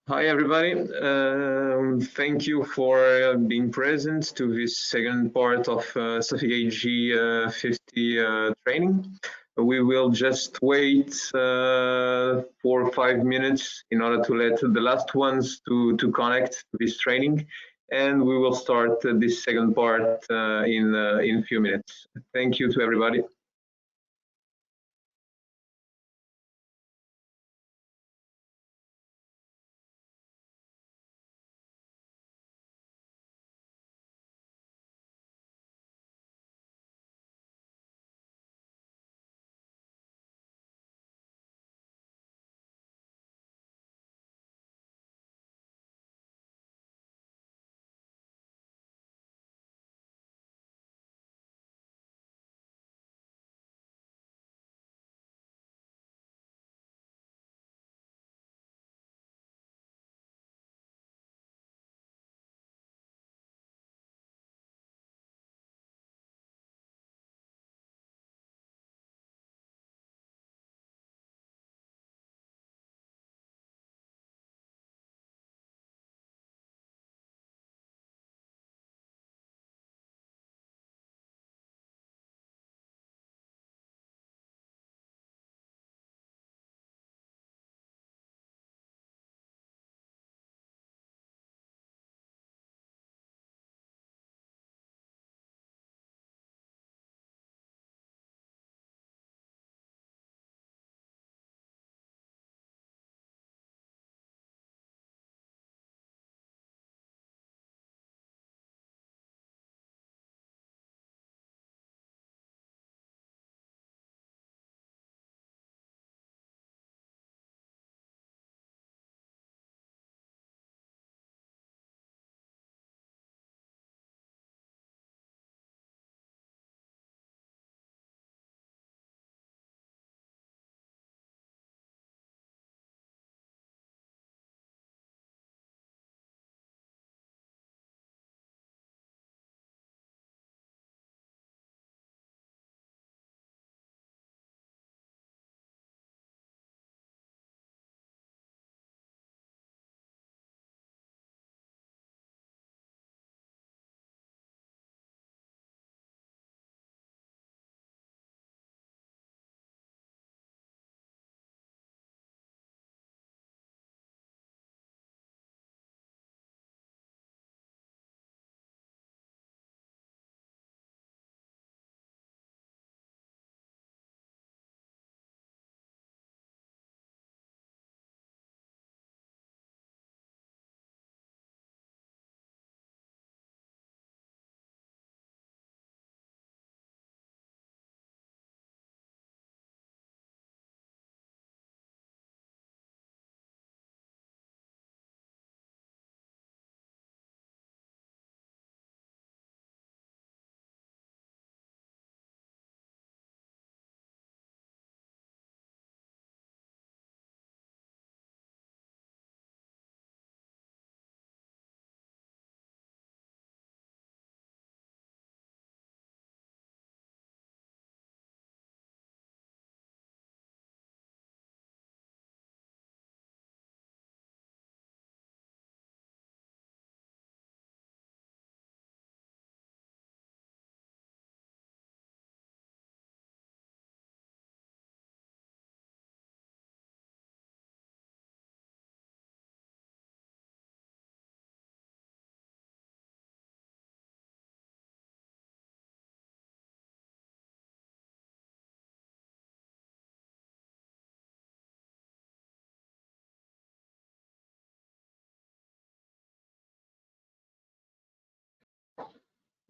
Hi, everybody. Thank you for being present to this second part of SaphyGATE G50 training. We will just wait 4 or 5 minutes in order to let the last ones to connect to this training, and we will start this second part in a few minutes. Thank you to everybody.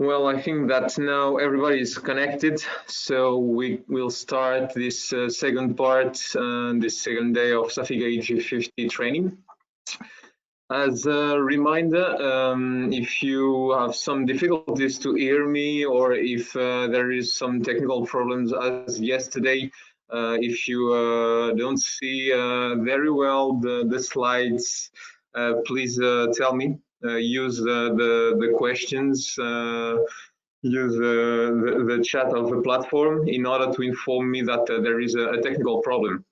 Well, I think that now everybody is connected, so we will start this second part, this second day of SaphyGATE G50 training. As a reminder, if you have some difficulties to hear me, or if there is some technical problems as yesterday, if you don't see very well the slides, please tell me. Use the questions, use the chat of the platform in order to inform me that there is a technical problem.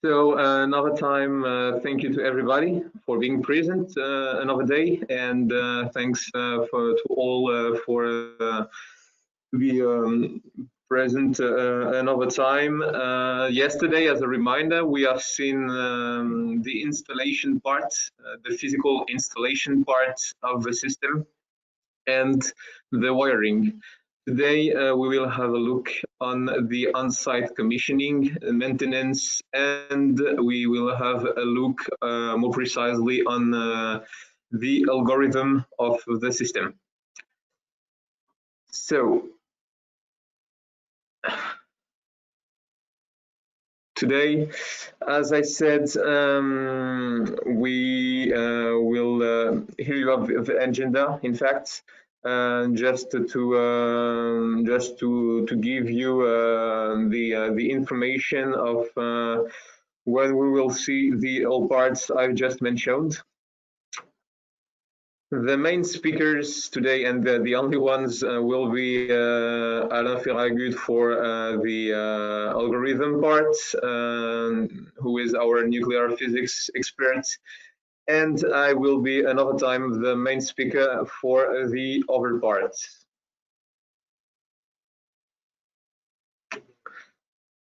So another time, thank you to everybody for being present another day, and thanks to all for to be present another time. Yesterday, as a reminder, we have seen the installation part, the physical installation part of the system, and the wiring. Today, we will have a look on the on-site commissioning, maintenance, and we will have a look more precisely on the algorithm of the system. So, today, as I said, we will here you have the agenda. In fact, just to give you the information of when we will see the all parts I've just mentioned. The main speakers today, and the only ones, will be Alain Ferragut for the algorithm part, who is our nuclear physics expert, and I will be another time the main speaker for the other parts.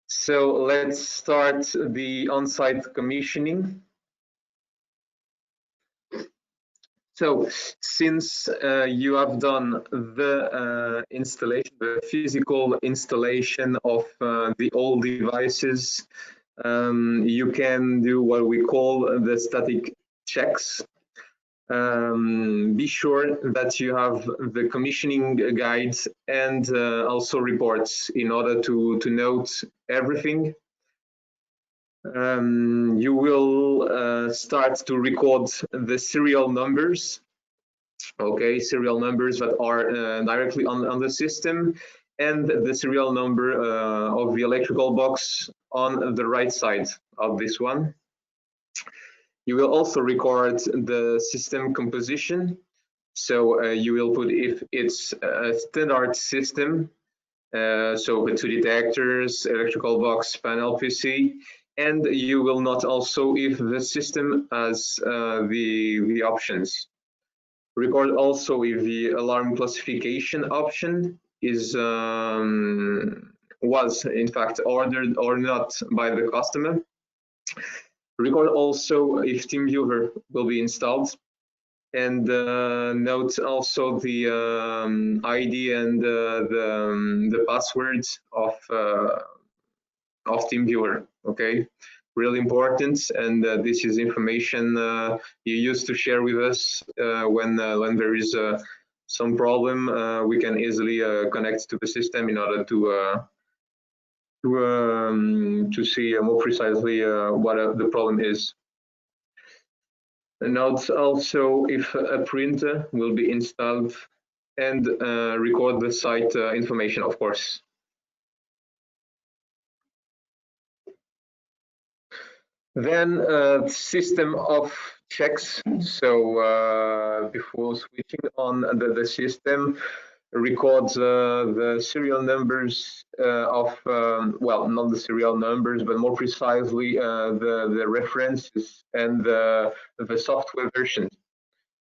So let's start the on-site commissioning. So since you have done the installation, the physical installation of the old devices, you can do what we call the static checks. Be sure that you have the commissioning guides and also reports in order to note everything. You will start to record the serial numbers, okay, serial numbers that are directly on the system, and the serial number of the electrical box on the right side of this one. You will also record the system composition. So you will put if it's a standard system, so with two detectors, electrical box, panel PC, and you will note also if the system has the options. Record also if the alarm classification option is was in fact ordered or not by the customer. Record also if TeamViewer will be installed, and note also the ID and the password of TeamViewer. Okay, really important, and this is information you used to share with us when there is some problem. We can easily connect to the system in order to see more precisely what the problem is. Note also if a printer will be installed, and record the site information, of course. Then system of checks. So before switching on the system, records the serial numbers of, well, not the serial numbers, but more precisely the references and the software versions.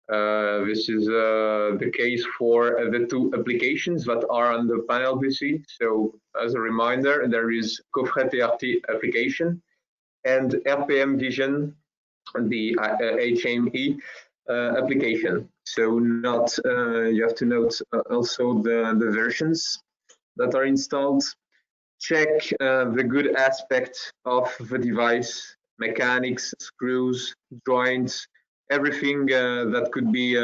This is the case for the two applications that are on the panel PC. So as a reminder, there is Coffret TRT application and RPM Vision, the HME application. So not you have to note also the versions that are installed. Check the good aspect of the device, mechanics, screws, joints, everything that could be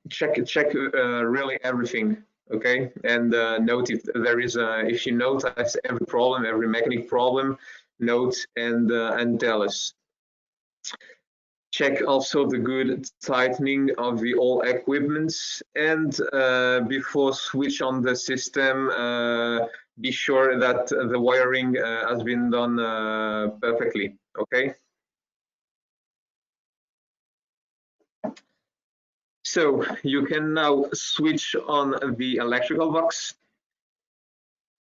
check really everything, okay, and note if there is if you notice every problem, every mechanic problem, note and tell us. Check also the good tightening of the all equipments, and before switch on the system, be sure that the wiring has been done perfectly, okay. So you can now switch on the electrical box.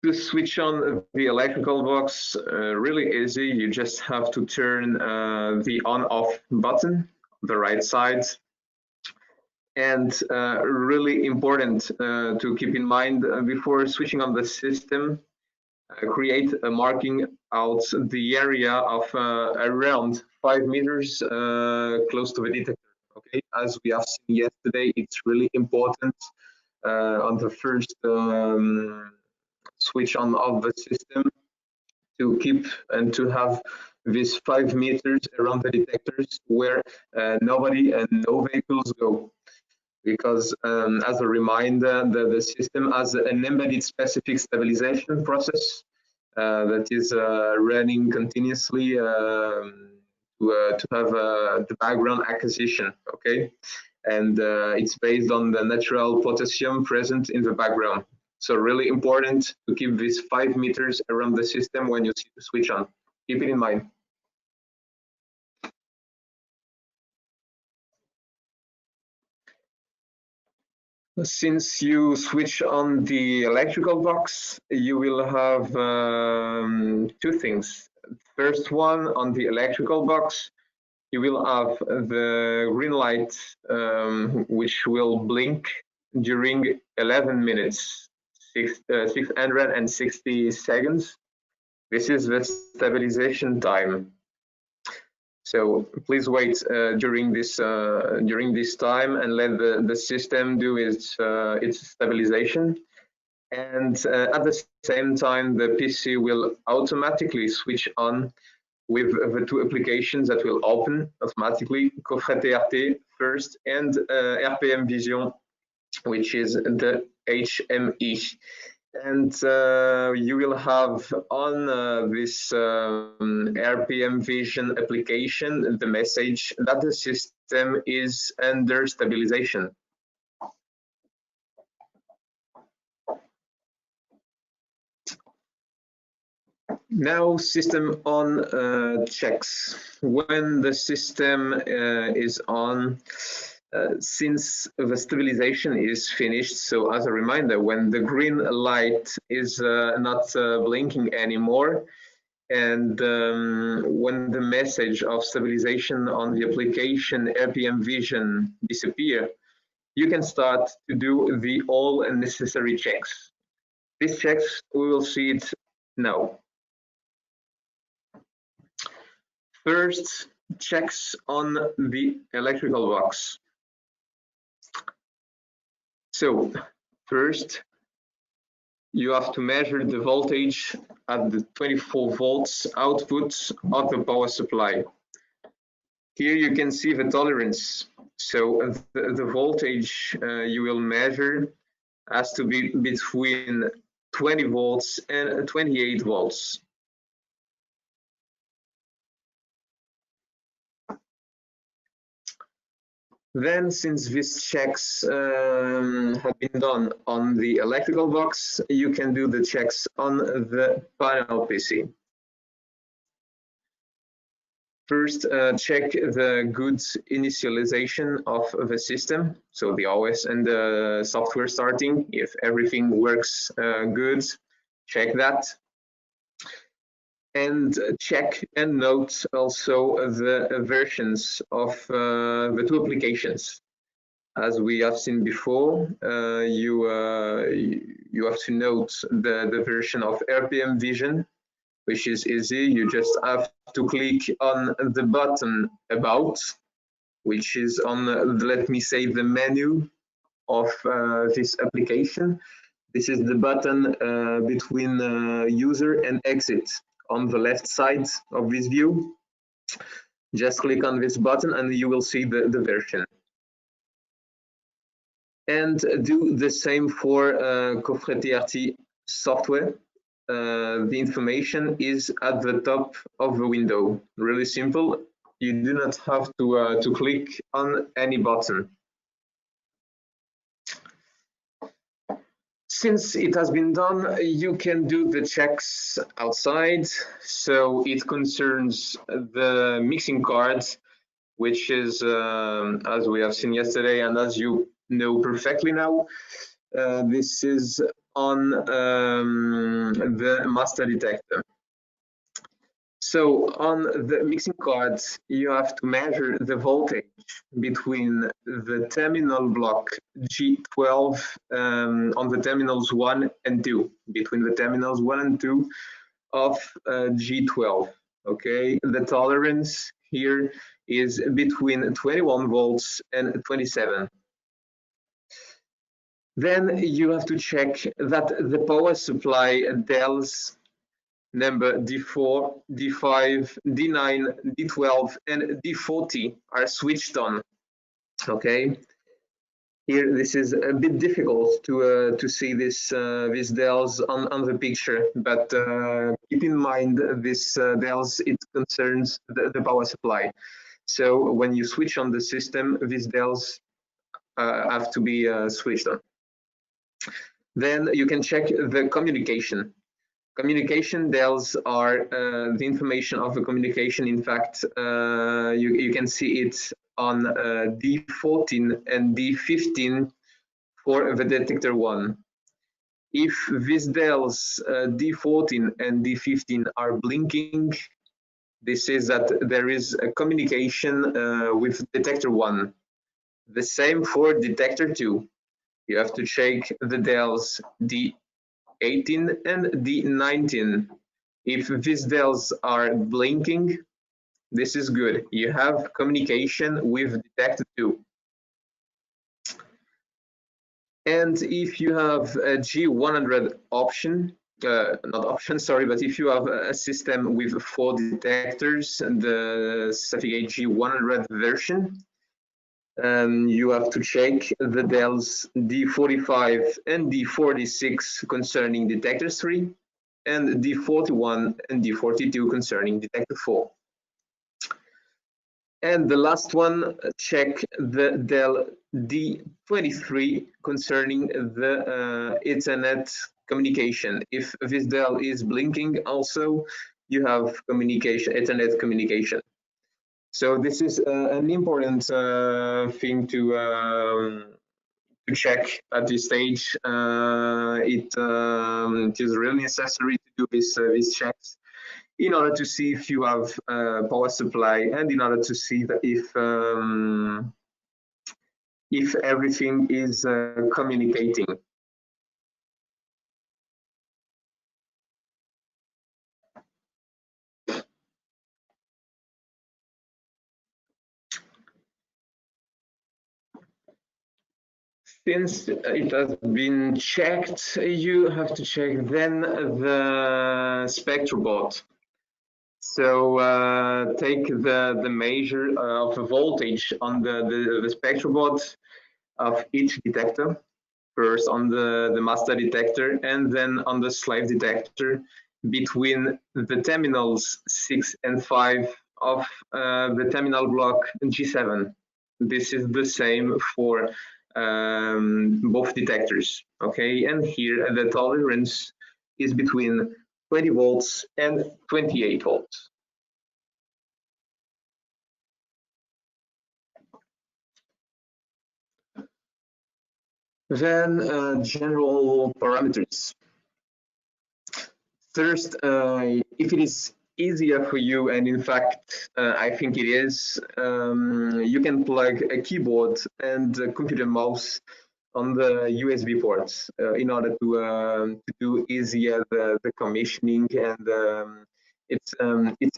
To switch on the electrical box, really easy. You just have to turn the on-off button on the right side. And really important to keep in mind before switching on the system, create a marking out the area of around 5 meters close to the detector. Okay, as we have seen yesterday, it's really important on the first switch on of the system to keep and to have these 5 meters around the detectors where nobody and no vehicles go. Because as a reminder, the system has an embedded specific stabilization process that is running continuously to have the background acquisition, okay? And it's based on the natural potassium present in the background. So really important to keep these 5 meters around the system when you switch on. Keep it in mind. Since you switch on the electrical box, you will have two things. First one, on the electrical box, you will have the green light, which will blink during 11 minutes, 660 seconds. This is the stabilization time. So please wait during this time and let the system do its stabilization. And at the same time, the PC will automatically switch on with the two applications that will open automatically, Coffret TRT first and RPM Vision, which is the HME. And you will have on this RPM Vision application the message that the system is under stabilization. Now system on checks. When the system is on, since the stabilization is finished, so as a reminder, when the green light is not blinking anymore, and when the message of stabilization on the application RPM Vision disappear, you can start to do the all necessary checks. These checks, we will see it now. First, checks on the electrical box. So first, you have to measure the voltage at the 24 volts output of the power supply. Here you can see the tolerance. So the voltage you will measure has to be between 20 volts and 28 volts. Then, since these checks have been done on the electrical box, you can do the checks on the panel PC. First, check the good initialization of the system, so the OS and the software starting. If everything works good, check that. And check and note also the versions of the two applications. As we have seen before, you have to note the version of RPM Vision, which is easy. You just have to click on the button About, which is on, let me say, the menu of this application. This is the button between user and exit on the left side of this view. Just click on this button and you will see the version. And do the same for Coffret TRT software. The information is at the top of the window. Really simple. You do not have to click on any button. Since it has been done, you can do the checks outside. So it concerns the mixing card, which is, as we have seen yesterday, and as you know perfectly now, This is on the master detector. So on the mixing cards, you have to measure the voltage between the terminal block G12 on the terminals 1 and 2, between the terminals 1 and 2 of G12. Okay, the tolerance here is between 21 volts and 27. Then you have to check that the power supply DELs number D4, D5, D9, D12, and D40 are switched on. Okay, here this is a bit difficult to see these DELs on the picture, but keep in mind this DELs, it concerns the power supply. So when you switch on the system, these DELs have to be switched on. Then you can check the communication. Communication DELs are the information of the communication. In fact, you can see it on D14 and D15 for the detector 1. If these DELs D14 and D15 are blinking, this is that there is a communication with detector 1. The same for detector 2. You have to check the DELs D18 and D19. If these DELs are blinking, this is good. You have communication with detector 2. And if you have a G100 option, not option, sorry, but if you have a system with 4 detectors, the SaphyGATE G100 version, you have to check the DELs D45 and D46 concerning detector 3, and D41 and D42 concerning detector 4. And the last one, check the DEL D23 concerning the Ethernet communication. If this DEL is blinking, also you have communication, Ethernet communication. So this is an important thing to check at this stage. It is really necessary to do these checks in order to see if you have power supply, and in order to see that if everything is communicating. Since it has been checked, you have to check then the spectral board. So take the measure of the voltage on the spectral board of each detector, first on the master detector and then on the slave detector between the terminals 6 and 5 of the terminal block G7. This is the same for both detectors, okay? And here the tolerance is between 20 volts and 28 volts. Then general parameters. First, if it is easier for you, and in fact, I think it is, you can plug a keyboard and a computer mouse on the USB ports in order to do easier the commissioning, and it's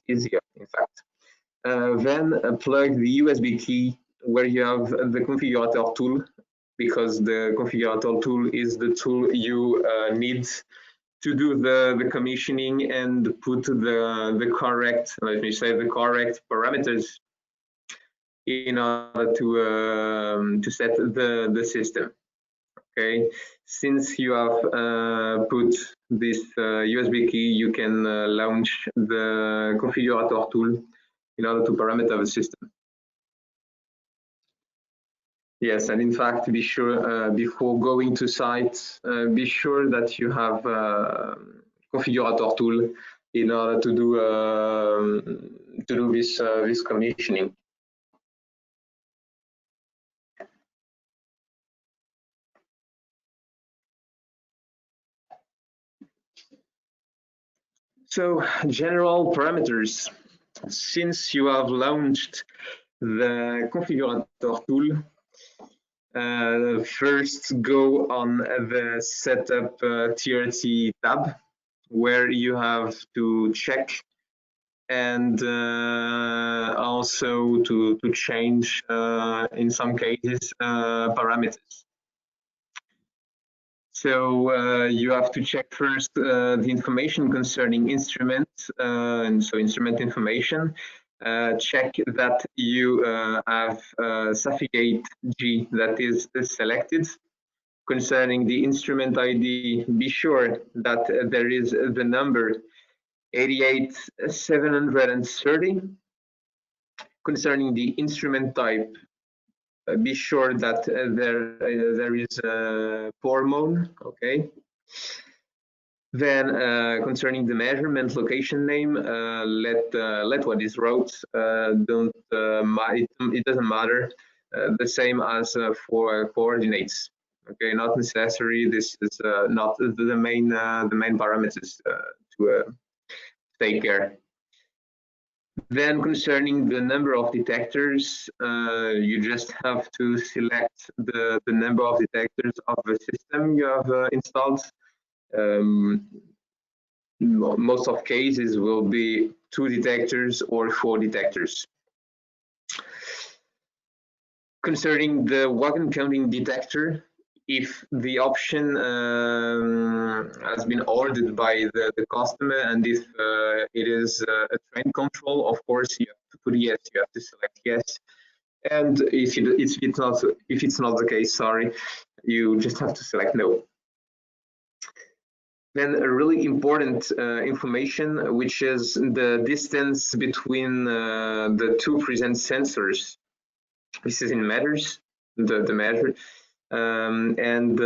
easier, in fact. Then plug the USB key where you have the configurator tool, because the configurator tool is the tool you need to do the commissioning and put the correct, let me say, the correct parameters in order to set the system. Okay, since you have put this USB key, you can launch the configurator tool in order to parameter the system. Yes, and in fact, be sure before going to site, be sure that you have configurator tool in order to do this commissioning. So general parameters. Since you have launched the configurator tool, first go on the setup TRT tab, where you have to check and also to change in some cases parameters. So you have to check first the information concerning instruments, and so instrument information. Check that you have SaphyGATE G that is selected. Concerning the instrument ID, be sure that there is the number 88730. Concerning the instrument type, be sure that there is pour mode, okay? Then concerning the measurement location name, let what is wrote. It doesn't matter. The same as for coordinates. Okay, not necessary. This is not the main parameters to take care. Then concerning the number of detectors, you just have to select the number of detectors of the system you have installed. Most of cases will be 2 detectors or 4 detectors. Concerning the wagon counting detector, if the option has been ordered by the customer, and if it is a train control, of course you have to put yes. You have to select yes. And if it's not the case, sorry, you just have to select no. Then a really important information, which is the distance between the 2 present sensors. This is in meters, the measure. And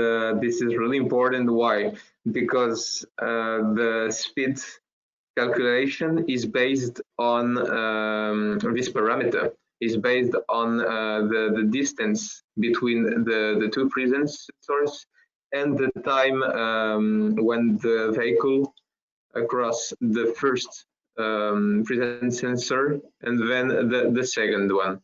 this is really important. Why? Because the speed calculation is based on this parameter, is based on the distance between the 2 present sensors and the time when the vehicle across the first present sensor and then the second one.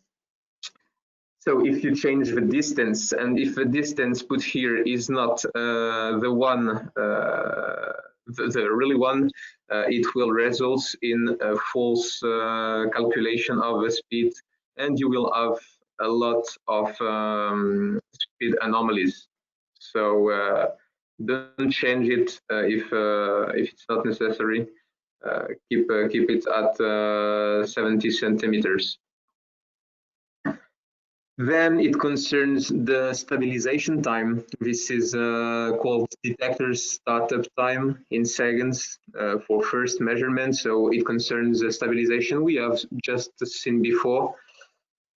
So if you change the distance, and if the distance put here is not the one, the really one, it will result in a false calculation of the speed, and you will have a lot of speed anomalies. So don't change it if it's not necessary. Keep it at 70 centimeters. Then it concerns the stabilization time. This is called detector startup time in seconds for first measurement. So it concerns the stabilization we have just seen before.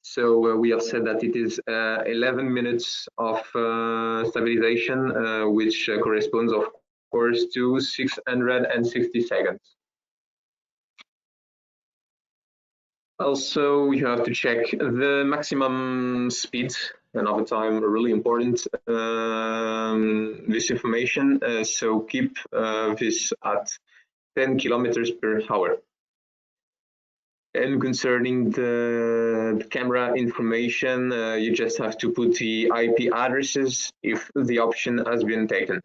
So we have said that it is 11 minutes of stabilization, which corresponds, of course, to 660 seconds. Also, you have to check the maximum speed, another time really important, this information. So keep this at 10 kilometers per hour. And concerning the camera information, you just have to put the IP addresses if the option has been taken.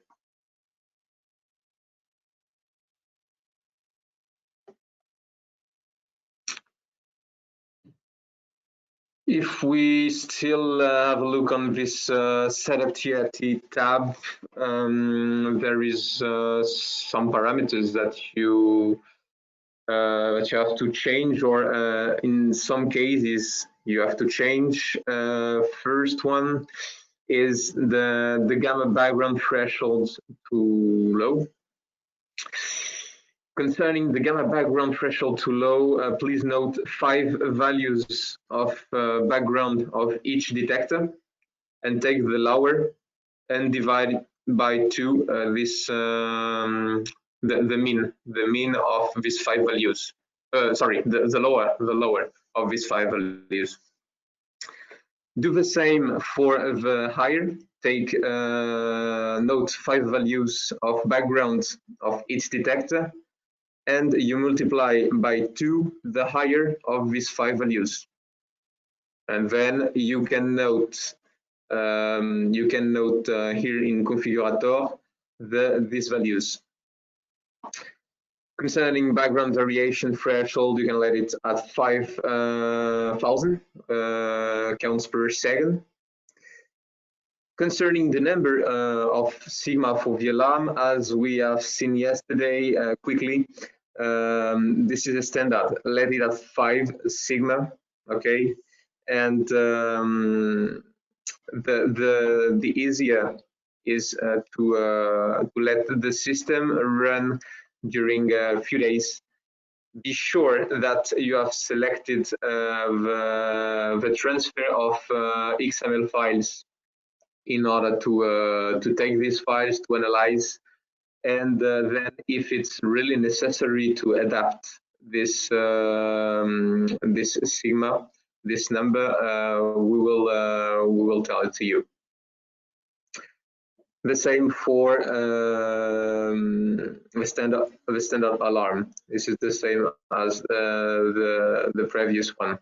If we still have a look on this setup TRT tab, there is some parameters that you have to change, or in some cases you have to change. First one is the gamma background threshold to low. Concerning the gamma background threshold to low, please note 5 values of background of each detector, and take the lower and divide by 2 the mean of these 5 values. Sorry, the lower of these 5 values. Do the same for the higher. Take note 5 values of background of each detector, and you multiply by 2 the higher of these 5 values. And then you can note here in configurator these values. Concerning background variation threshold, you can let it at 5,000 counts per second. Concerning the number of sigma for the alarm, as we have seen yesterday quickly, this is a standard. Let it at 5 sigma, okay? And the easier is to let the system run during a few days. Be sure that you have selected the transfer of XML files in order to take these files to analyze, and then if it's really necessary to adapt this this sigma, this number, we will tell it to you. The same for the standard alarm. This is the same as the previous one.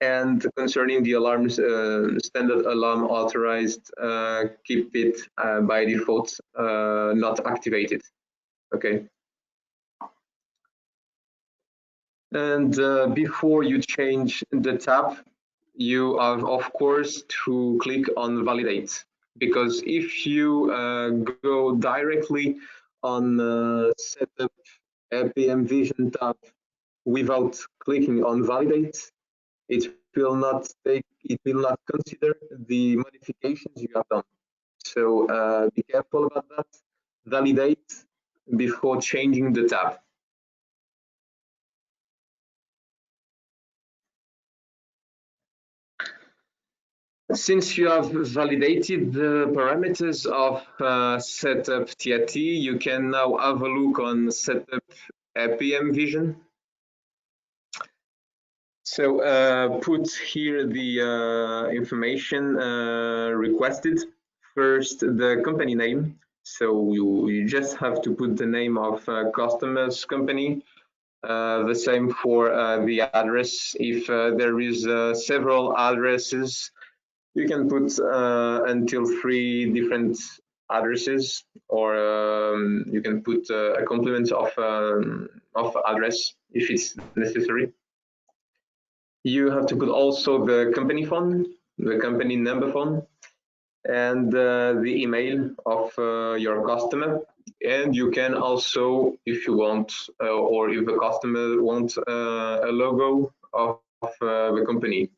And concerning the alarms, standard alarm authorized, keep it by default not activated. Okay. And before you change the tab, you have, of course, to click on validate, because if you go directly on setup RPM Vision tab without clicking on validate, it will not consider the modifications you have done. So be careful about that. Validate before changing the tab. Since you have validated the parameters of setup TAT, you can now have a look on setup RPM Vision. So put here the information requested. First, the company name. So you just have to put the name of customer's company. The same for the address. If there is several addresses, you can put until 3 different addresses, or you can put a complement of address if it's necessary. You have to put also the company phone, the company number phone, and the email of your customer. And you can also, if you want, or if the customer wants a logo of the company,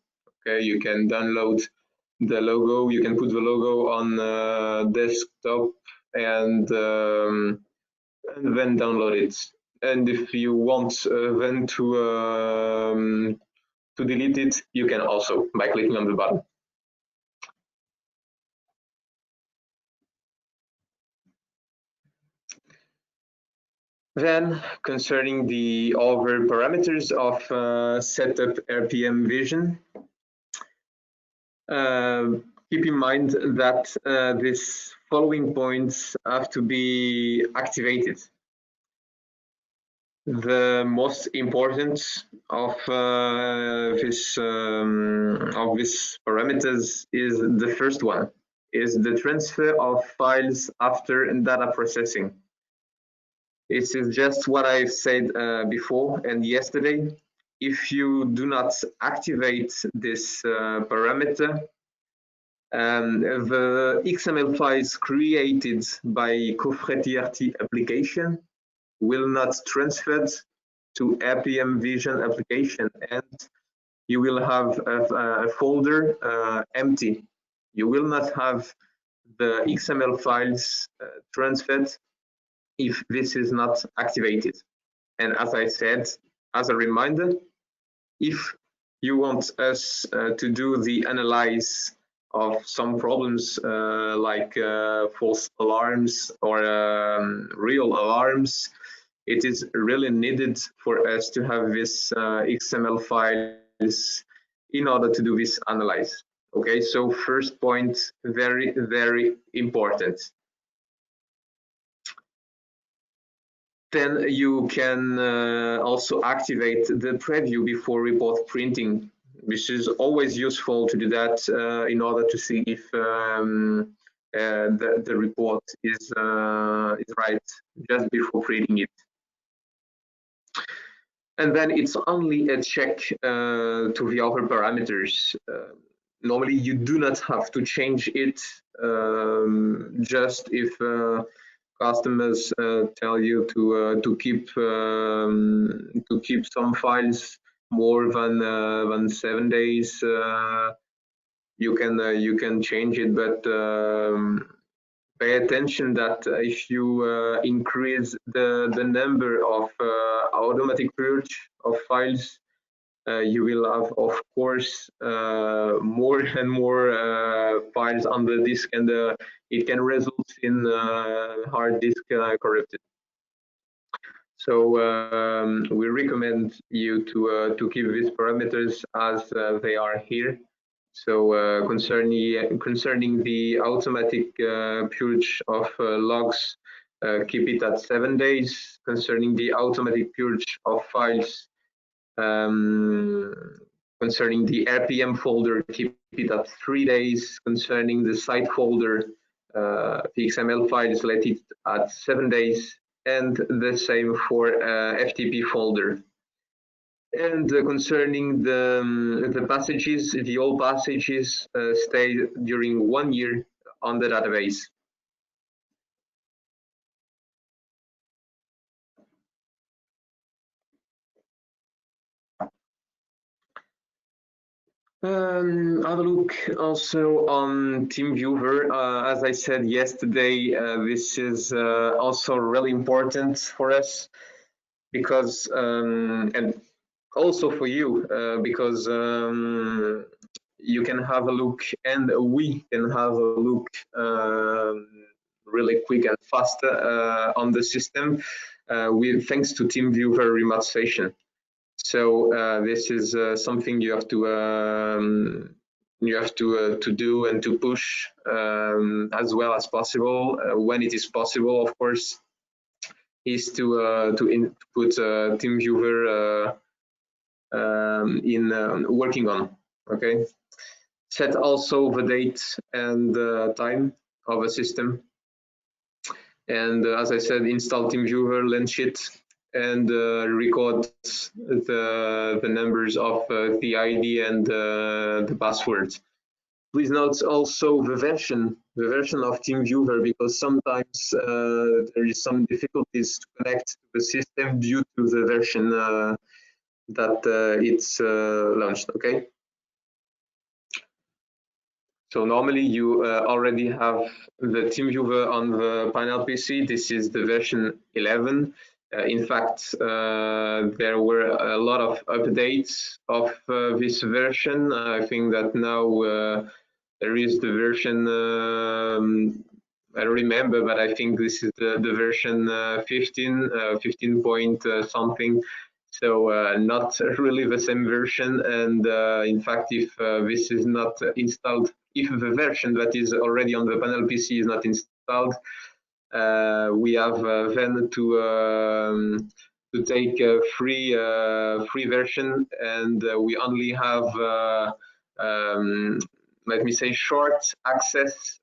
okay, you can download the logo. You can put the logo on desktop and then download it. And if you want then to delete it, you can also by clicking on the button. Then, concerning the other parameters of setup RPM Vision, keep in mind that these following points have to be activated. The most important of these parameters is the first one, is the transfer of files after data processing. This is just what I said before and yesterday. If you do not activate this parameter, the XML files created by CoffreeTRT application will not transfer to RPM Vision application, and you will have a folder empty. You will not have the XML files transferred if this is not activated. And as I said, as a reminder, if you want us to do the analyze of some problems like false alarms or real alarms, it is really needed for us to have this XML files in order to do this analyze. Okay, so first point, very, very important. Then you can also activate the preview before report printing, which is always useful to do that in order to see if the report is right just before printing it. And then it's only a check to the other parameters. Normally, you do not have to change it just if customers tell you to keep some files more than 7 days. You can change it, but pay attention that if you increase the number of automatic purge of files, you will have, of course, more and more files on the disk, and it can result in hard disk corrupted. So we recommend you to keep these parameters as they are here. So concerning the automatic purge of logs, keep it at 7 days. Concerning the automatic purge of files, concerning the RPM folder, keep it at 3 days. Concerning the site folder, the XML files, let it at 7 days, and the same for FTP folder. And concerning the passages, the all passages stay during 1 year on the database. Have a look also on TeamViewer. As I said yesterday, this is also really important for us because, and also for you, because you can have a look and we can have a look really quick and fast on the system thanks to TeamViewer remote session. So this is something you have to do and to push as well as possible when it is possible, of course, is to put TeamViewer in working on. Okay, set also the date and time of a system, and as I said, install TeamViewer, launch it, and record the numbers of the ID and the password. Please note also the version of TeamViewer, because sometimes there is some difficulties to connect to the system due to the version that it's launched. Okay. So normally you already have the TeamViewer on the panel PC. This is the version 11. In fact, there were a lot of updates of this version. I think that now there is the version, I don't remember, but I think this is the version 15 point something. So not really the same version. And in fact, if this is not installed, if the version that is already on the panel PC is not installed, we have then to take a free version, and we only have let me say short access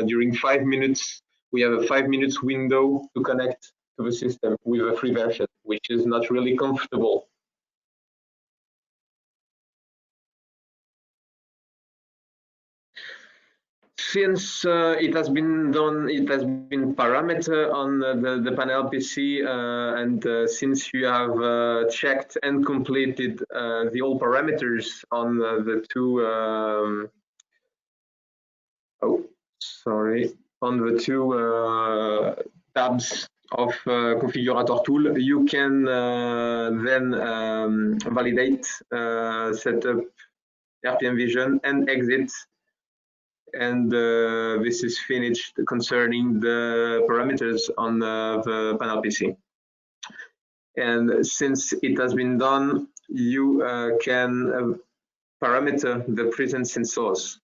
during 5 minutes. We have a 5 minutes window to connect to the system with a free version, which is not really comfortable. Since it has been done, it has been parameter on the panel PC, and since you have checked and completed the all parameters on the two, on the two tabs of configurator tool, you can then validate, set up RPM vision and exit. And this is finished concerning the parameters on the panel PC. And since it has been done, you can parameter the present sensors.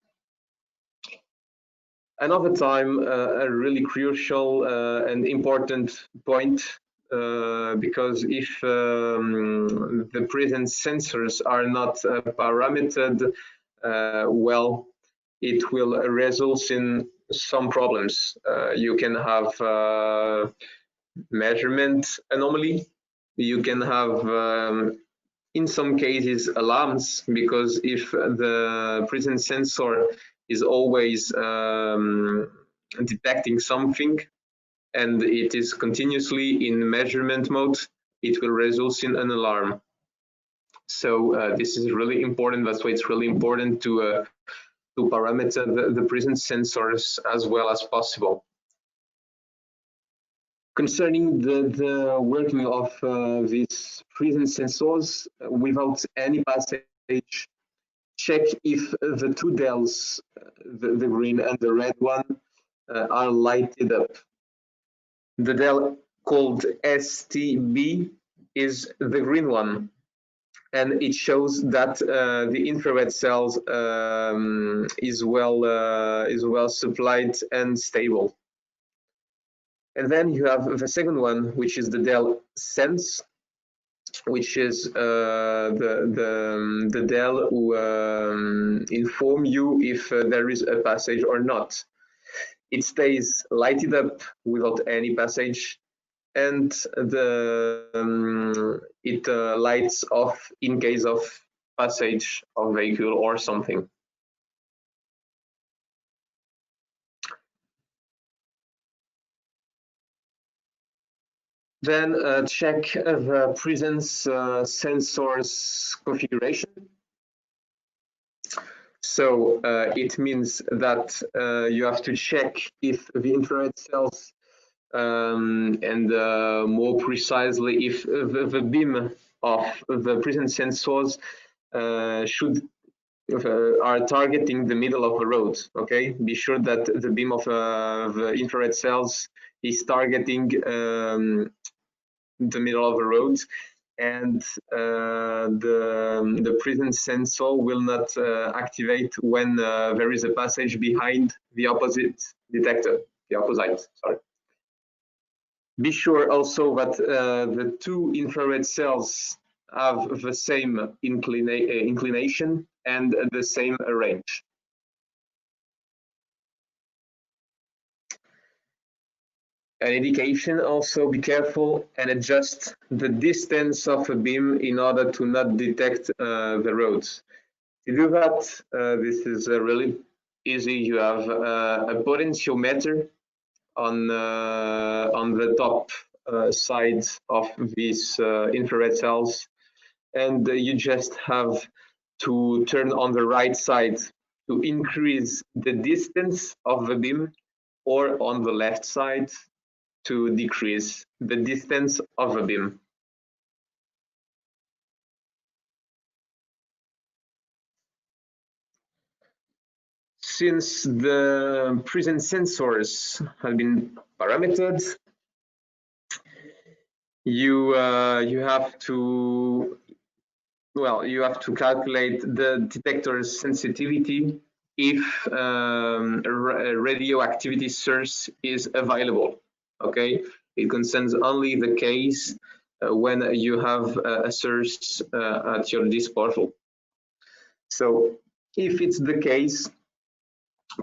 Another time, a really crucial and important point because if the present sensors are not parametered well, it will result in some problems. You can have measurement anomaly. You can have, in some cases, alarms, because if the present sensor is always detecting something and it is continuously in measurement mode, it will result in an alarm. So this is really important. That's why it's really important to parameter the present sensors as well as possible. Concerning the working of these present sensors, without any passage, check if the two dials, the green and the red one, are lighted up. The dial called STB is the green one, and it shows that the infrared cells is well supplied and stable. And then you have the second one, which is the dial sense, which is the dial who inform you if there is a passage or not. It stays lighted up without any passage, and it lights off in case of passage of vehicle or something. Then check the presence sensors configuration. So it means that you have to check if the infrared cells and more precisely if the beam of the present sensors are targeting the middle of the road. Okay, be sure that the beam of the infrared cells is targeting the middle of the road, and the present sensor will not activate when there is a passage behind the opposite detector, the opposite, sorry. Be sure also that the two infrared cells have the same inclination and the same range. An indication also, be careful and adjust the distance of a beam in order to not detect the roads. To do that, this is really easy. You have a potentiometer on the top side of these infrared cells, and you just have to turn on the right side to increase the distance of the beam, or on the left side to decrease the distance of the beam. Since the present sensors have been parametered, you have to calculate the detector's sensitivity if a radioactivity source is available. Okay, it concerns only the case when you have a source at your disposal. So if it's the case,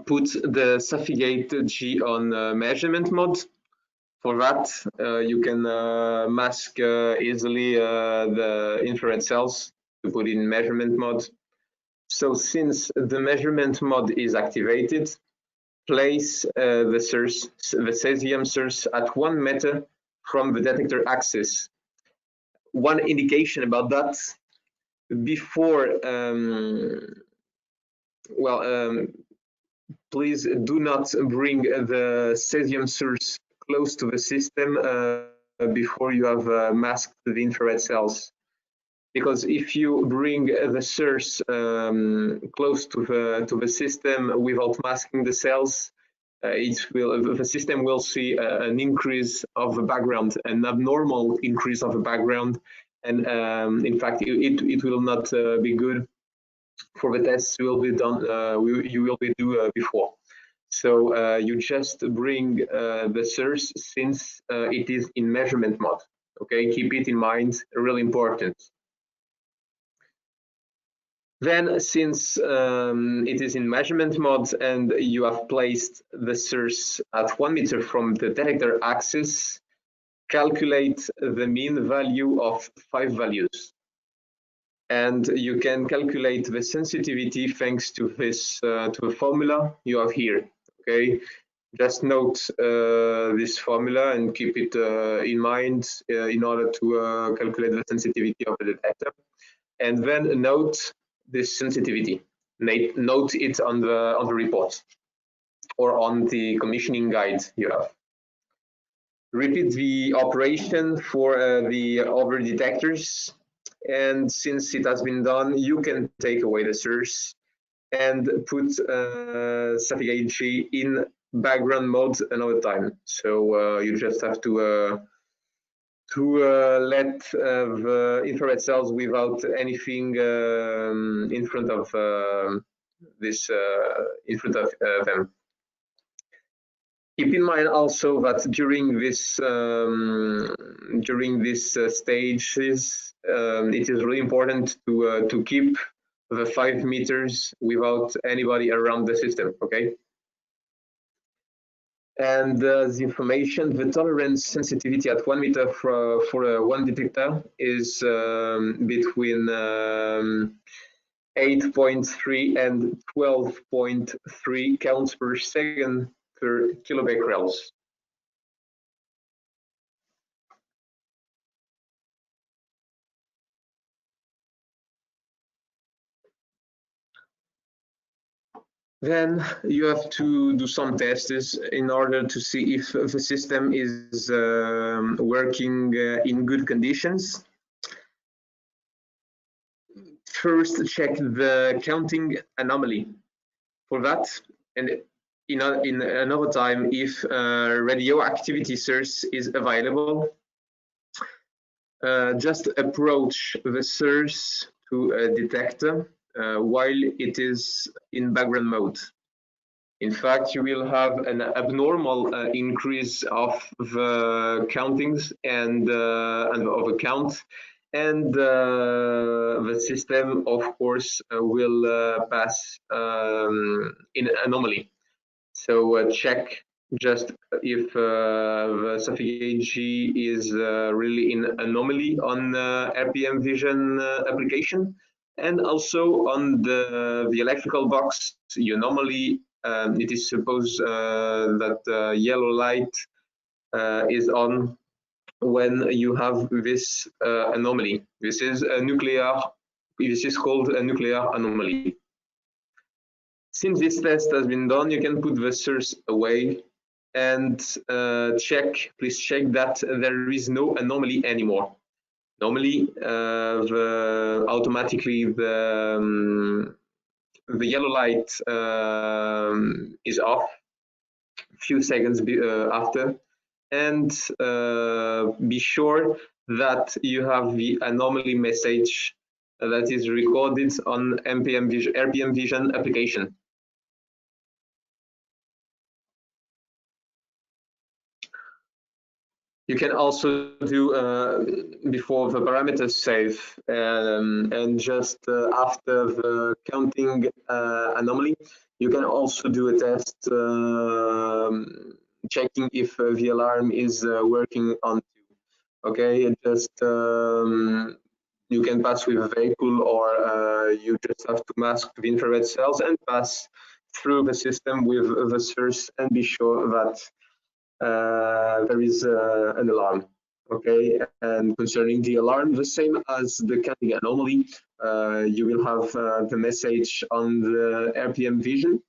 put the SaphyGATE G on measurement mode. For that, you can mask easily the infrared cells to put in measurement mode. So since the measurement mode is activated, place the cesium source at 1 meter from the detector axis. One indication about that: before, please do not bring the cesium source close to the system before you have masked the infrared cells. Because if you bring the source close to the system without masking the cells, the system will see an increase of the background, an abnormal increase of the background, and in fact it will not be good for the tests you will be done. You will be do before. So you just bring the source since it is in measurement mode. Okay, keep it in mind, really important. Then, since it is in measurement mode and you have placed the source at 1 meter from the detector axis, calculate the mean value of 5 values. And you can calculate the sensitivity thanks to this to a formula you have here. Okay, just note this formula and keep it in mind in order to calculate the sensitivity of the detector. And then note this sensitivity. Note it on the report or on the commissioning guide you have. Repeat the operation for the other detectors, and since it has been done, you can take away the source and put SaphyGATE G in background mode another time. So you just have to let the infrared cells without anything in front of in front of them. Keep in mind also that during this stages, it is really important to keep the 5 meters without anybody around the system. Okay. And the information, the tolerance sensitivity at 1 meter for one detector is between 8.3 and 12.3 counts per second per kilobecquerels. Then you have to do some tests in order to see if the system is working in good conditions. First, check the counting anomaly. For that, and in another time, if radioactivity source is available, just approach the source to a detector while it is in background mode. In fact, you will have an abnormal increase of the countings and of the count, and the system, of course, will pass in anomaly. So check just if the SaphyGATE G is really in anomaly on RPM vision application, and also on the electrical box. You normally it is supposed that yellow light is on when you have this anomaly. This is a nuclear. This is called a nuclear anomaly. Since this test has been done, you can put the source away and please check that there is no anomaly anymore. Normally, automatically the yellow light is off a few seconds after, and be sure that you have the anomaly message that is recorded on RPM Vision application. You can also do before the parameters save and just after the counting anomaly, you can also do a test checking if the alarm is working on two. Okay, and just you can pass with a vehicle, or you just have to mask the infrared cells and pass through the system with the source and be sure that there is an alarm. Okay, and concerning the alarm, the same as the counting anomaly, you will have the message on the RPM vision,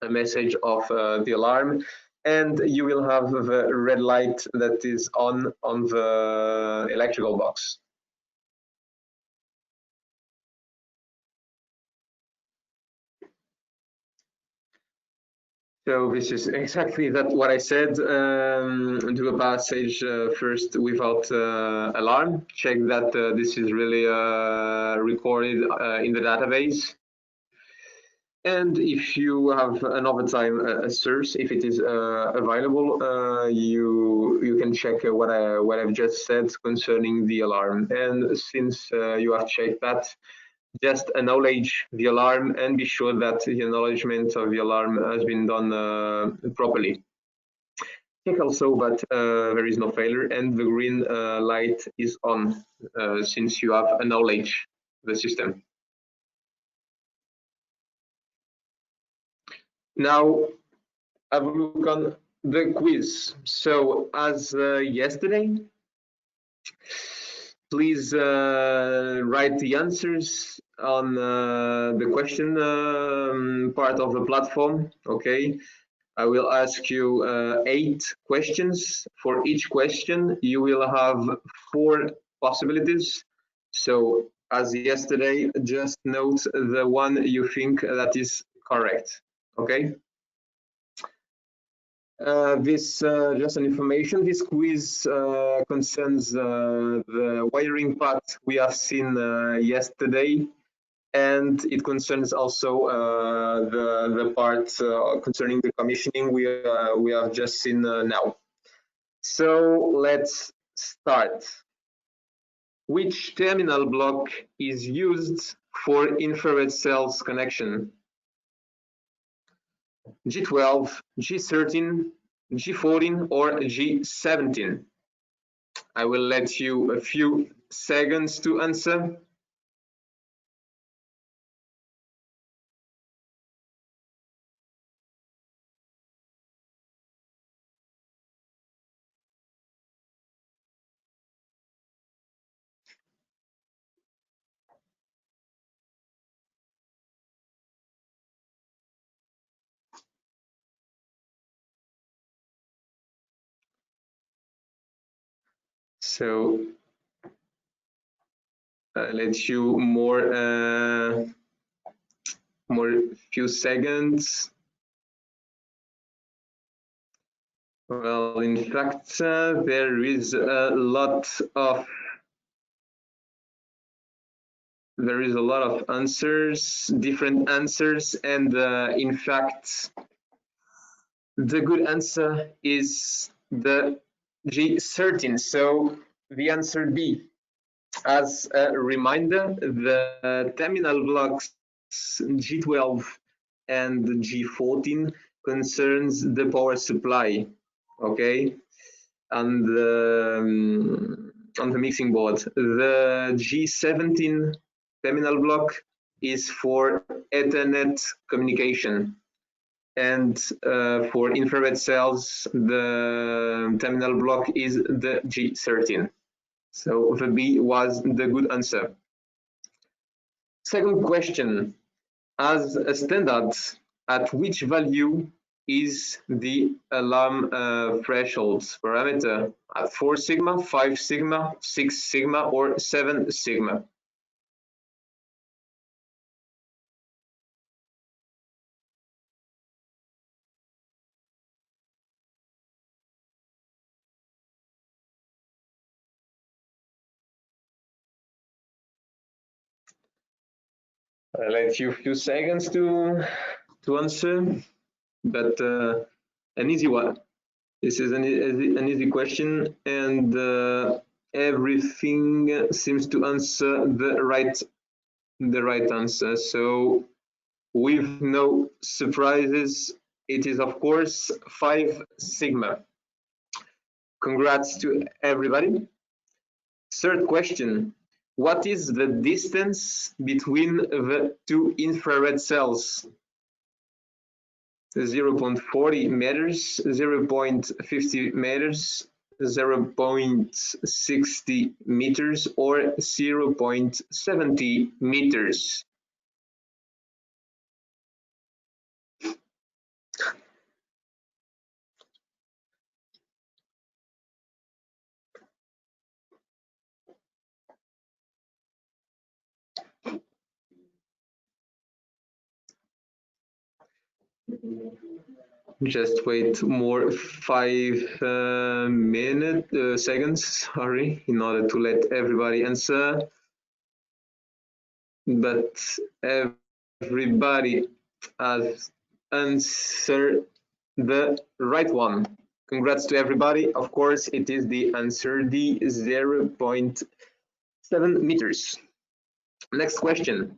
a message of the alarm, and you will have the red light that is on the electrical box. So this is exactly what I said. Do a passage first without alarm. Check that this is really recorded in the database. And if you have another time a source, if it is available, you can can check what I've just said concerning the alarm. And since you have checked that, just acknowledge the alarm and be sure that the acknowledgement of the alarm has been done properly. Check also that there is no failure and the green light is on since you have acknowledged the system. Now, have a look on the quiz. So, as yesterday, please write the answers on the question part of the platform, okay? I will ask you 8 questions. For each question, you will have 4 possibilities. So, as yesterday, just note the one you think that is correct, okay? This just an information. This quiz concerns the wiring part we have seen yesterday, and it concerns also the part concerning the commissioning we have just seen now. So let's start. Which terminal block is used for infrared cells connection? G12, G13, G14 or G17? I will let you a few seconds to answer. So I'll let you more few seconds. Well, in fact, there is a lot of answers, different answers, and in fact, the good answer is the G13. So the answer B. As a reminder, the terminal blocks G12 and G14 concerns the power supply, okay, and on the mixing board. The G17 terminal block is for Ethernet communication, and for infrared cells, the terminal block is the G13. So the B was the good answer. Second question, as a standard, at which value is the alarm threshold parameter? At 4 sigma, 5 sigma, 6 sigma, or 7 sigma? I'll let you a few seconds to answer, but an easy one. This is an easy question, and everything seems to answer the right answer. So, with no surprises, it is of course 5 sigma. Congrats to everybody. Third question. What is the distance between the 2 infrared cells? 0.40 meters, 0.50 meters, 0.60 meters, or 0.70 meters. Just wait more 5 seconds, sorry, in order to let everybody answer. But everybody has answered the right one. Congrats to everybody. Of course, it is the answer D, 0.7 meters. Next question.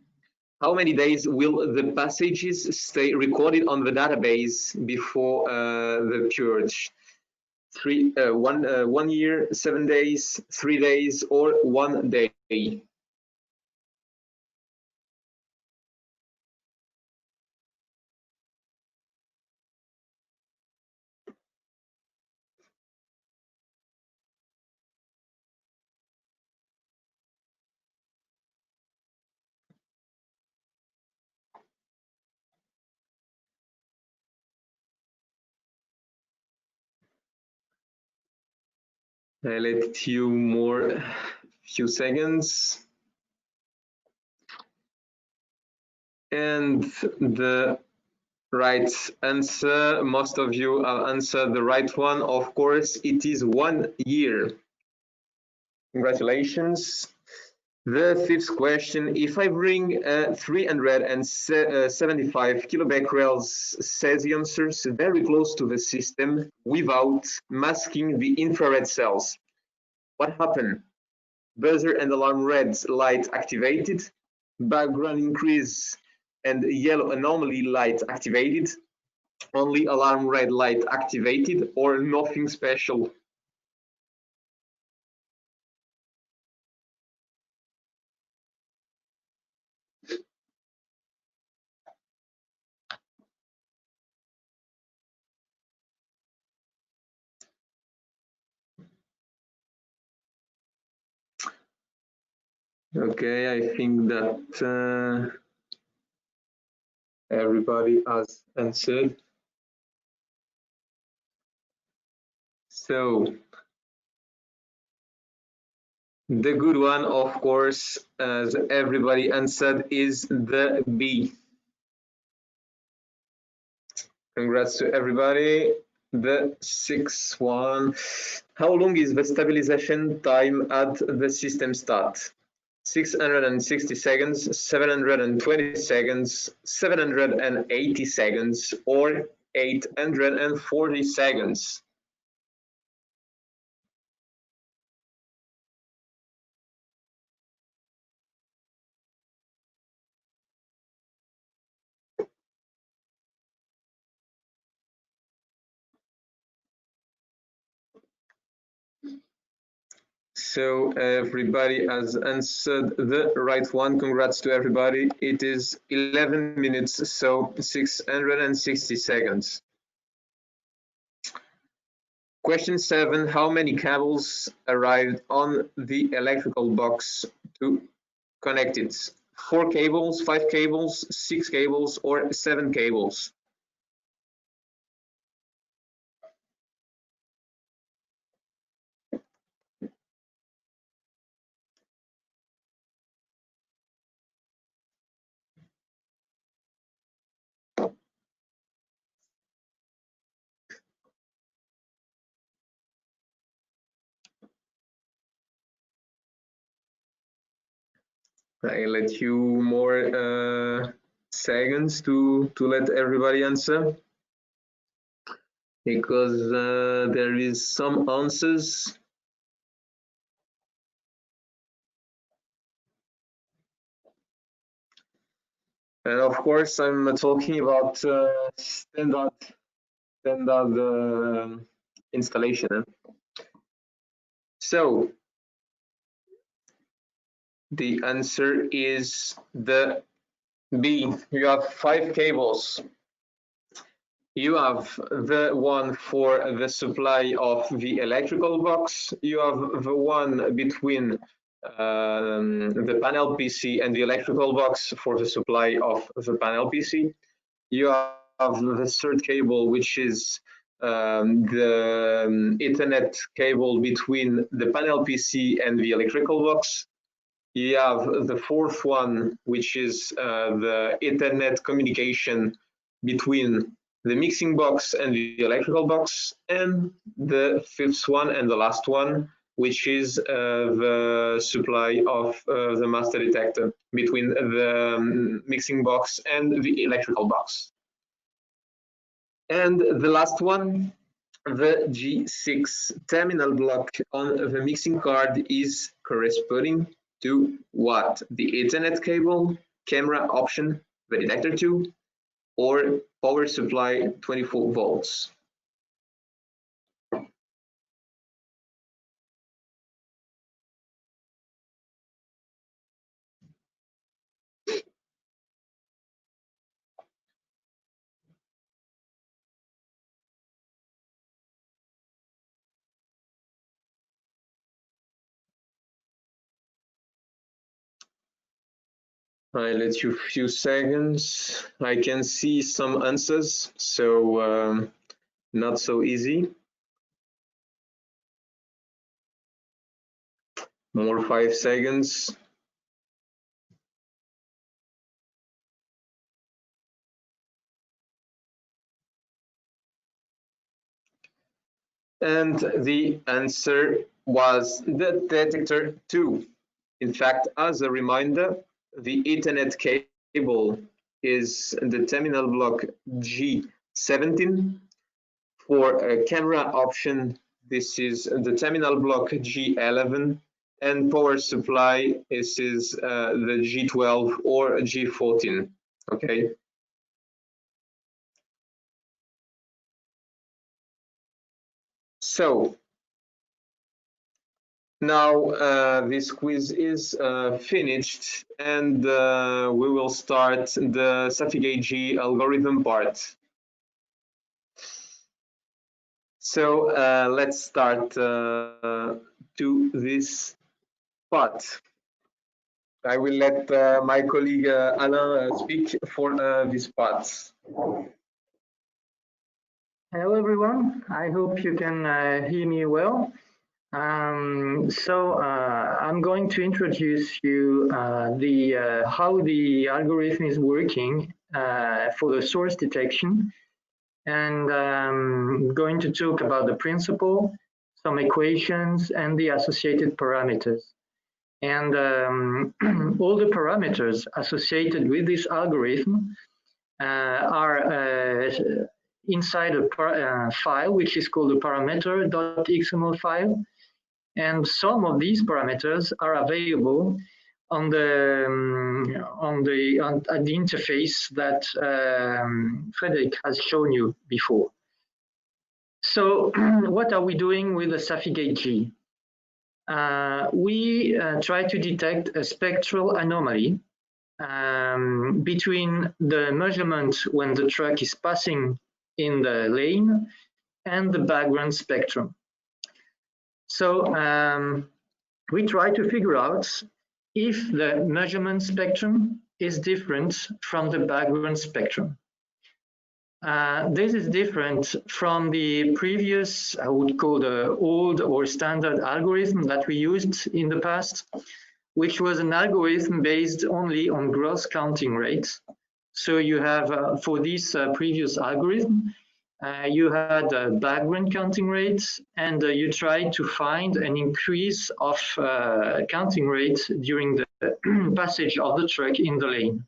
How many days will the passages stay recorded on the database before the purge? 1 year, 7 days, 3 days, or 1 day? I let you more few seconds. And the right answer, most of you have answered the right one. Of course, it is 1 year. Congratulations. The fifth question, if I bring 375 kilobecquerels cesium source very close to the system without masking the infrared cells, what happened? Buzzer and alarm red light activated, background increase and yellow anomaly light activated, only alarm red light activated, or nothing special? Okay, I think that everybody has answered. So the good one, of course, as everybody answered, is the B. Congrats to everybody. The sixth one. How long is the stabilization time at the system start? 660 seconds, 720 seconds, 780 seconds, or 840 seconds? So everybody has answered the right one. Congrats to everybody. It is 11 minutes, so 660 seconds. Question 7. How many cables arrived on the electrical box to connect it? 4 cables, 5 cables, 6 cables, or 7 cables? I let you more seconds to let everybody answer, because there is some answers. And of course, I'm talking about standard installation. So the answer is the B. You have 5 cables. You have the one for the supply of the electrical box. You have the one between the panel PC and the electrical box for the supply of the panel PC. You have the third cable, which is the Ethernet cable between the panel PC and the electrical box. You have the fourth one, which is the Ethernet communication between the mixing box and the electrical box, and the fifth one and the last one, which is the supply of the master detector between the mixing box and the electrical box. And the last one, the G6 terminal block on the mixing card is corresponding to what? The Ethernet cable, camera option, the detector 2, or power supply 24 volts? I let you a few seconds. I can see some answers, so not so easy. More 5 seconds. And the answer was the detector 2. In fact, as a reminder, the Ethernet cable is the terminal block G17. For a camera option, this is the terminal block G11, and power supply, this is the G12 or G14. Okay. So now this quiz is finished, and we will start the SaphyGATE G algorithm part. So let's start to this part. I will let my colleague Alain speak for this part. Hello everyone, I hope you can hear me well. I'm going to introduce you how the algorithm is working for the source detection, and going to talk about the principle, some equations, and the associated parameters. And all the parameters associated with this algorithm are inside a file which is called the parameter.xml file, and some of these parameters are available on the at the interface that Frederick has shown you before. So what are we doing with the SaphyGATE G? We try to detect a spectral anomaly between the measurement when the truck is passing in the lane and the background spectrum. So we try to figure out if the measurement spectrum is different from the background spectrum. This is different from the previous, I would call the old or standard algorithm that we used in the past, which was an algorithm based only on gross counting rates. So you have, for this previous algorithm, you had background counting rates, and you tried to find an increase of counting rates during the passage of the truck in the lane.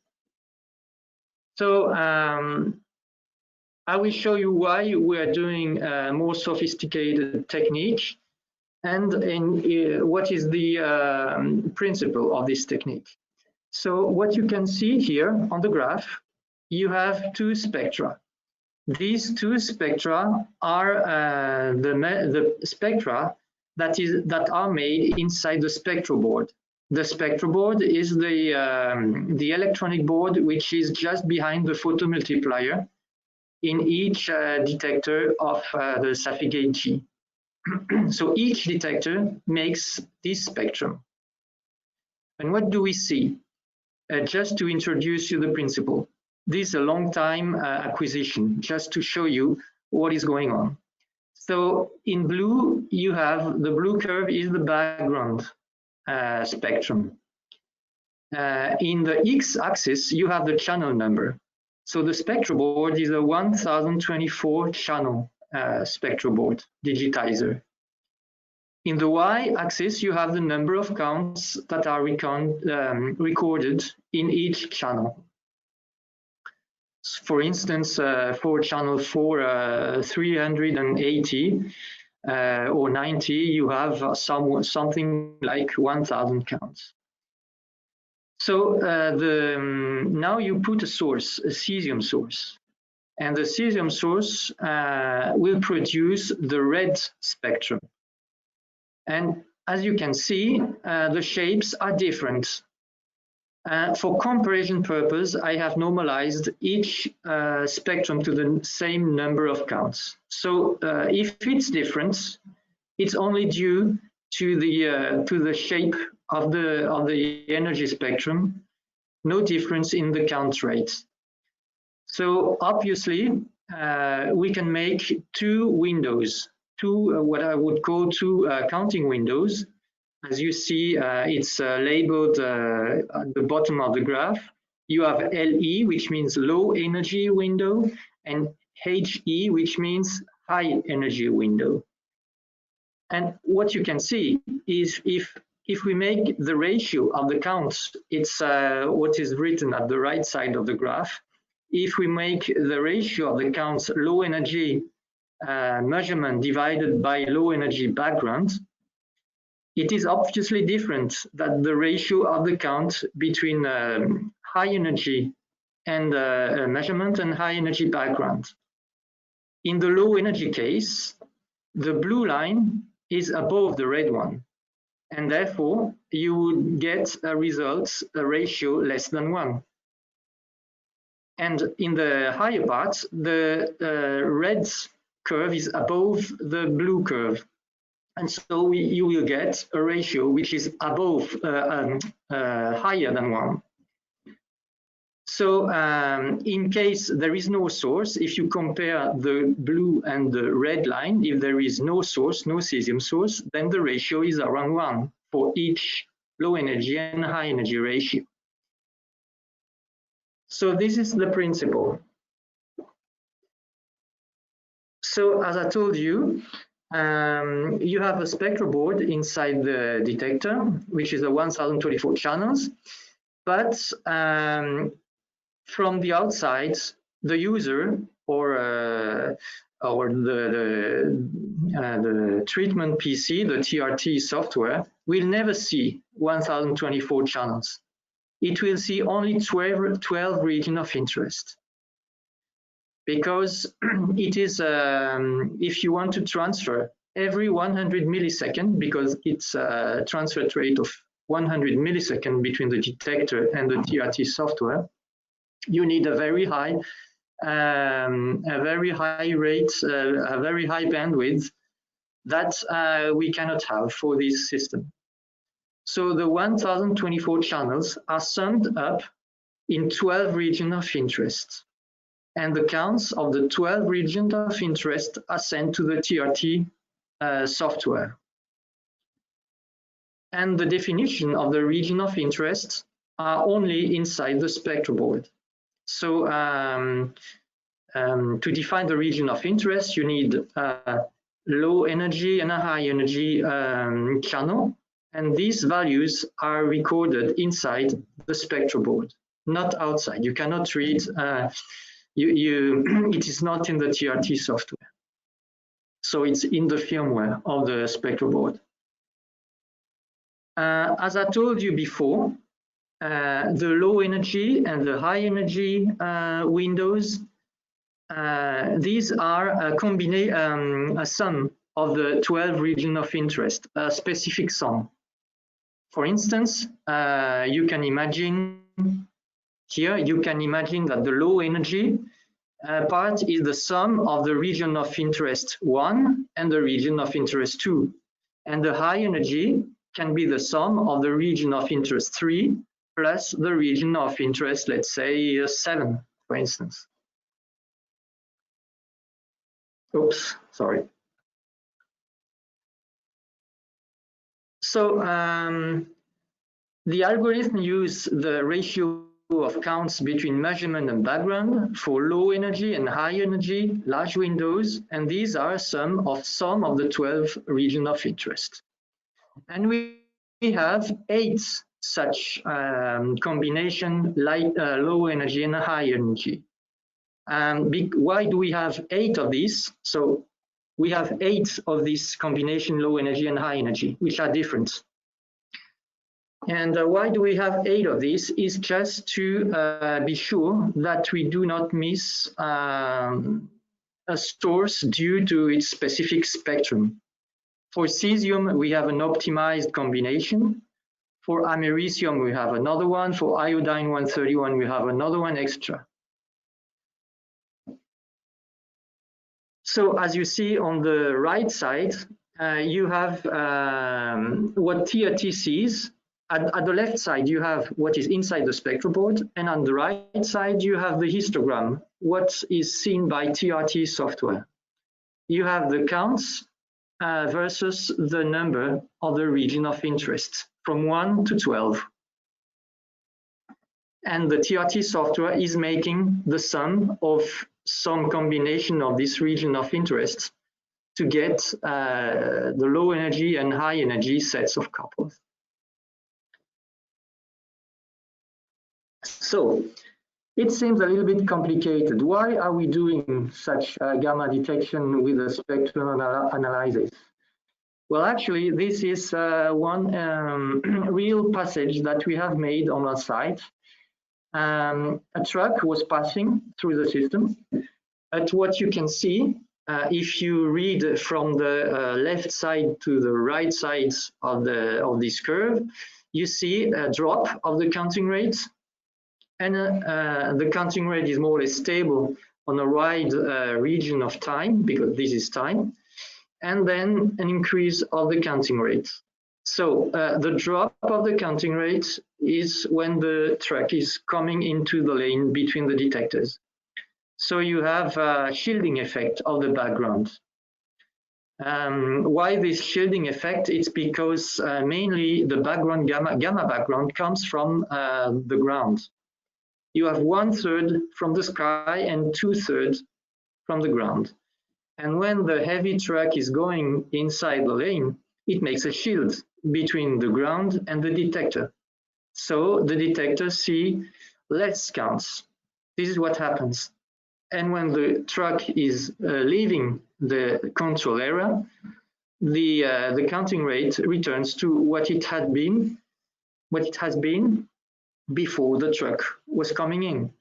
So I will show you why we are doing a more sophisticated technique, and what is the principle of this technique. So what you can see here on the graph, you have two spectra. These two spectra are the spectra that are made inside the spectral board. The spectral board is the electronic board which is just behind the photomultiplier in each detector of the SaphyGATE G. So each detector makes this spectrum. And what do we see? Just to introduce you the principle. This is a long time acquisition, just to show you what is going on. So in blue, you have the blue curve is the background spectrum. In the x-axis, you have the channel number. So the spectral board is a 1024 channel spectral board digitizer. In the y-axis, you have the number of counts that are recorded in each channel. For instance, for channel 4, 380 or 90, you have something like 1,000 counts. So now you put a source, a cesium source, and the cesium source will produce the red spectrum. And as you can see, the shapes are different. For comparison purpose, I have normalized each spectrum to the same number of counts. So if it's different, it's only due to the shape of the energy spectrum, no difference in the count rate. So obviously, we can make two windows, what I would call two counting windows. As you see, it's labeled at the bottom of the graph. You have LE, which means low energy window, and HE, which means high energy window. And what you can see is if we make the ratio of the counts, it's what is written at the right side of the graph. If we make the ratio of the counts low energy measurement divided by low energy background, it is obviously different than the ratio of the count between high energy and measurement and high energy background. In the low energy case, the blue line is above the red one, and therefore you would get a result, a ratio less than 1. And in the higher part, the red curve is above the blue curve. And so you will get a ratio which is above, higher than 1. So in case there is no source, if you compare the blue and the red line, if there is no source, no cesium source, then the ratio is around 1 for each low energy and high energy ratio. So this is the principle. So as I told you, you have a spectral board inside the detector, which is a 1024 channels, but from the outside, the user or the treatment PC, the TRT software, will never see 1024 channels. It will see only 12 regions of interest. Because it is, if you want to transfer every 100 milliseconds, because it's a transfer rate of 100 milliseconds between the detector and the TRT software, you need a very high rate, a very high bandwidth that we cannot have for this system. So the 1024 channels are summed up in 12 regions of interest. And the counts of the 12 regions of interest are sent to the TRT software. And the definition of the region of interest are only inside the spectral board. So to define the region of interest, you need a low energy and a high energy channel. And these values are recorded inside the spectral board, not outside. You cannot read it is not in the TRT software. So it's in the firmware of the spectral board. As I told you before, the low energy and the high energy windows, these are a sum of the 12 regions of interest, a specific sum. For instance, you can imagine here, you can imagine that the low energy part is the sum of the region of interest 1 and the region of interest 2. And the high energy can be the sum of the region of interest 3 plus the region of interest, let's say 7, for instance. Oops, sorry. So the algorithm uses the ratio of counts between measurement and background for low energy and high energy large windows, and these are some of the 12 regions of interest. And we have 8 such combination, low energy and high energy. Why do we have 8 of these? So we have 8 of this combination low energy and high energy, which are different. And why do we have 8 of these? Is just to be sure that we do not miss a source due to its specific spectrum. For cesium, we have an optimized combination. For americium, we have another one. For iodine 131, we have another one extra. So as you see on the right side, you have what TRT sees. At the left side, you have what is inside the spectral board, and on the right side, you have the histogram, what is seen by TRT software. You have the counts versus the number of the region of interest from 1 to 12. And the TRT software is making the sum of some combination of this region of interest to get the low energy and high energy sets of couples. So it seems a little bit complicated. Why are we doing such gamma detection with a spectrum analysis? Well, actually, this is one real passage that we have made on our site. A truck was passing through the system. At what you can see, if you read from the left side to the right side of this curve, you see a drop of the counting rate. And the counting rate is more or less stable on a wide region of time, because this is time, and then an increase of the counting rate. So the drop of the counting rate is when the truck is coming into the lane between the detectors. So you have a shielding effect of the background. Why this shielding effect? It's because mainly the background gamma background comes from the ground. You have 1/3 from the sky and 2/3 from the ground. And when the heavy truck is going inside the lane, it makes a shield between the ground and the detector. So the detector see less counts. This is what happens. And when the truck is leaving the control area, the counting rate returns to what it has been before the truck was coming in.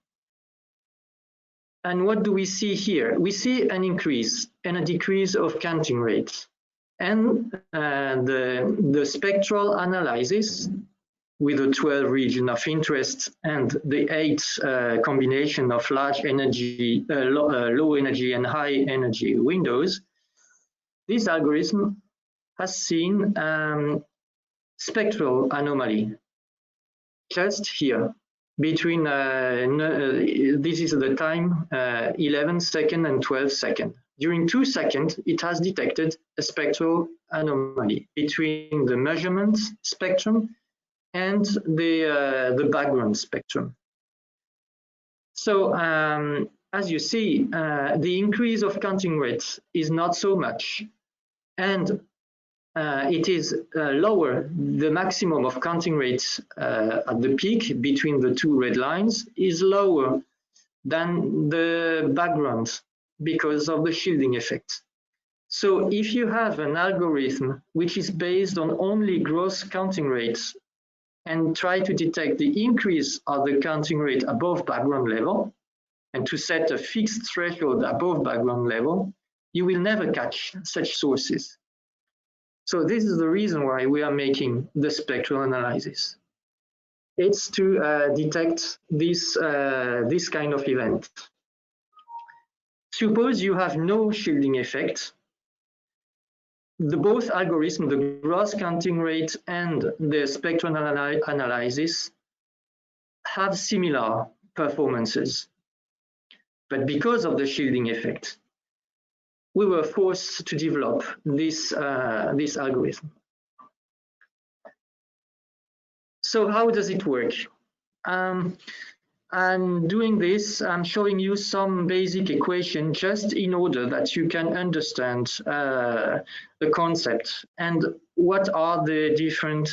And what do we see here? We see an increase and a decrease of counting rates. And the spectral analysis with the 12 region of interest and the 8 combination of large energy, low energy and high energy windows, this algorithm has seen spectral anomaly just here between, this is the time 11 seconds and 12 seconds. During 2 seconds, it has detected a spectral anomaly between the measurement spectrum and the background spectrum. So as you see, the increase of counting rates is not so much, and it is lower. The maximum of counting rates at the peak between the 2 red lines is lower than the background because of the shielding effect. So if you have an algorithm which is based on only gross counting rates and try to detect the increase of the counting rate above background level, and to set a fixed threshold above background level, you will never catch such sources. So this is the reason why we are making the spectral analysis. It's to detect this kind of event. Suppose you have no shielding effect. Both algorithms, the gross counting rate and the spectral analysis, have similar performances. But because of the shielding effect, we were forced to develop this algorithm. So how does it work? I'm doing this, I'm showing you some basic equation just in order that you can understand the concept and what are the different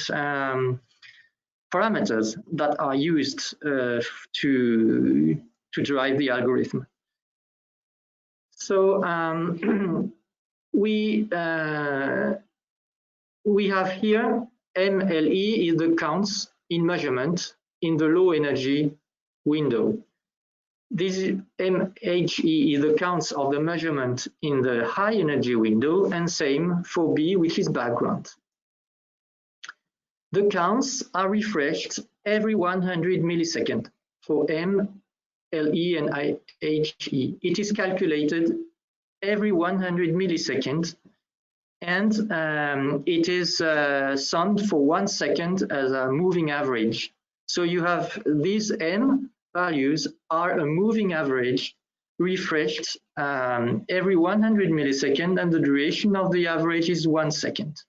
parameters that are used to drive the algorithm. So we have here MLE is the counts in measurement in the low energy window. This MHE is the counts of the measurement in the high energy window, and same for B, which is background. The counts are refreshed every 100 milliseconds for M, LE, and IHE. It is calculated every 100 milliseconds, and it is summed for 1 second as a moving average. So you have these M values are a moving average refreshed every 100 milliseconds, and the duration of the average is 1 second.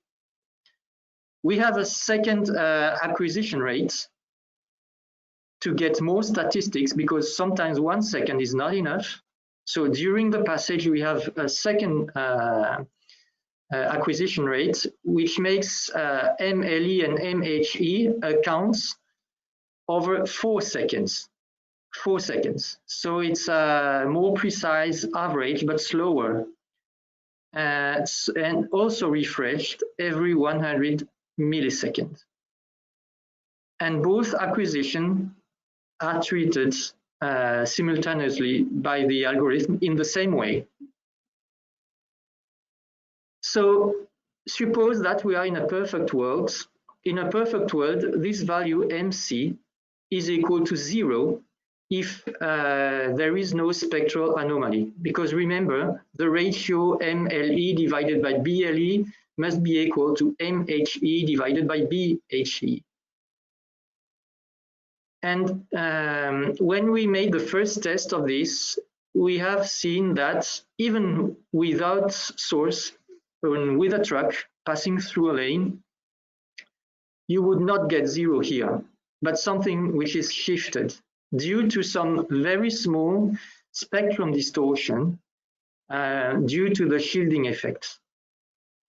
We have a second acquisition rate to get more statistics, because sometimes 1 second is not enough. So during the passage, we have a second acquisition rate, which makes MLE and MHE accounts over 4 seconds. 4 seconds. So it's a more precise average, but slower. And also refreshed every 100 milliseconds. And both acquisitions are treated simultaneously by the algorithm in the same way. So suppose that we are in a perfect world. In a perfect world, this value MC is equal to 0 if there is no spectral anomaly. Because remember, the ratio MLE divided by BLE must be equal to MHE divided by BHE. And when we made the first test of this, we have seen that even without source, with a truck passing through a lane, you would not get 0 here, but something which is shifted due to some very small spectrum distortion due to the shielding effect.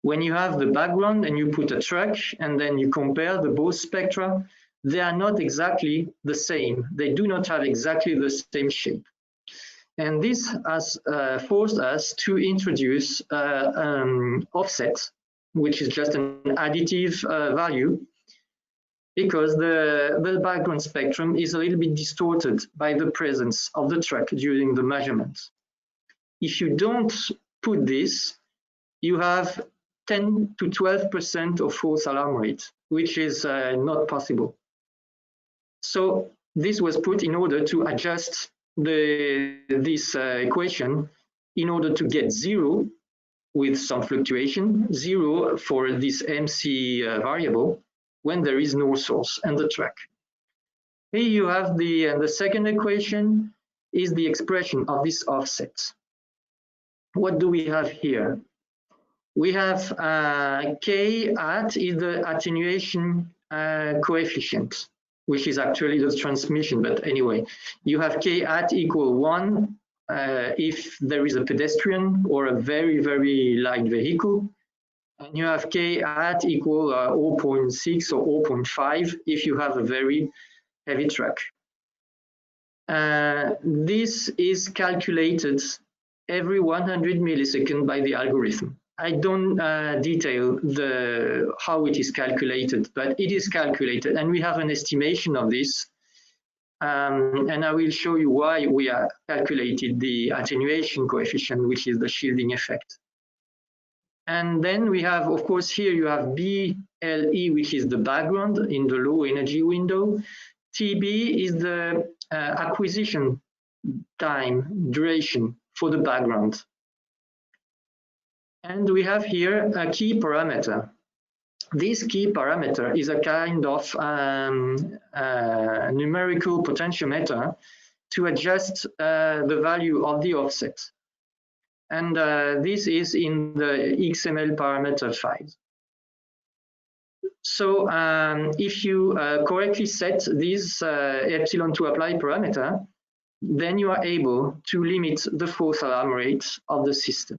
When you have the background and you put a truck and then you compare the both spectra, they are not exactly the same. They do not have exactly the same shape. And this has forced us to introduce offset, which is just an additive value, because the background spectrum is a little bit distorted by the presence of the truck during the measurement. If you don't put this, you have 10 to 12% of false alarm rate, which is not possible. So this was put in order to adjust this equation in order to get 0 with some fluctuation, 0 for this MC variable when there is no source and the track. Here you have the second equation is the expression of this offset. What do we have here? We have K at is the attenuation coefficient, which is actually the transmission, but anyway, you have K at equal 1 if there is a pedestrian or a very, very light vehicle. And you have K at equal 0.6 or 0.5 if you have a very heavy truck. This is calculated every 100 milliseconds by the algorithm. I don't detail how it is calculated, but it is calculated, and we have an estimation of this. And I will show you why we are calculated the attenuation coefficient, which is the shielding effect. And then we have, of course, here you have BLE, which is the background in the low energy window. TB is the acquisition time, duration for the background. And we have here a key parameter. This key parameter is a kind of numerical potentiometer to adjust the value of the offset. And this is in the XML parameter file. So if you correctly set this epsilon to apply parameter, then you are able to limit the false alarm rate of the system.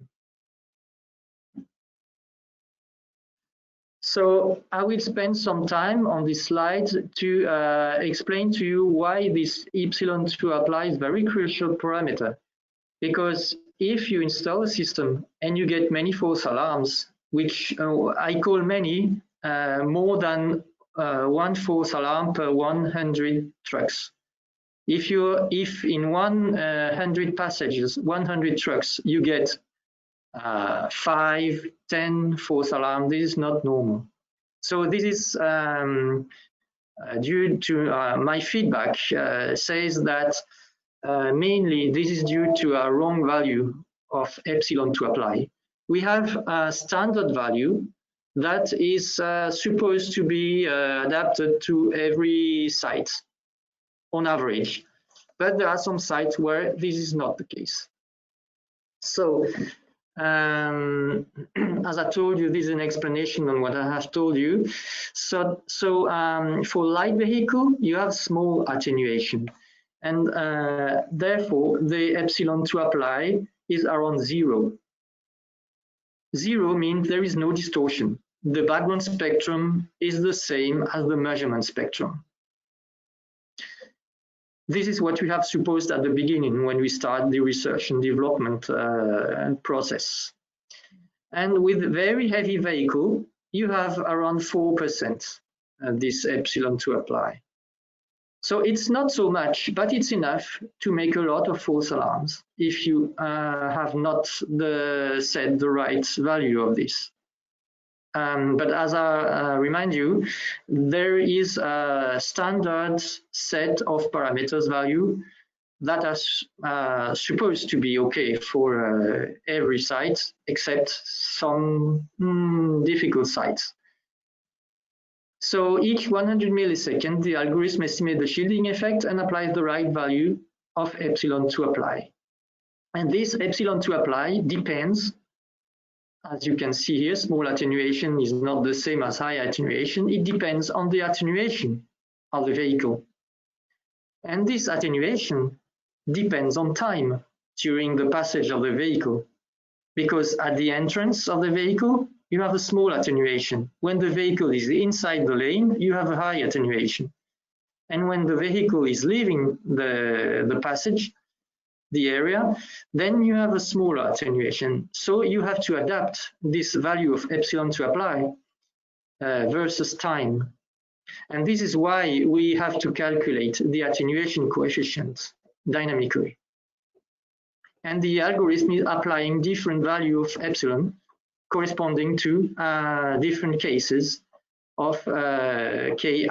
So I will spend some time on this slide to explain to you why this epsilon to apply is very crucial parameter. Because if you install a system and you get many false alarms, which I call many, more than one false alarm per 100 trucks. If in 100 passages, 100 trucks, you get 5, 10 false alarms, this is not normal. So this is due to my feedback says that mainly this is due to a wrong value of epsilon to apply. We have a standard value that is supposed to be adapted to every site on average, but there are some sites where this is not the case. So as I told you, this is an explanation on what I have told you. So for light vehicle, you have small attenuation, and therefore the epsilon to apply is around 0. 0 means there is no distortion. The background spectrum is the same as the measurement spectrum. This is what we have supposed at the beginning when we start the research and development process. And with very heavy vehicle, you have around 4% this epsilon to apply. So it's not so much, but it's enough to make a lot of false alarms if you have not set the right value of this. But as I remind you, there is a standard set of parameters value that are supposed to be okay for every site, except some difficult sites. So each 100 milliseconds, the algorithm estimates the shielding effect and applies the right value of epsilon to apply. And this epsilon to apply depends, as you can see here, small attenuation is not the same as high attenuation. It depends on the attenuation of the vehicle. And this attenuation depends on time during the passage of the vehicle, because at the entrance of the vehicle, you have a small attenuation. When the vehicle is inside the lane, you have a high attenuation. And when the vehicle is leaving the passage, the area, then you have a smaller attenuation. So you have to adapt this value of epsilon to apply versus time. And this is why we have to calculate the attenuation coefficient dynamically. And the algorithm is applying different value of epsilon corresponding to different cases of K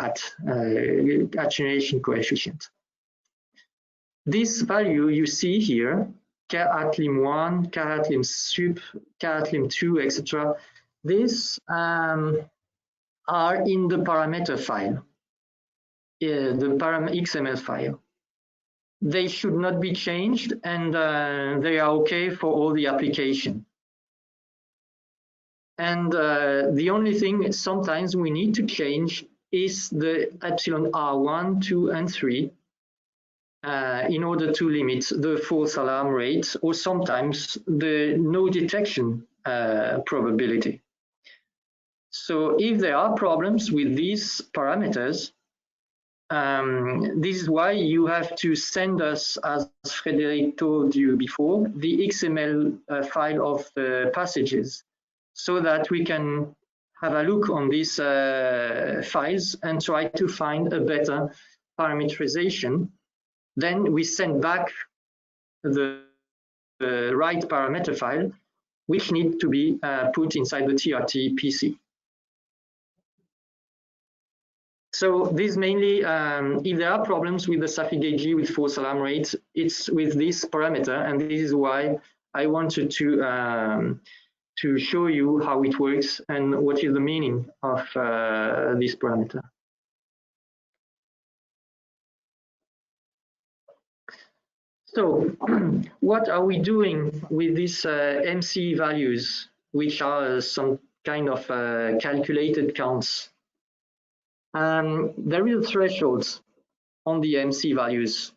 attenuation coefficient. This value you see here, K at lim1, K at lim sup, K at lim2, etc. These are in the parameter file, the XML file. They should not be changed, and they are okay for all the application. And the only thing sometimes we need to change is the epsilon R1, 2, and 3 in order to limit the false alarm rate, or sometimes the no detection probability. So if there are problems with these parameters, this is why you have to send us, as Frédéric told you before, the XML file of the passages, so that we can have a look on these files and try to find a better parameterization. Then we send back the right parameter file, which need to be put inside the TRT PC. So this mainly, if there are problems with the SaphyGATE G with false alarm rates, it's with this parameter, and this is why I wanted to show you how it works and what is the meaning of this parameter. So what are we doing with these MC values, which are some kind of calculated counts? There is a threshold on the MC values,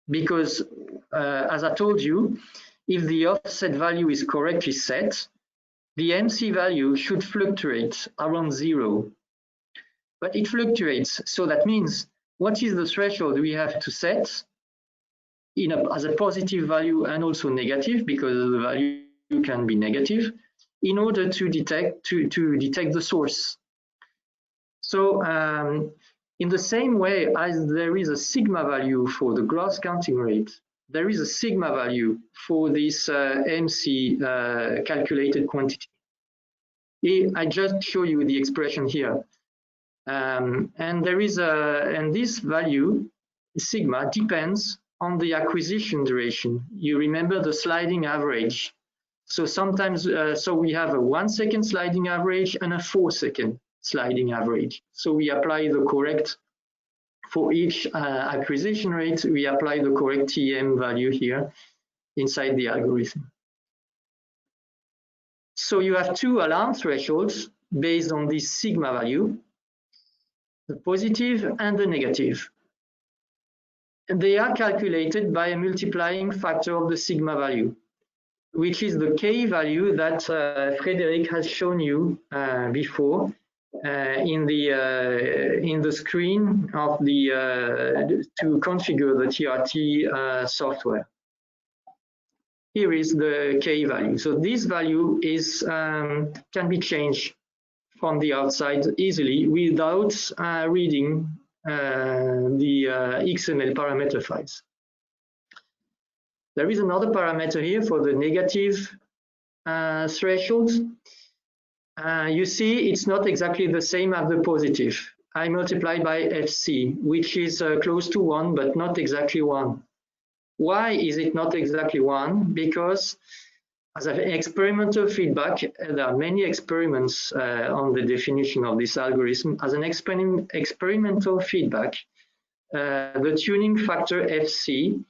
because as I told you, if the offset value is correctly set, the MC value should fluctuate around 0. But it fluctuates, so that means what is the threshold we have to set? as a positive value and also negative, because the value can be negative, in order to detect the source. So in the same way as there is a sigma value for the gross counting rate, there is a sigma value for this MC calculated quantity. I just show you the expression here. And this value, sigma, depends on the acquisition duration. You remember the sliding average. So sometimes, we have a 1 second sliding average and a 4 second sliding average. So we apply the correct, for each acquisition rate, we apply the correct TM value here inside the algorithm. So you have two alarm thresholds based on this sigma value, the positive and the negative. And they are calculated by a multiplying factor of the sigma value, which is the K value that Frédéric has shown you before in the screen of the to configure the TRT software. Here is the K value. So this value is can be changed from the outside easily without reading the XML parameter files. There is another parameter here for the negative threshold. You see it's not exactly the same as the positive. I multiply by FC, which is close to 1, but not exactly 1. Why is it not exactly 1? Because as an experimental feedback, there are many experiments on the definition of this algorithm. As an experimental feedback, the tuning factor FC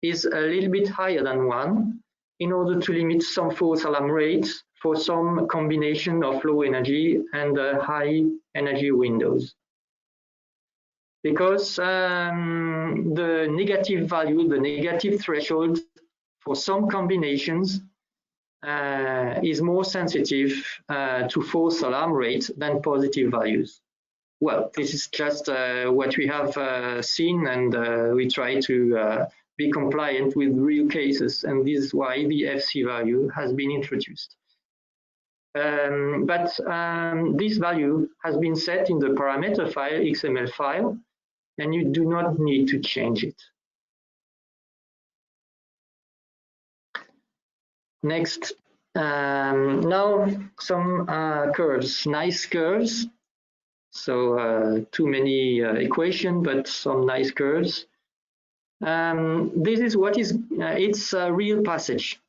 is a little bit higher than 1 in order to limit some false alarm rates for some combination of low energy and high energy windows. Because the negative value, the negative threshold for some combinations is more sensitive to false alarm rate than positive values. Well, this is just what we have seen, and we try to be compliant with real cases, and this is why the FC value has been introduced. But this value has been set in the parameter file, XML file, and you do not need to change it. Next, now some curves, nice curves. So too many equations, but some nice curves. This is what is, it's a real passage.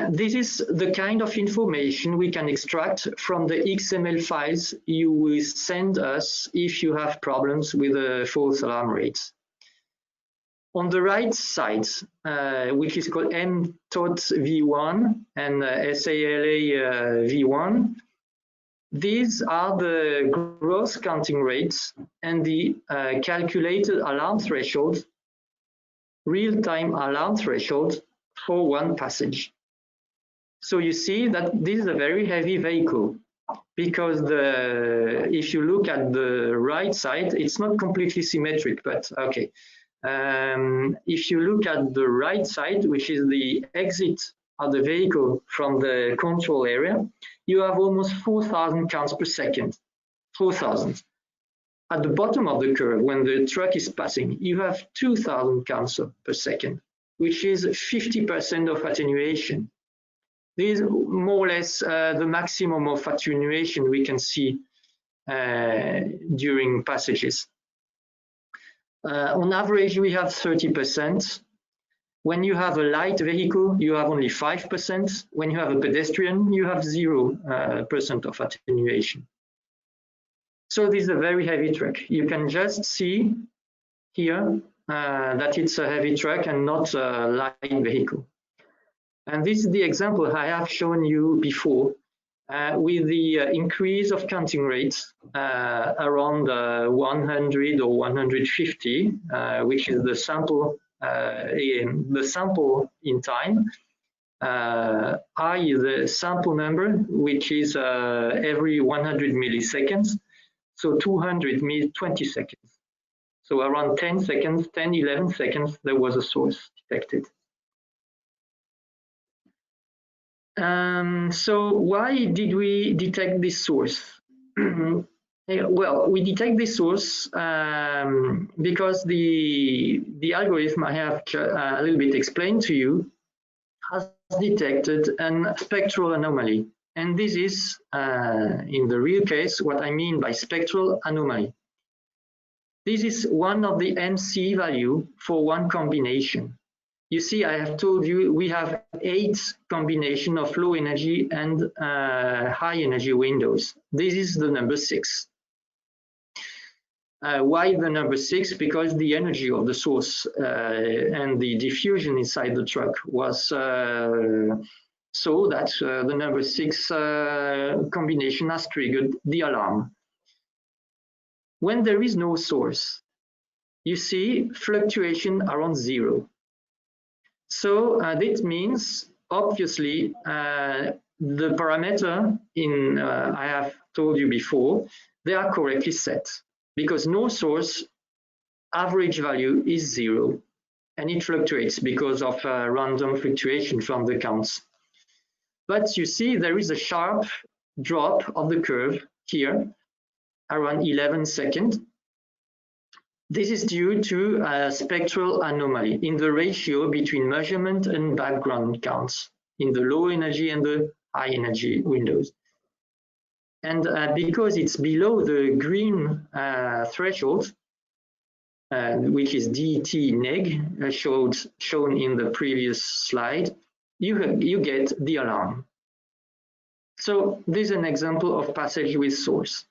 This is the kind of information we can extract from the XML files you will send us if you have problems with the false alarm rates. On the right side, which is called mTOT v1 and SALA v1, these are the gross counting rates and the calculated alarm threshold, real-time alarm threshold for one passage. So you see that this is a very heavy vehicle, because if you look at the right side, it's not completely symmetric, but okay. If you look at the right side, which is the exit of the vehicle from the control area, you have almost 4,000 counts per second, 4,000. At the bottom of the curve, when the truck is passing, you have 2,000 counts per second, which is 50% of attenuation. This is more or less the maximum of attenuation we can see during passages. On average, we have 30%. When you have a light vehicle, you have only 5%. When you have a pedestrian, you have 0% of attenuation. So this is a very heavy truck. You can just see here that it's a heavy truck and not a light vehicle. And this is the example I have shown you before with the increase of counting rates around 100 or 150, which is the sample in time. I is the sample number, which is every 100 milliseconds. So 200 means 20 seconds. So around 10 seconds, 10, 11 seconds, there was a source. detected. So why did we detect this source? Well, we detect this source because the algorithm I have a little bit explained to you has detected a spectral anomaly. And this is, in the real case, what I mean by spectral anomaly. This is one of the MC value for one combination. You see, I have told you we have 8 combination of low energy and high energy windows. This is the number 6. Why the number 6? Because the energy of the source and the diffusion inside the truck was so that the number 6 combination has triggered the alarm. When there is no source, you see fluctuation around 0. So this means, obviously, the parameter in I have told you before, they are correctly set because no source average value is 0 and it fluctuates because of random fluctuation from the counts. But you see there is a sharp drop of the curve here around 11 seconds. This is due to a spectral anomaly in the ratio between measurement and background counts in the low energy and the high energy windows. And because it's below the green threshold, which is DT neg, shown in the previous slide, you get the alarm. So this is an example of passage with source.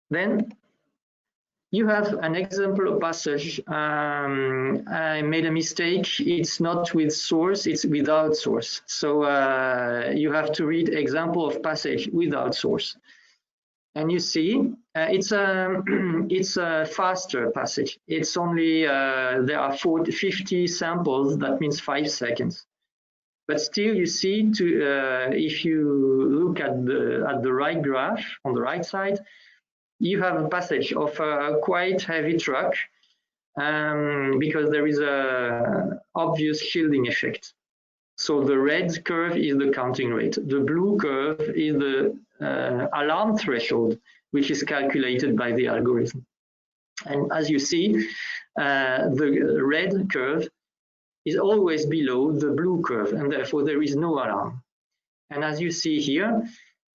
Then you have an example of passage. I made a mistake. It's not with source, it's without source. So you have to read example of passage without source. And you see, it's a faster passage. It's only, there are 50 samples, that means 5 seconds. But still, you see, if you look at the right graph on the right side, you have a passage of a quite heavy truck because there is a obvious shielding effect. So the red curve is the counting rate. The blue curve is the alarm threshold, which is calculated by the algorithm. And as you see, the red curve is always below the blue curve, and therefore there is no alarm. And as you see here,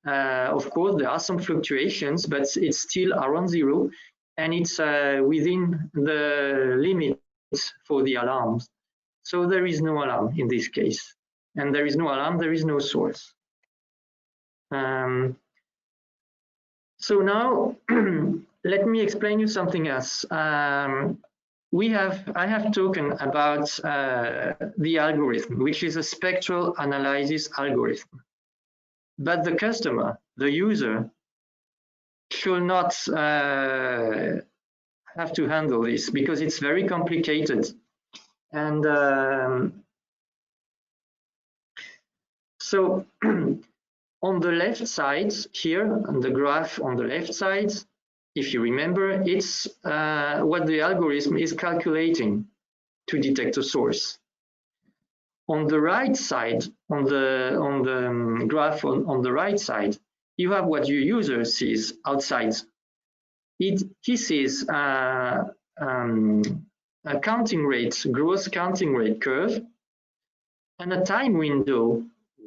of course, there are some fluctuations, but it's still around 0, and it's within the limits for the alarms. So there is no alarm in this case. And there is no alarm, there is no source. So now, let me explain you something else. I have spoken about the algorithm, which is a spectral analysis algorithm. But the customer, the user, should not have to handle this because it's very complicated. And so on the left side here, on the graph on the left side, if you remember, it's what the algorithm is calculating to detect a source. On the right side, on the graph on the right side, you have what your user sees outside. He sees a counting rate, gross counting rate curve, and a time window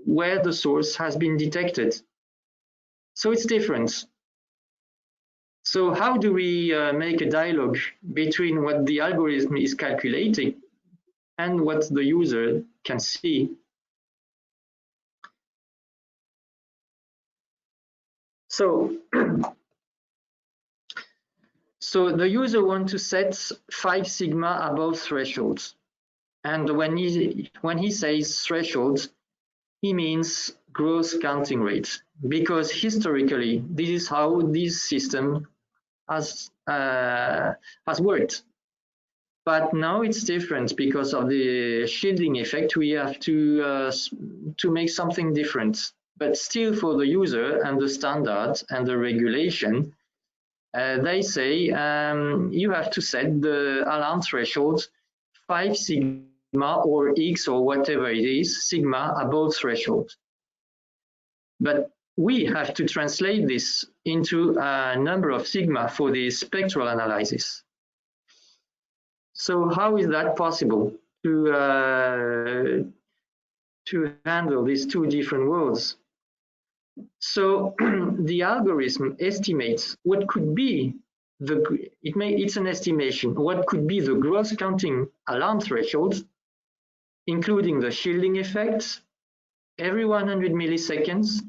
where the source has been detected. So it's different. So how do we make a dialogue between what the algorithm is calculating and what the user can see? So, so the user wants to set 5 sigma above thresholds. And when he says thresholds, he means gross counting rate, because historically, this is how this system has worked. But now it's different because of the shielding effect. We have to make something different. But still, for the user and the standard and the regulation, They say you have to set the alarm threshold 5 sigma or X or whatever it is, sigma above threshold. But we have to translate this into a number of sigma for the spectral analysis. So how is that possible to handle these two different worlds? So the algorithm estimates what could be it's an estimation, what could be the gross counting alarm threshold, including the shielding effects, every 100 milliseconds,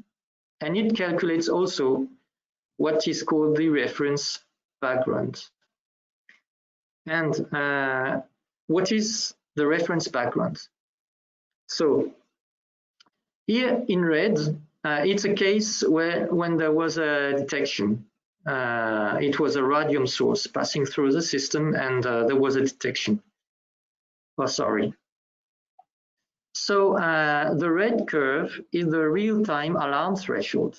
and it calculates also what is called the reference background. And what is the reference background? So here in red, it's a case where when there was a detection, it was a radium source passing through the system and there was a detection. Oh, sorry. So the red curve is the real-time alarm threshold.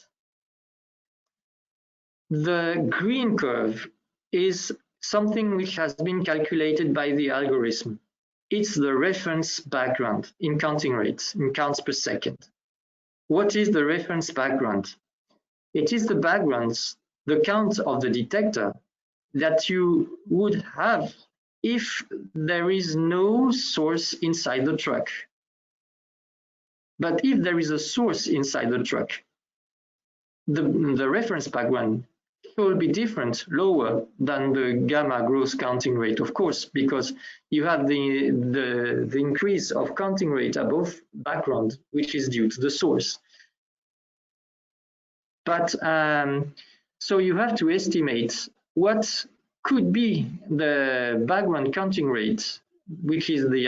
The green curve is something which has been calculated by the algorithm. It's the reference background in counting rates, in counts per second. What is the reference background? It is the backgrounds, the count of the detector that you would have if there is no source inside the truck. But if there is a source inside the truck, the reference background will be different, lower than the gamma gross counting rate, of course, because you have the increase of counting rate above background, which is due to the source. But so you have to estimate what could be the background counting rate, which is the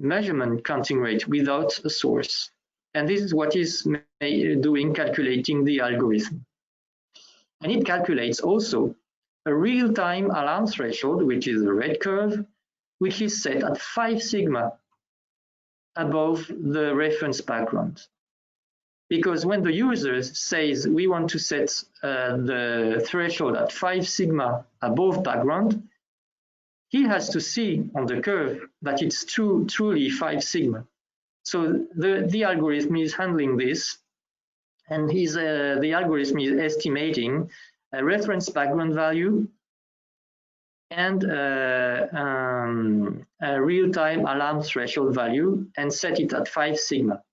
measurement counting rate without a source. And this is what is doing, calculating the algorithm. And it calculates also a real-time alarm threshold, which is the red curve, which is set at 5 sigma above the reference background. Because when the user says we want to set the threshold at 5 sigma above background, he has to see on the curve that it's truly 5 sigma. So the algorithm is handling this, and the algorithm is estimating a reference background value and a real-time alarm threshold value and set it at 5 sigma.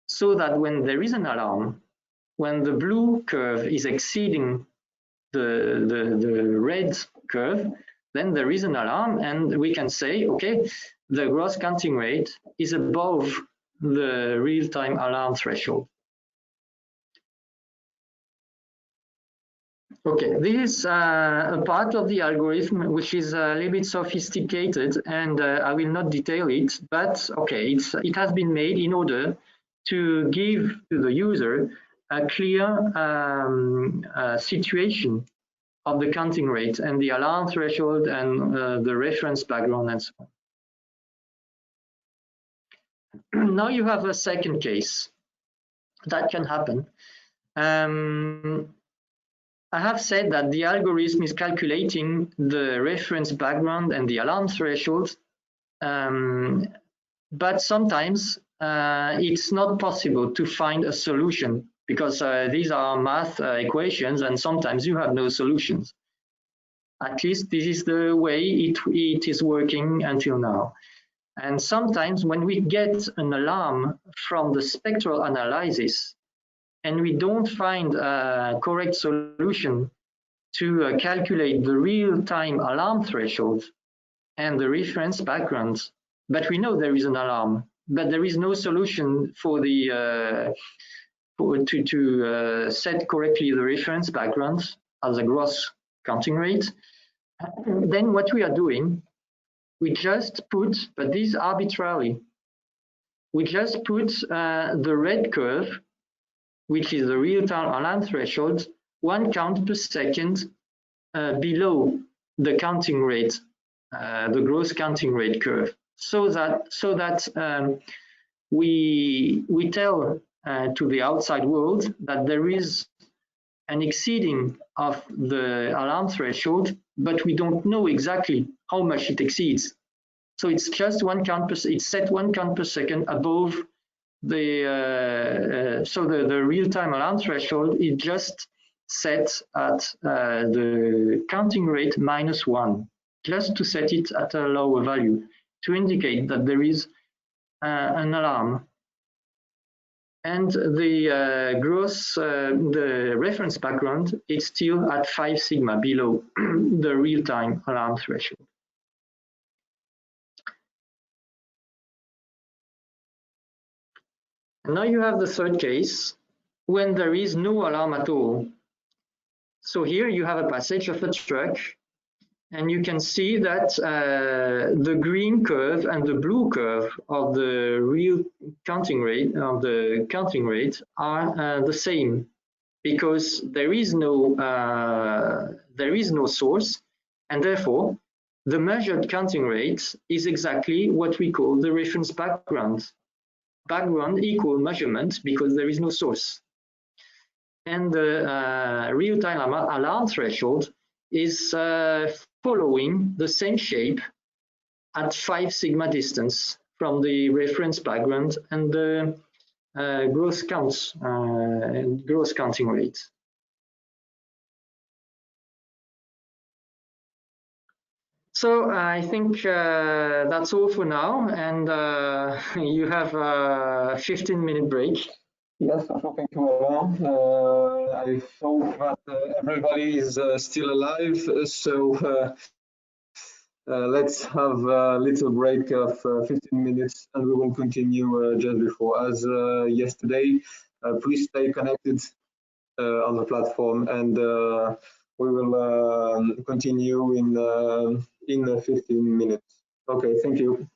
So that when there is an alarm, when the blue curve is exceeding the red curve, then there is an alarm and we can say, okay, the gross counting rate is above the real-time alarm threshold. Okay, this is a part of the algorithm which is a little bit sophisticated, and I will not detail it, but okay, it has been made in order to give to the user a clear situation of the counting rate and the alarm threshold and the reference background and so on. Now you have a second case that can happen. I have said that the algorithm is calculating the reference background and the alarm threshold, but sometimes it's not possible to find a solution because these are math equations and sometimes you have no solutions. At least this is the way it is working until now. And sometimes when we get an alarm from the spectral analysis and we don't find a correct solution to calculate the real-time alarm threshold and the reference background, but we know there is an alarm, but there is no solution for the to set correctly the reference background as a gross counting rate. Then what we are doing, we just put, but this arbitrarily, we just put the red curve, which is the real-time alarm threshold, 1 count per second below the counting rate, the gross counting rate curve, so that we tell to the outside world that there is an exceeding of the alarm threshold, but we don't know exactly how much it exceeds. So it's just 1 count per, it's set 1 count per second above the, so the real-time alarm threshold is just set at the counting rate -1, just to set it at a lower value, to indicate that there is an alarm. And the the reference background is still at 5 sigma below the real-time alarm threshold. And now you have the third case, when there is no alarm at all. So here you have a passage of a truck, and you can see that the green curve and the blue curve of the real counting rate are the same, because there is no source, and therefore the measured counting rate is exactly what we call the reference background. Background equal measurement because there is no source. And the real-time alarm threshold is following the same shape at 5 sigma distance from the reference background and the gross counting rate. So I think that's all for now, and you have a 15-minute break. Yes, thank you, Laurent. I hope that everybody is still alive. So let's have a little break of 15 minutes, and we will continue just before. As yesterday, please stay connected on the platform, and we will continue in 15 minutes. Okay, thank you.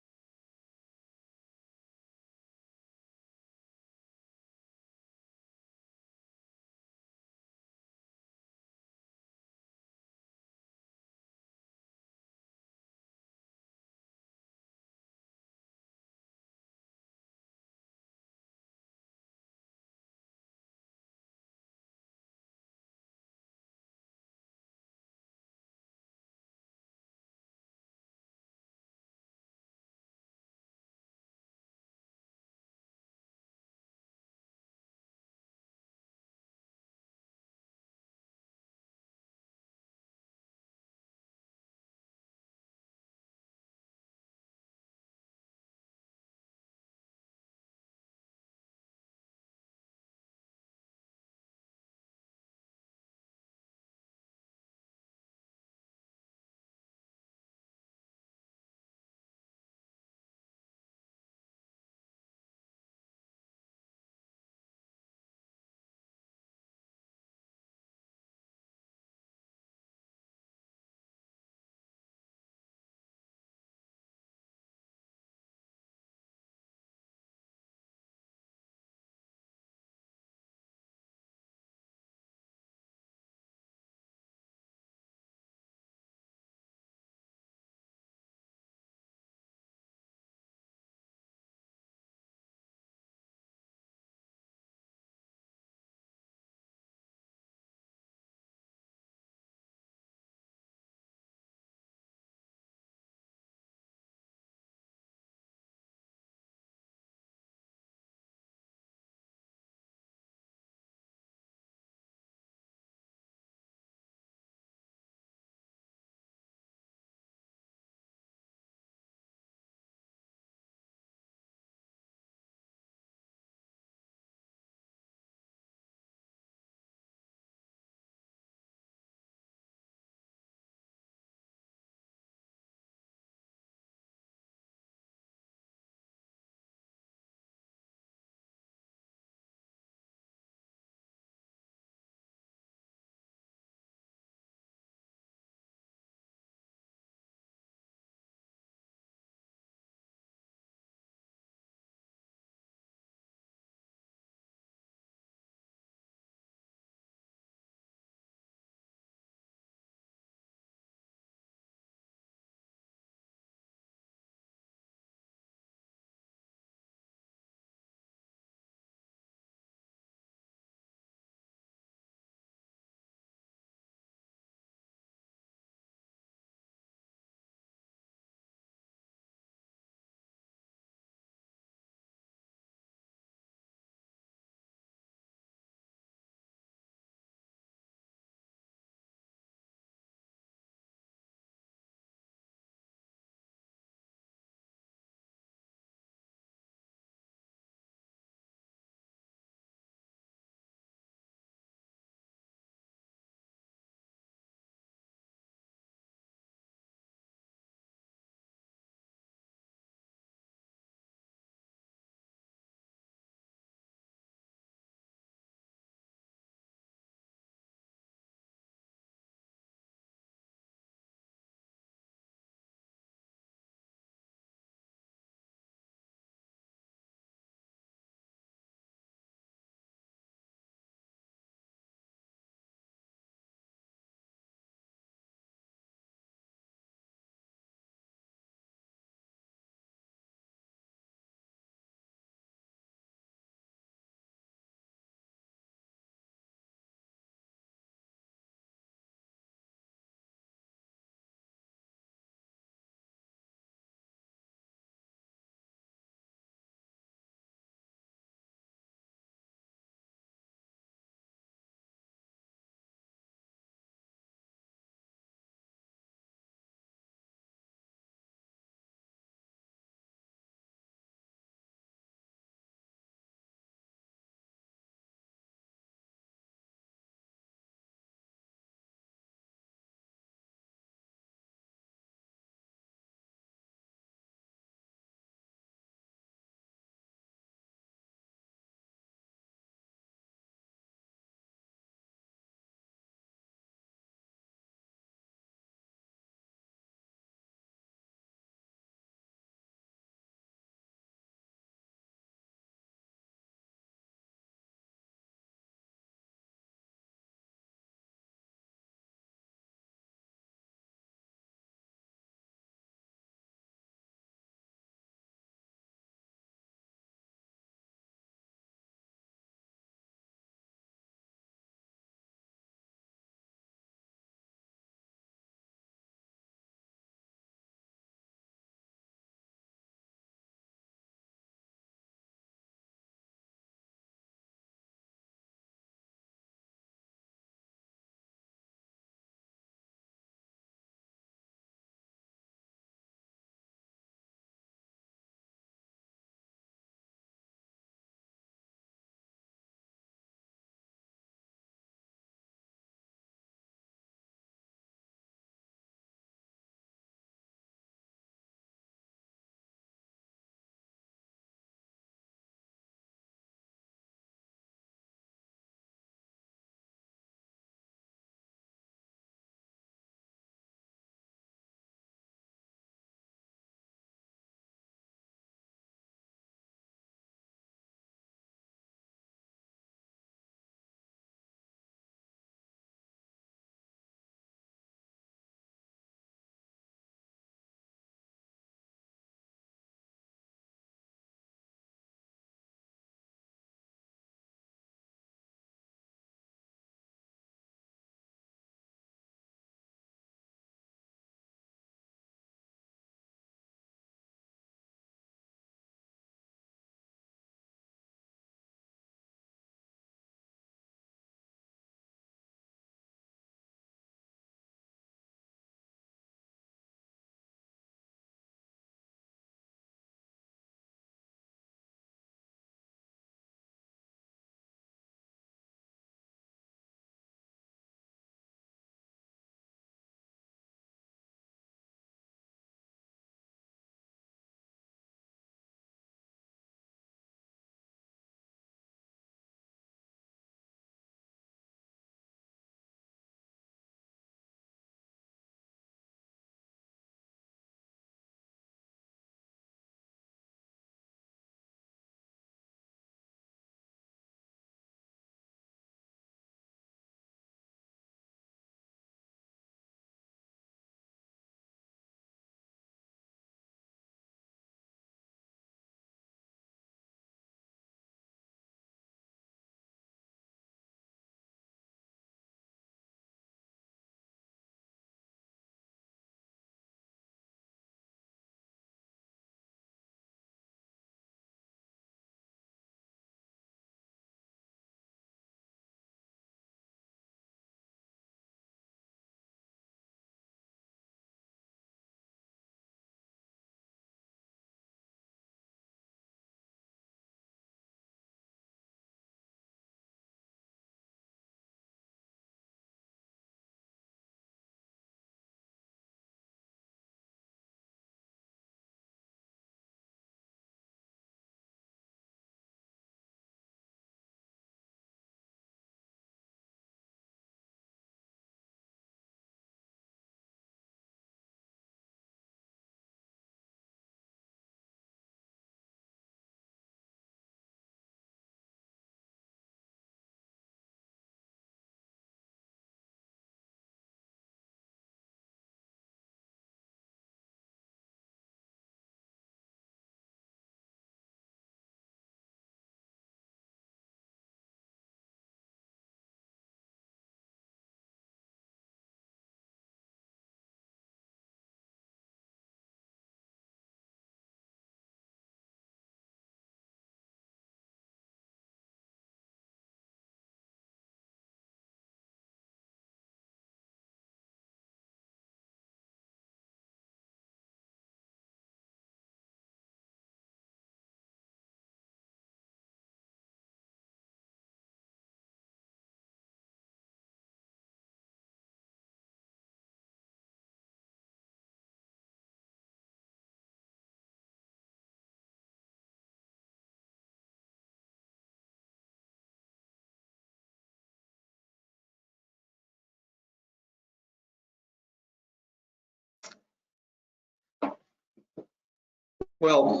Well,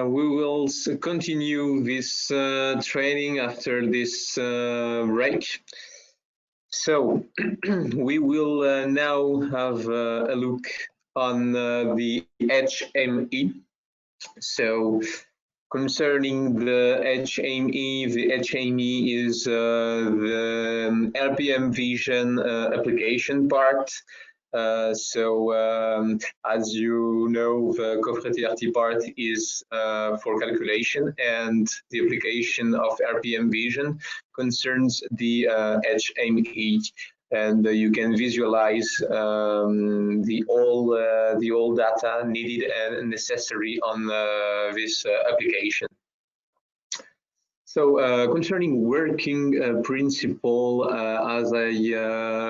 we will continue this training after this break. So we will now have a look on the HME. So concerning the HME is the RPM Vision application part. As you know, the GoFRT part is for calculation, and the application of RPM Vision concerns the HME, and you can visualize the all data needed and necessary on this application. So concerning working principle, as I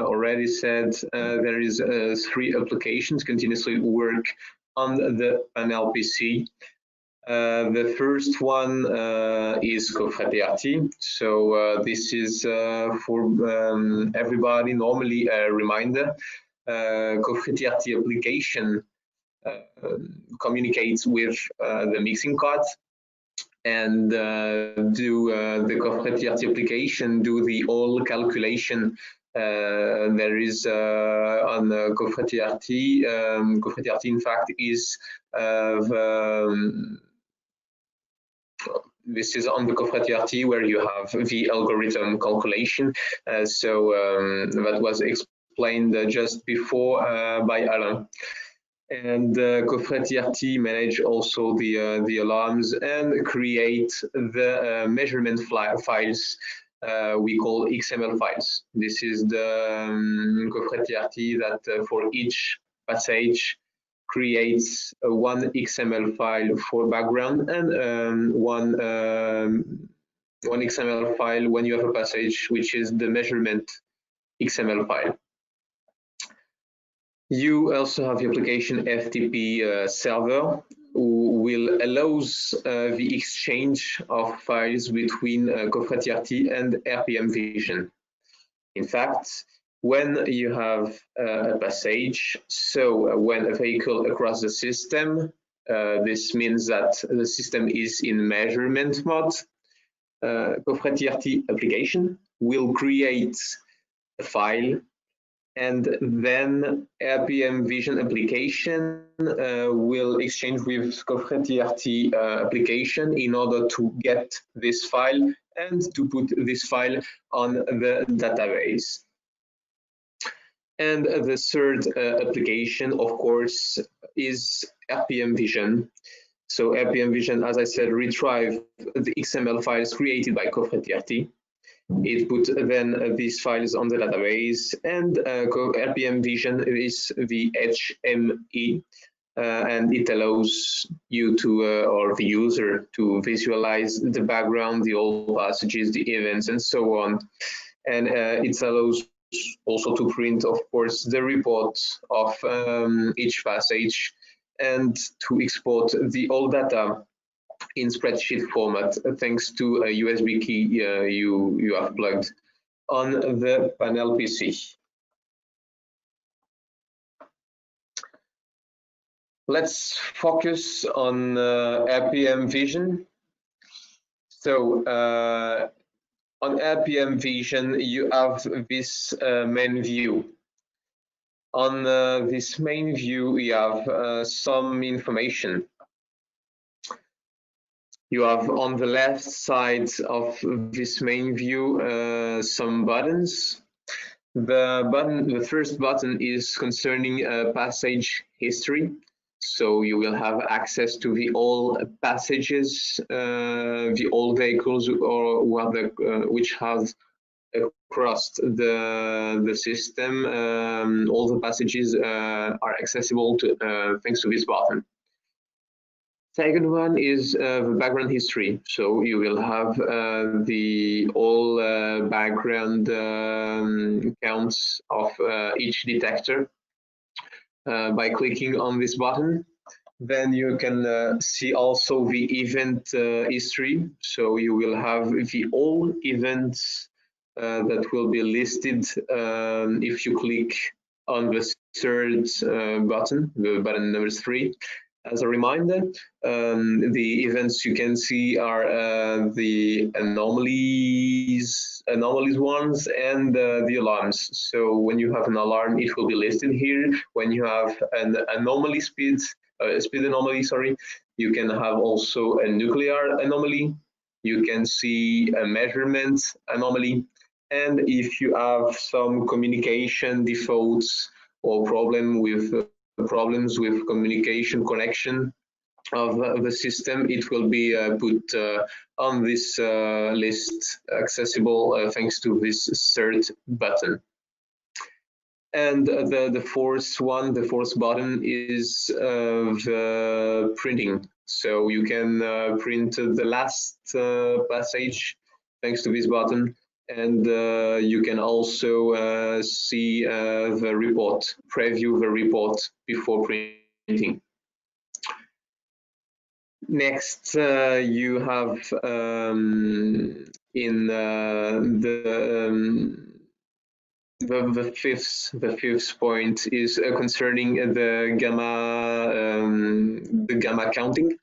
already said, there is 3 applications continuously work on the panel PC. The first one is GoFRT. So this is for everybody normally a reminder. GoFRT application communicates with the mixing card, and do the GoFRT application do the all calculation. There is on GoFRT. GoFRT in fact is this is on the GoFRT where you have the algorithm calculation. That was explained just before by Alain. And GoFRT manage also the alarms and create the measurement files we call XML files. This is the GoFRT that for each passage creates one XML file for background and one XML file when you have a passage, which is the measurement XML file. You also have the application FTP server, who will allows the exchange of files between GoFRT and RPM Vision. In fact, when you have a passage, so when a vehicle across the system, this means that the system is in measurement mode. GoFRT application will create a file, and then RPM Vision application will exchange with GoFRT application in order to get this file and to put this file on the database. And the third application, of course, is RPM Vision. So RPM Vision, as I said, retrieve the XML files created by GoFRT. It put then these files on the database, and RPM Vision is the HME, and it allows you to, or the user, to visualize the background, the old passages, the events, and so on. And it allows also to print, of course, the report of each passage, and to export the old data in spreadsheet format, thanks to a USB key you have plugged on the panel PC. Let's focus on RPM Vision. So on RPM Vision, you have this main view. On this main view, you have some information. You have on the left side of this main view some buttons. The first button is concerning passage history. So you will have access to the all passages, the all vehicles or which have crossed the system. All the passages are accessible to, thanks to this button. Second one is the background history. So you will have the all background counts of each detector by clicking on this button. Then you can see also the event history. So you will have the all events that will be listed if you click on the third button, the button number 3. As a reminder, the events you can see are the anomalies ones and the alarms. So when you have an alarm, it will be listed here. When you have an anomaly speed anomaly, sorry, you can have also a nuclear anomaly. You can see a measurement anomaly. And if you have some communication defaults or problems with communication connection of the system, it will be put on this list, accessible thanks to this cert button. And the fourth button is the printing. So you can print the last passage thanks to this button. And you can also see the report, preview the report before printing. Next, you have in the fifth point is concerning the gamma counting.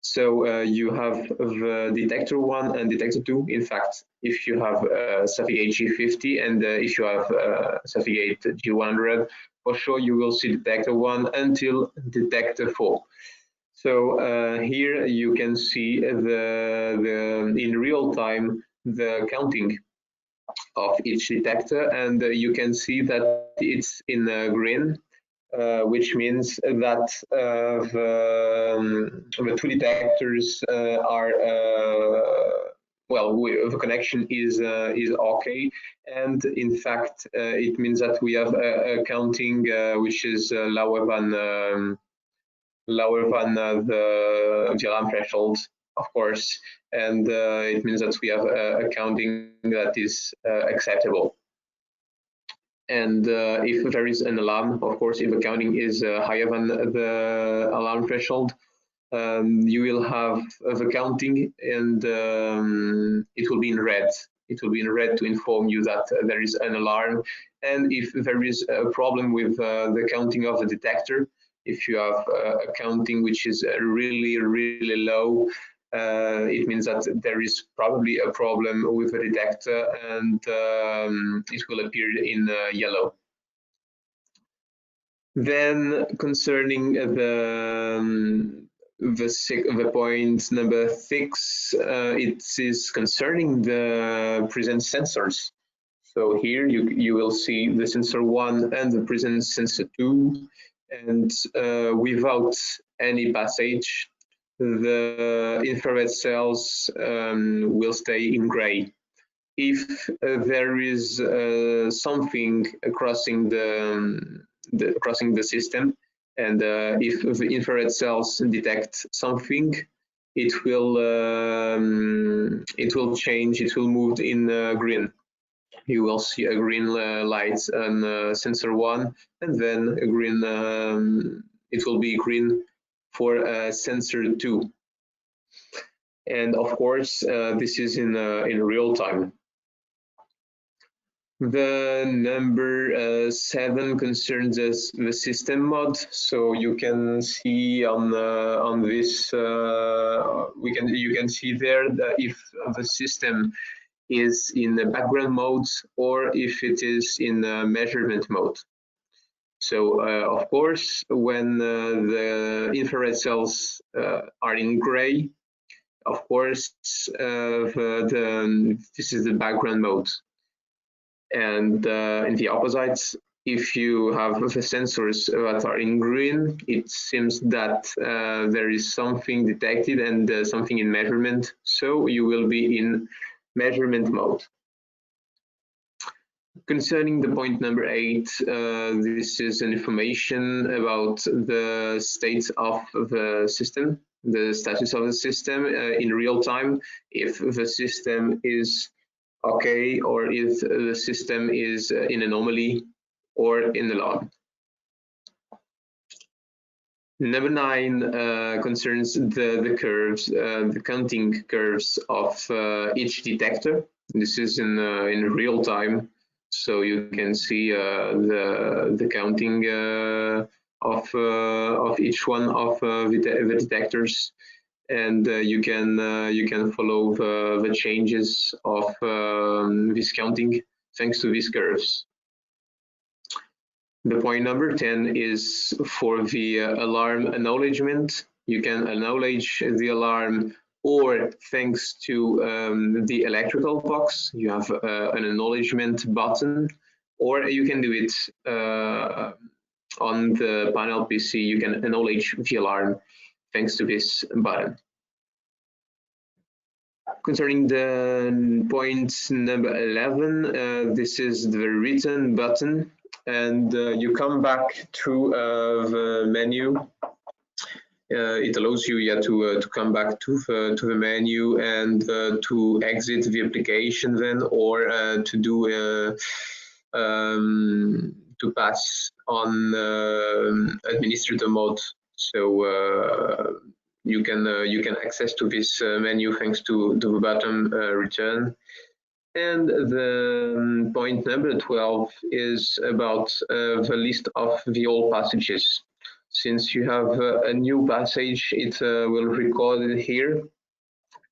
So you have the detector 1 and detector 2. In fact, if you have SaphyGATE G50 and if you have SaphyGATE G100, for sure you will see detector 1 until detector 4. So here you can see in real time the counting of each detector, and you can see that it's in green, which means that the two detectors are well, the connection is okay, and in fact it means that we have a counting which is lower than the alarm threshold, of course, and it means that we have a counting that is acceptable. And if there is an alarm, of course, if the counting is higher than the alarm threshold, you will have the counting, and it will be in red. It will be in red to inform you that there is an alarm. And if there is a problem with the counting of the detector, if you have a counting which is really, really low, it means that there is probably a problem with the detector, and it will appear in yellow. Then concerning the point number 6, it is concerning the presence sensors. So here you will see the sensor 1 and the presence sensor 2, and without any passage, the infrared cells will stay in gray. If there is something crossing the system, and if the infrared cells detect something, it will change. It will move in green. You will see a green light on sensor 1, and then a green. It will be green for sensor 2. And of course, this is in real time. The number 7 concerns the system mode. So you can see on this, you can see there that if the system is in the background mode or if it is in measurement mode. So of course, when the infrared cells are in gray, of course, this is the background mode. And in the opposite, if you have the sensors that are in green, it seems that there is something detected and something in measurement, so you will be in measurement mode. Concerning the point number 8, this is an information about the state of the system, the status of the system in real time, if the system is okay, or if the system is in anomaly or in alarm. Number 9 concerns the curves, the counting curves of each detector. This is in real time, so you can see the counting of each one of the detectors, and you can follow the changes of this counting thanks to these curves. The point number 10 is for the alarm acknowledgement. You can acknowledge the alarm, or thanks to the electrical box, you have an acknowledgement button, or you can do it on the panel PC. You can acknowledge the alarm thanks to this button. Concerning the point number 11, this is the return button, and you come back to the menu. It allows you to come back to the menu and to exit the application then, or to do to pass on administrator mode. So you can access to this menu thanks to the button return. And the point number 12 is about the list of the all passages. Since you have a new passage, it will record it here,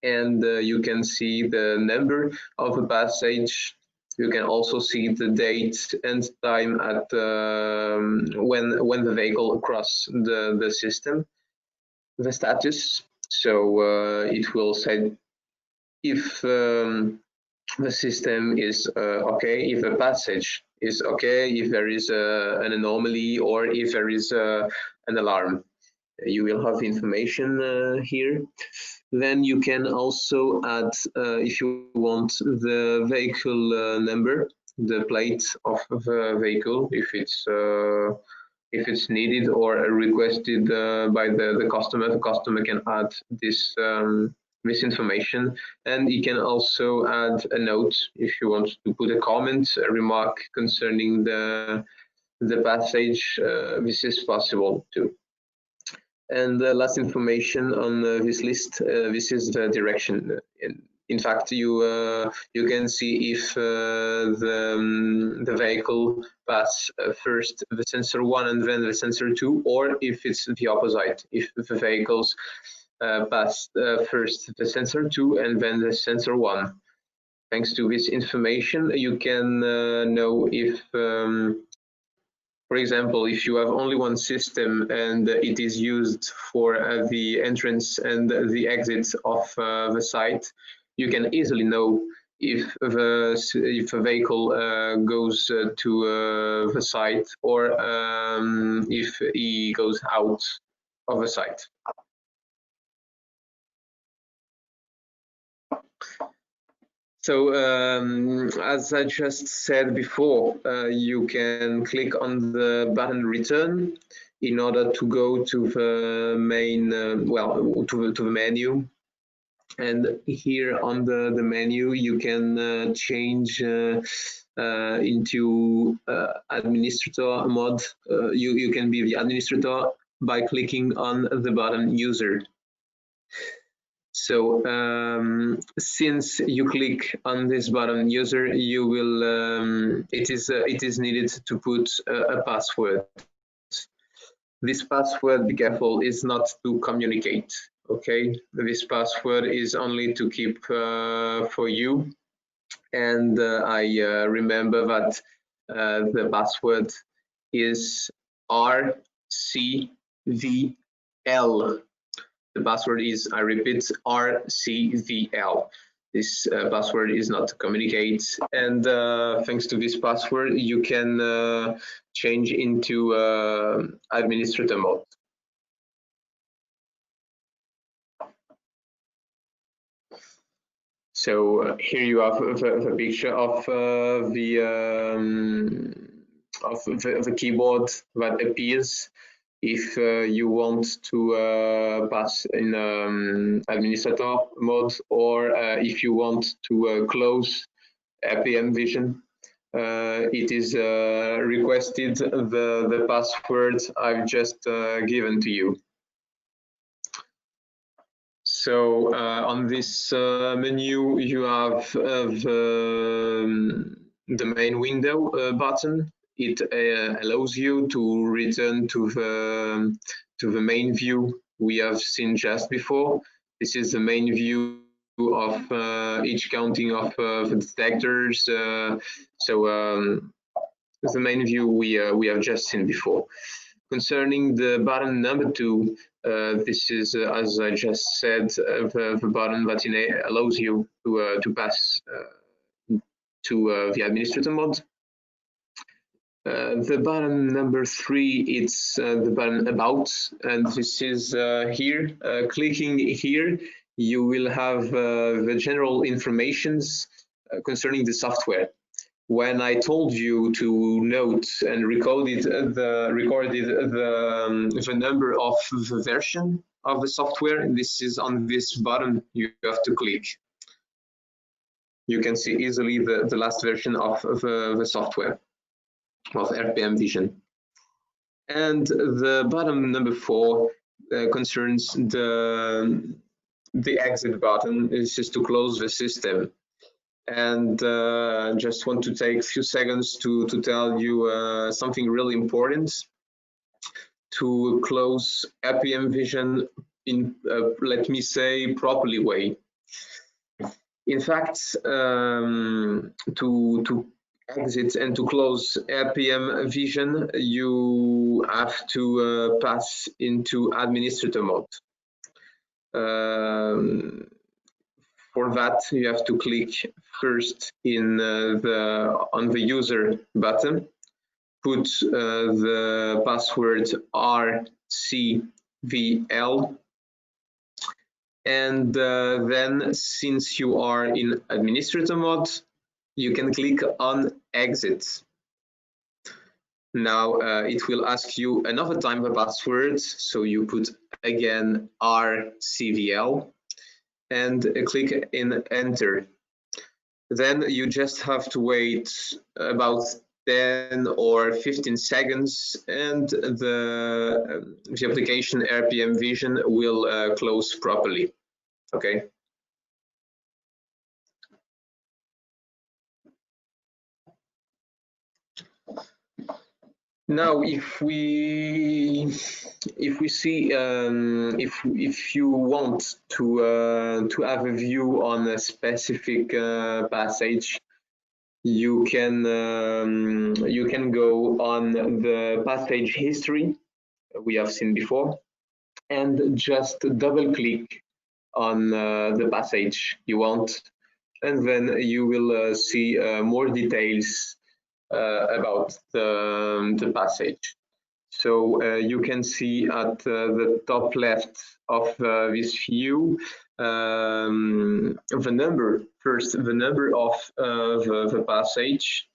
and you can see the number of the passage. You can also see the date and time at when the vehicle crossed the system, the status. So it will say if the system is okay, if the passage is okay, if there is an anomaly, or if there is an alarm. You will have information here. Then you can also add, if you want, the vehicle number, the plate of the vehicle, if it's needed or requested by the customer. The customer can add this this information, and you can also add a note if you want to put a comment, a remark concerning the passage. This is possible too. And the last information on this list, this is the direction. In fact, you can see if the vehicle pass first the sensor 1 and then the sensor 2, or if it's the opposite, if the vehicles pass first the sensor 2 and then the sensor 1. Thanks to this information, you can know if for example, if you have only one system and it is used for the entrance and the exit of the site, you can easily know if a vehicle goes to the site, or if he goes out of the site. So as I just said before, you can click on the button return in order to go to the main, to the menu. And here on the menu, you can change into administrator mode. You can be the administrator by clicking on the button user. So since you click on this button user, you will it is needed to put a password. This password, be careful, is not to communicate. Okay, this password is only to keep for you. And I remember that the password is RCVL. The password is, I repeat, RCVL. This password is not to communicate, and thanks to this password, you can change into administrator mode. So here you have the picture of the keyboard that appears if you want to pass in administrator mode, or if you want to close APM Vision. It is requested the password I've just given to you. So on this menu, you have the main window button, it allows you to return to the main view we have seen just before. This is the main view of each counting of the detectors. The main view we have just seen before. Concerning the button number 2, this is, as I just said, the button that allows you to pass to the administrator mode. The button number 3, it's the button About, and this is here. Clicking here, you will have the general informations concerning the software. When I told you to note and recorded the number of the version of the software, and this is on this button you have to click. You can see easily the last version of the software of RPM Vision. And the button number 4 concerns the exit button. This is to close the system. And just want to take a few seconds to tell you something really important. To close RPM Vision in, let me say, properly way. In fact, to exit and to close RPM Vision, you have to pass into administrator mode. For that, you have to click first in on the user button, put the password RCVL, and then, since you are in administrator mode, you can click on exit. Now it will ask you another time the password, so you put again RCVL and click in enter. Then you just have to wait about 10 or 15 seconds and the application RPM Vision will close properly. Okay. Now, if we see if you want to have a view on a specific passage, you can go on the passage history we have seen before, and just double click on the passage you want, and then you will see more details about the passage. So you can see at the top left of this view the number, first the number of the passage.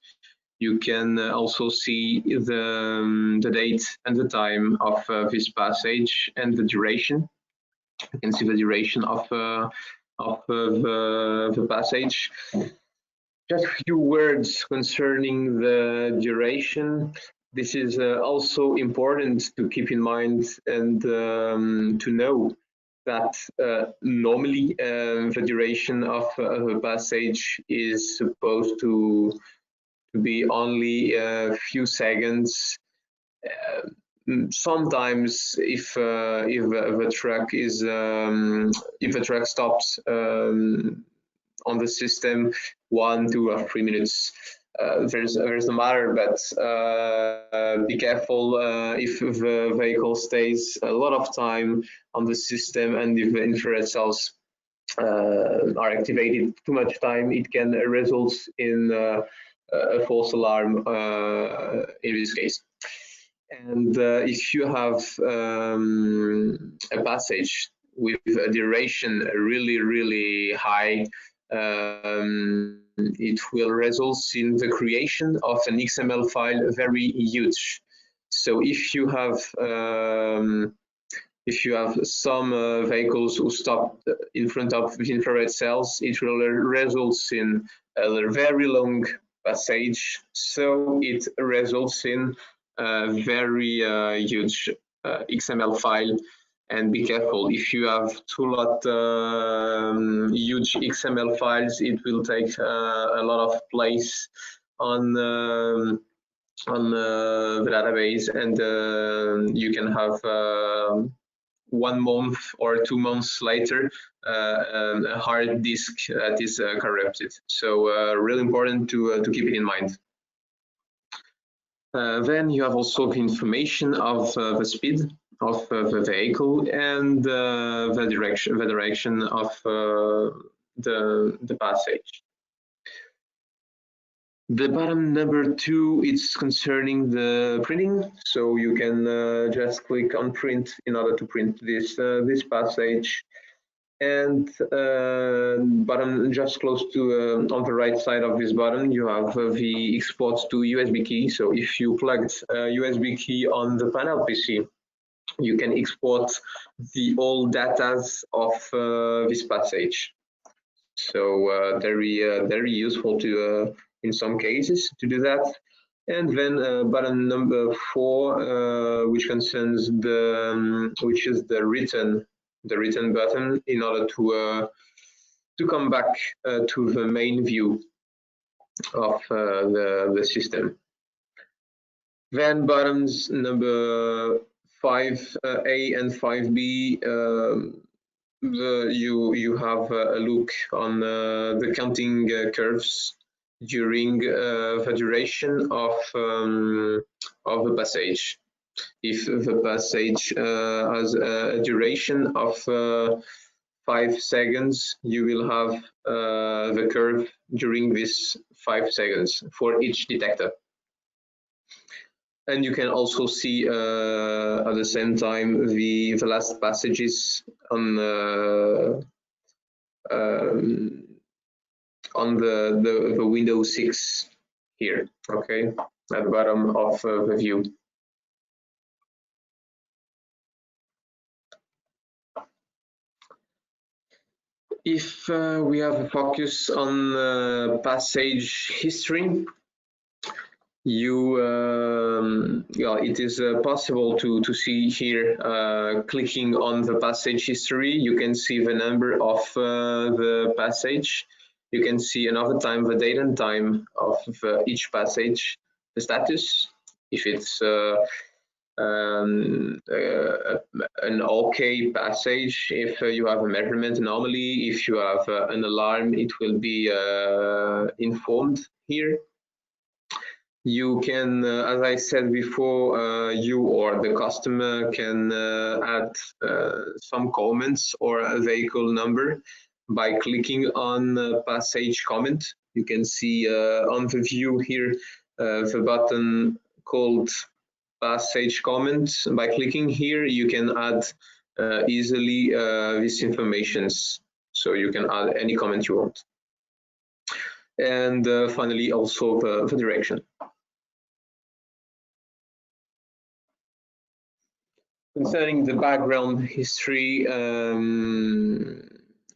You can also see the date and the time of this passage and the duration. You can see the duration of the passage. Just a few words concerning the duration. This is also important to keep in mind and to know that normally the duration of a passage is supposed to be only a few seconds. Sometimes, if the truck is if the truck stops on the system, 1, 2, or 3 minutes. There's no matter, but be careful if the vehicle stays a lot of time on the system and if the infrared cells are activated too much time, it can result in a false alarm in this case. And if you have a passage with a duration really high, it will result in the creation of an XML file very huge. So if you have some vehicles who stop in front of the infrared cells, it will result in a very long passage. So it results in a very huge XML file. And be careful, if you have too lot huge XML files, it will take a lot of place on the database, and you can have 1 month or 2 months later a hard disk that is corrupted. So really important to keep it in mind. Then you have also the information of the speed of the vehicle and the direction of the passage. The bottom number 2 is concerning the printing, so you can just click on print in order to print this passage. And button just close to on the right side of this button, you have the export to USB key. So if you plugged a USB key on the panel PC, you can export the all data of this passage. So very useful to in some cases to do that. And then button number 4, which concerns the which is the return button, in order to come back to the main view of the system. Then buttons number 5A and 5B, you have a look on the counting curves during the duration of the passage. If the passage has a duration of 5 seconds, you will have the curve during this 5 seconds for each detector. And you can also see at the same time the last passages on the Windows 6 here, okay, at the bottom of the view. If we have a focus on passage history, it is possible to see here, clicking on the passage history, you can see the number of the passage. You can see another time the date and time of each passage, the status, if it's an okay passage, if you have a measurement anomaly, if you have an alarm, it will be informed here. You can, as I said before, you or the customer can add some comments or a vehicle number by clicking on passage comment. You can see on the view here the button called passage comment. By clicking here, you can add easily these informations. So you can add any comment you want. And finally, also the direction. Concerning the background history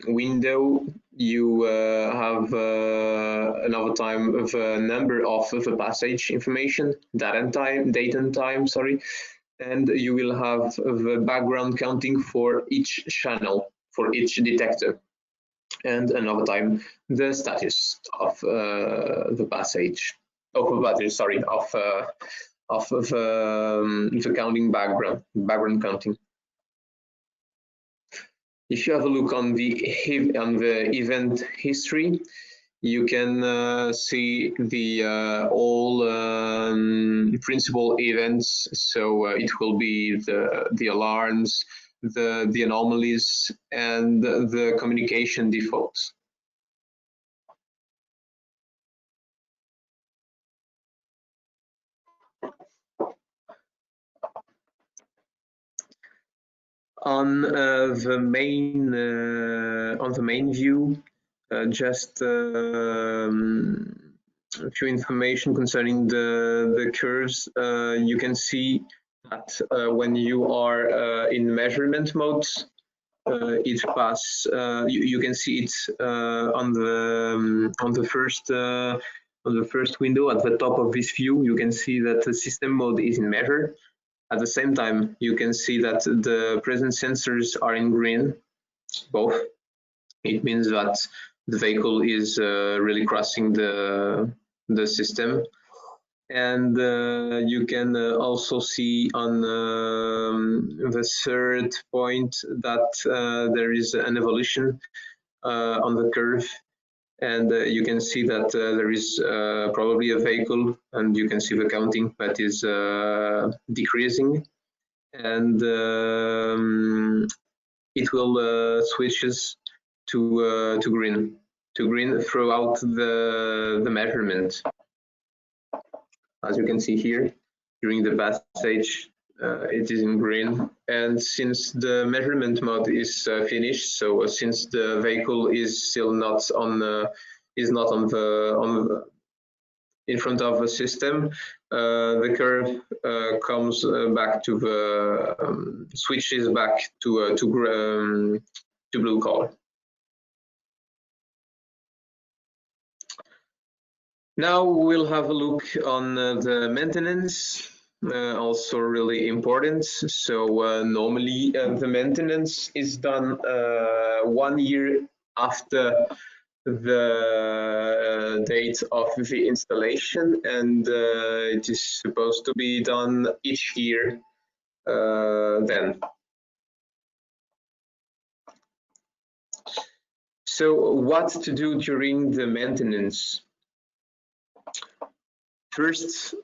window, you have another time of a number of the passage information, date and time, sorry, and you will have the background counting for each channel, for each detector, and another time the status of the passage, of the battery, sorry, of the counting background counting. If you have a look on the event history, you can see the all principal events. So it will be the alarms, the anomalies, and the communication defaults. On the main view, just a few information concerning the curves. You can see that when you are in measurement modes, it pass. You can see it on the first window at the top of this view. You can see that the system mode is in measure. At the same time, you can see that the present sensors are in green, both. It means that the vehicle is really crossing the system. And you can also see on the third point that there is an evolution on the curve, and you can see that there is probably a vehicle, and you can see the counting that is decreasing, and it will switches to green throughout the measurement. As you can see here, during the passage, it is in green. And since the measurement mode is finished, so since the vehicle is still not on in front of the system, the curve comes back to the switches back to blue color. Now we'll have a look on the maintenance, also really important. So normally the maintenance is done 1 year after the date of the installation, and it is supposed to be done each year then. So what to do during the maintenance? First,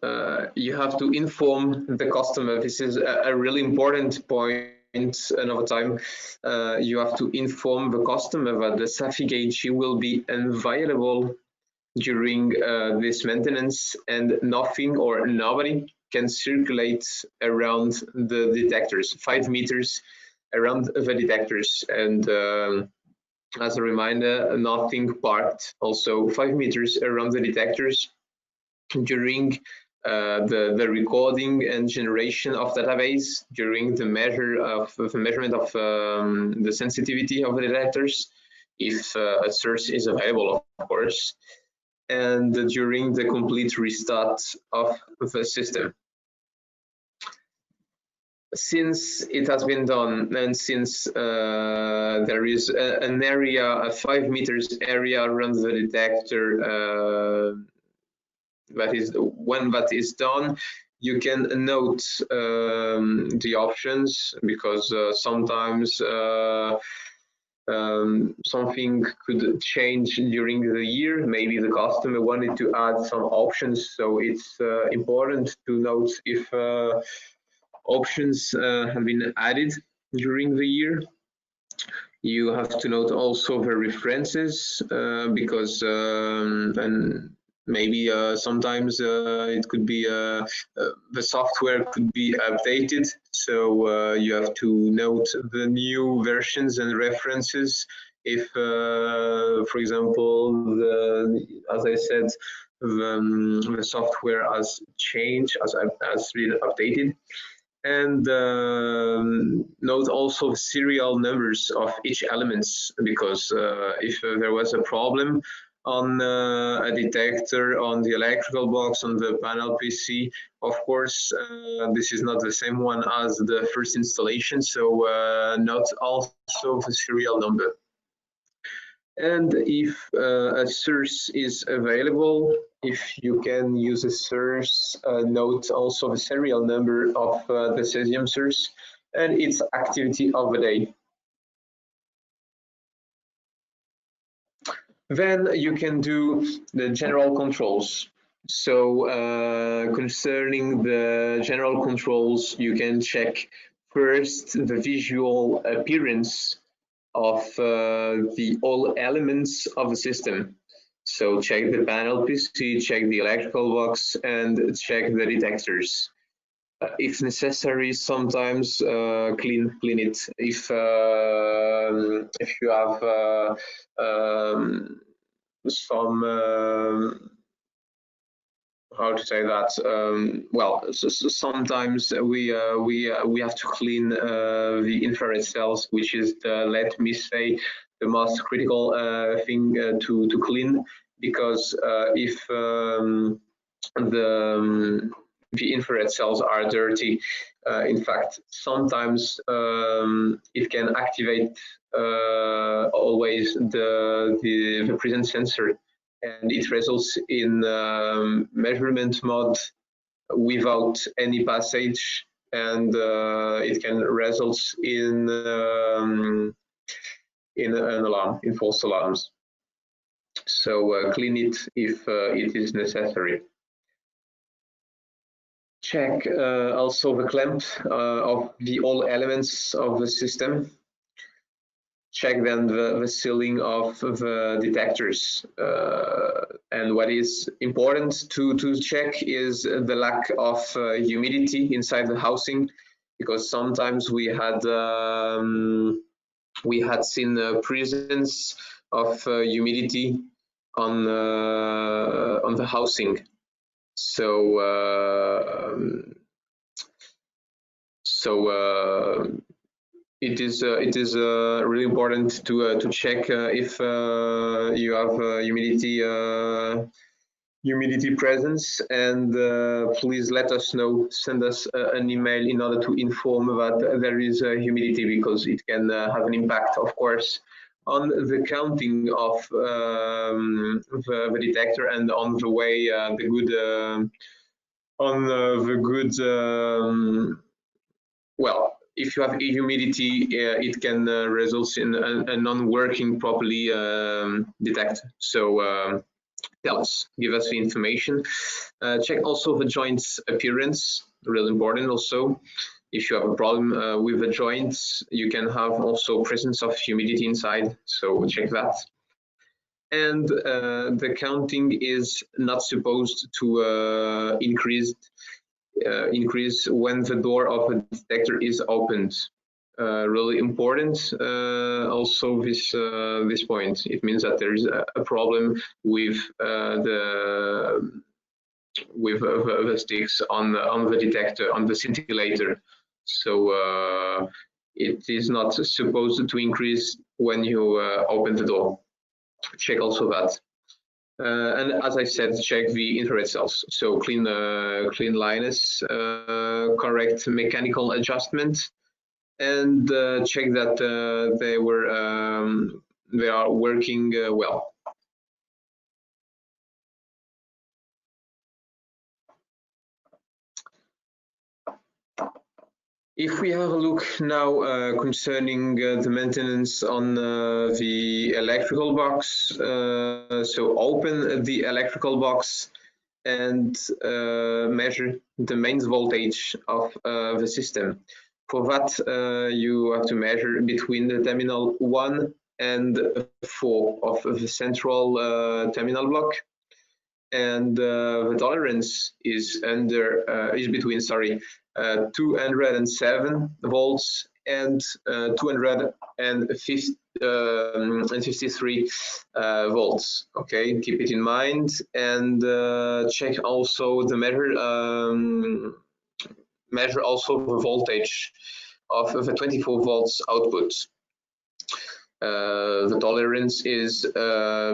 you have to inform the customer. This is a really important point. Another time, you have to inform the customer that the SaphyGATE G will be available during this maintenance, and nothing or nobody can circulate around the detectors, 5 meters around the detectors. And as a reminder, nothing parked also 5 meters around the detectors during the recording and generation of database, during the measurement of the sensitivity of the detectors, if a source is available, of course, and during the complete restart of the system. Since it has been done, and since there is an area, a 5 meters area around the detector, that is, when that is done, you can note the options, because sometimes something could change during the year. Maybe the customer wanted to add some options, so it's important to note if options have been added during the year. You have to note also the references, because and maybe sometimes it could be the software could be updated, so you have to note the new versions and references. If, for example, as I said, the software has changed, has been updated. And note also serial numbers of each elements, because if there was a problem on a detector, on the electrical box, on the panel PC, of course this is not the same one as the first installation, so note also the serial number. And if a source is available, if you can use a source, note also the serial number of the cesium source and its activity of the day. Then you can do the general controls. So concerning the general controls, you can check first the visual appearance of the all elements of the system. So check the panel PC, check the electrical box, and check the detectors. If necessary, sometimes clean it. If you have some how to say that, well, sometimes we have to clean the infrared cells, which is the, let me say, the most critical thing to clean, because if the infrared cells are dirty, in fact sometimes it can activate always the presence sensor, and it results in measurement mode without any passage, and it can result in an alarm, in false alarms. So clean it if it is necessary. Check also the clamp of all elements of the system. Check then the sealing of the detectors. And what is important to check is the lack of humidity inside the housing, because sometimes we had seen the presence of humidity on the housing. So it is really important to check if you have humidity presence, and please let us know, send us an email in order to inform that there is humidity, because it can have an impact, of course, on the counting of the detector, and on the way well, if you have humidity, it can result in a non-working properly detector. So tell us, give us the information. Check also the joint's appearance, really important also. If you have a problem with the joints, you can have also presence of humidity inside, so check that. And the counting is not supposed to increase when the door of a detector is opened. Really important. Also, this point, it means that there is a problem with the sticks on the detector, on the scintillator. So it is not supposed to increase when you open the door. Check also that. And as I said, check the infrared cells. So clean liners, correct mechanical adjustment, and check that they are working well. If we have a look now concerning the maintenance on the electrical box, so open the electrical box and measure the mains voltage of the system. For that, you have to measure between the terminal 1 and 4 of the central terminal block, and the tolerance is between 207 volts and 253 volts. Okay, keep it in mind, and check also the measure also the voltage of the 24 volts output. The tolerance is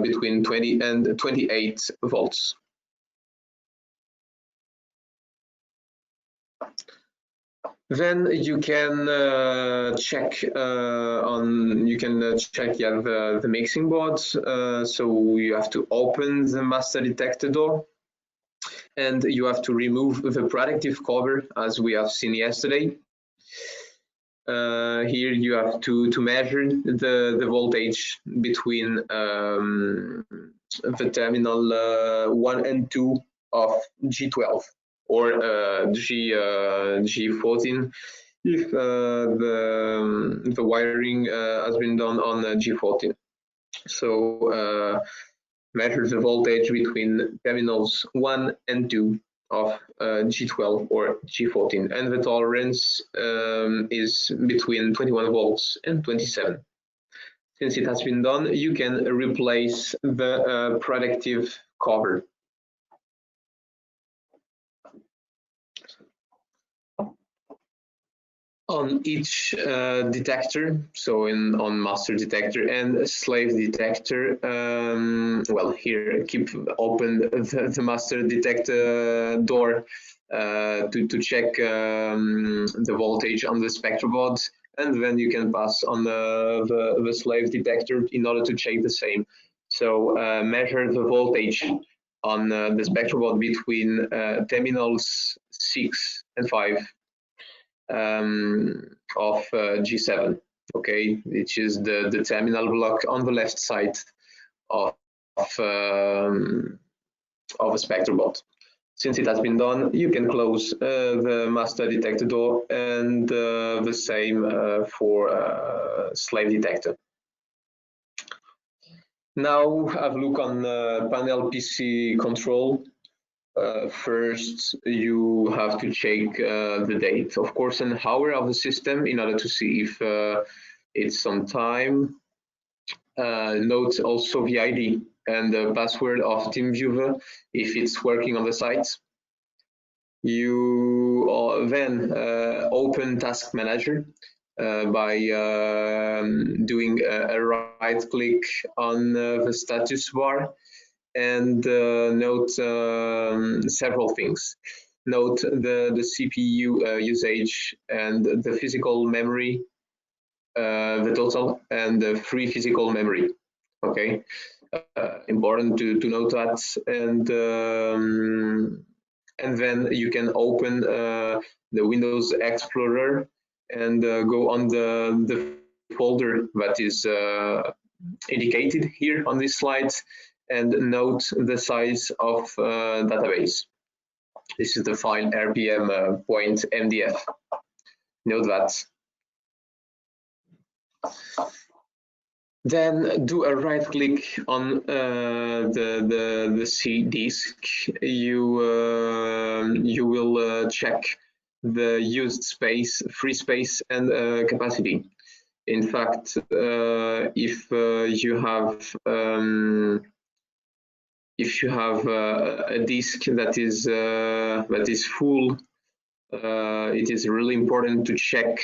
between 20 and 28 volts. Then you can check the mixing board. So you have to open the master detector door, and you have to remove the protective cover, as we have seen yesterday. Here you have to measure the voltage between the terminal 1 and 2 of G12 or G14 if the wiring has been done on G14. So measure the voltage between terminals 1 and 2 of G12 or G14, and the tolerance is between 21 volts and 27. Since it has been done, you can replace the protective cover. On each detector, so on master detector and slave detector, well, here keep open the master detector door to check the voltage on the spectral board, and then you can pass on the slave detector in order to check the same. So measure the voltage on the spectrum board between terminals 6 and 5 of G7, okay, which is the terminal block on the left side of a spectrum board. Since it has been done, you can close the master detector door, and the same for slave detector. Now have a look on panel PC control. First, you have to check the date, of course, and hour of the system in order to see if it's on time. Note also the ID and the password of TeamViewer if it's working on the site. You then open Task Manager by doing a right click on the status bar, and note several things. Note the CPU usage and the physical memory, the total, and the free physical memory. Okay, important to note that, and then you can open the Windows Explorer and go on the folder that is indicated here on this slide, and note the size of database. This is the file rpm.mdf. Note that. Then do a right click on the C disk. You will check the used space, free space, and capacity. In fact, if you have a disk that is full, it is really important to check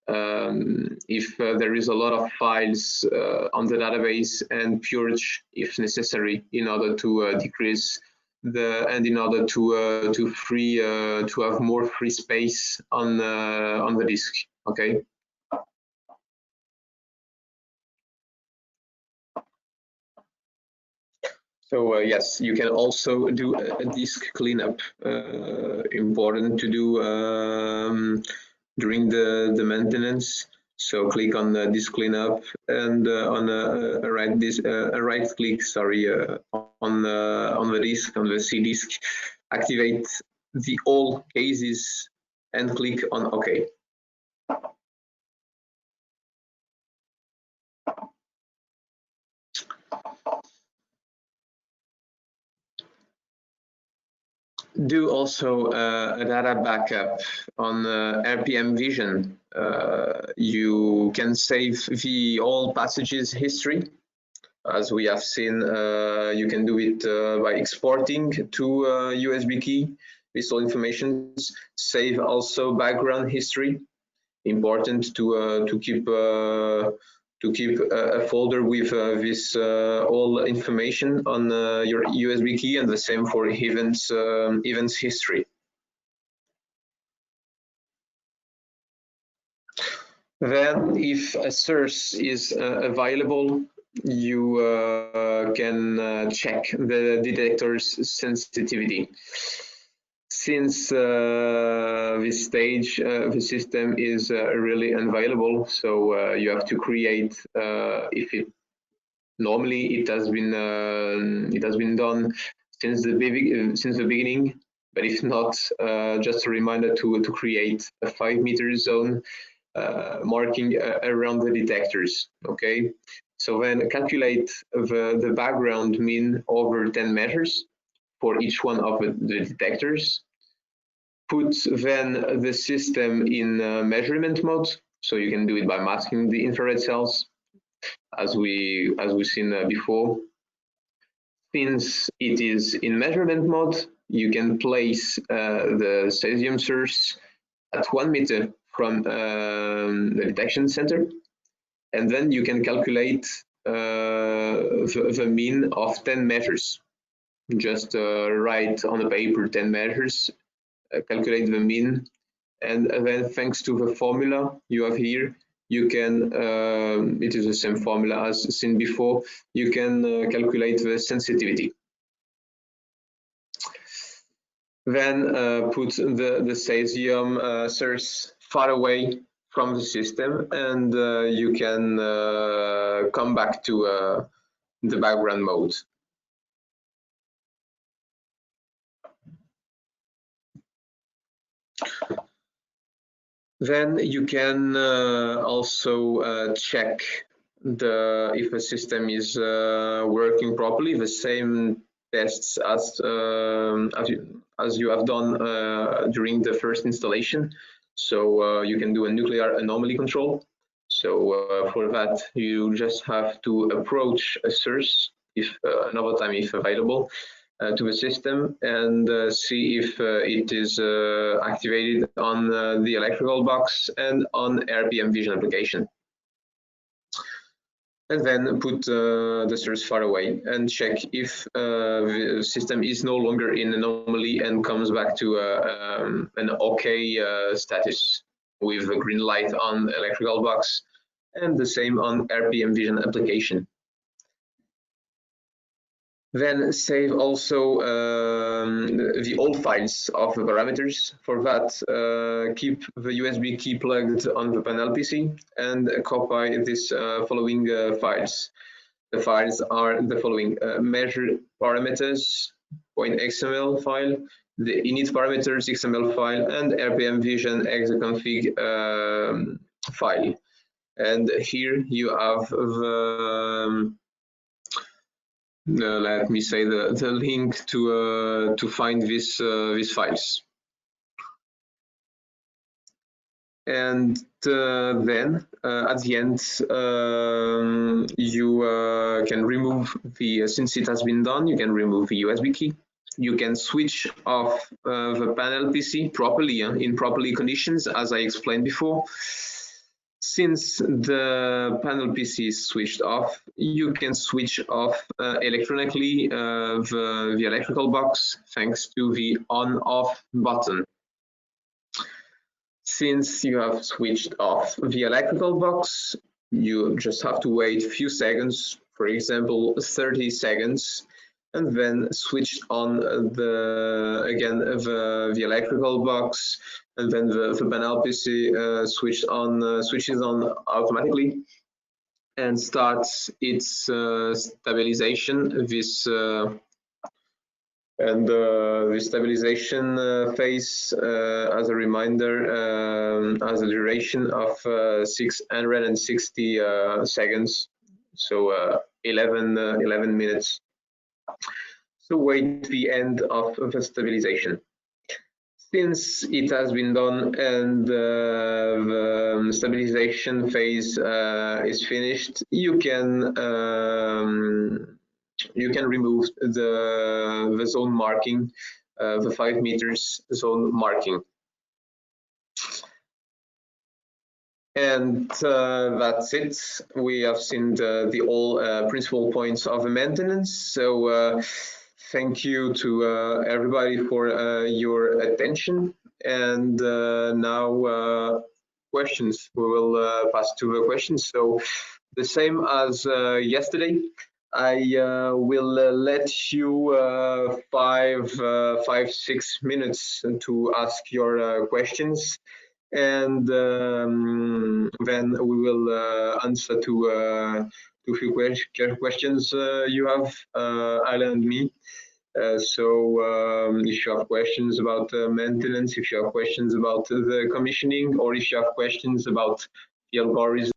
if there is a lot of files on the database, and purge if necessary in order to decrease in order to have more free space on the disk. Okay. So yes, you can also do a disk cleanup. Important to do during the maintenance. So click on the disk cleanup, and on a right click, sorry, on the disk, on the C disk, activate the all cases and click on OK. Do also a data backup on RPM Vision. You can save the all passages history. As we have seen, you can do it by exporting to USB key with all information. Save also background history. Important to keep a folder with this all information on your USB key, and the same for events history. Then, if a source is available, you can check the detector's sensitivity. Since this stage, the system is really unavailable, so you have to create. If it normally it has been done since the beginning, but if not, just a reminder to create a 5-meter zone marking around the detectors. Okay, so then calculate the background mean over 10 measures for each one of the detectors. Put then the system in measurement mode, so you can do it by masking the infrared cells, as we've seen before. Since it is in measurement mode, you can place the cesium source at 1 meter from the detection center, and then you can calculate the mean of 10 measures. Just write on the paper 10 measures, calculate the mean, and then thanks to the formula you have here, you can, it is the same formula as seen before, you can calculate the sensitivity. Then put the cesium source far away from the system, and you can come back to the background mode. Then you can also check if a system is working properly, the same tests as you have done during the first installation. So you can do a nuclear anomaly control. So for that, you just have to approach a source if another time if available to the system and see if it is activated on the electrical box and on RPM vision application. And then put the source far away and check if the system is no longer in anomaly and comes back to an OK status with a green light on the electrical box and the same on RPM vision application. Then save also the old files of the parameters. For that, keep the USB key plugged on the panel PC and copy these following files. The files are the following: measure parameters .xml file, the init parameters XML file, and RPM vision execonfig file. And here you have the let me say the link to find these files. And then at the end you can remove the, since it has been done, you can remove the USB key. You can switch off the panel PC properly in properly conditions, as I explained before. Since the panel PC is switched off, you can switch off electronically the electrical box thanks to the on-off button. Since you have switched off the electrical box, you just have to wait a few seconds, for example 30 seconds, and then switch on the electrical box, and then the panel PC switches on automatically and starts its stabilization. The stabilization phase, as a reminder, has a duration of 660 seconds, so 11 minutes. So wait the end of the stabilization. Since it has been done and the stabilization phase is finished, you can remove the zone marking, the 5 meters zone marking. And that's it. We have seen the all principal points of maintenance. So thank you to everybody for your attention. And now questions. We will pass to the questions. So the same as yesterday, I will let you 5-6 minutes to ask your questions, and then we will answer to a few questions you have, Alan and me. So if you have questions about maintenance, if you have questions about the commissioning, or if you have questions about the algorithm,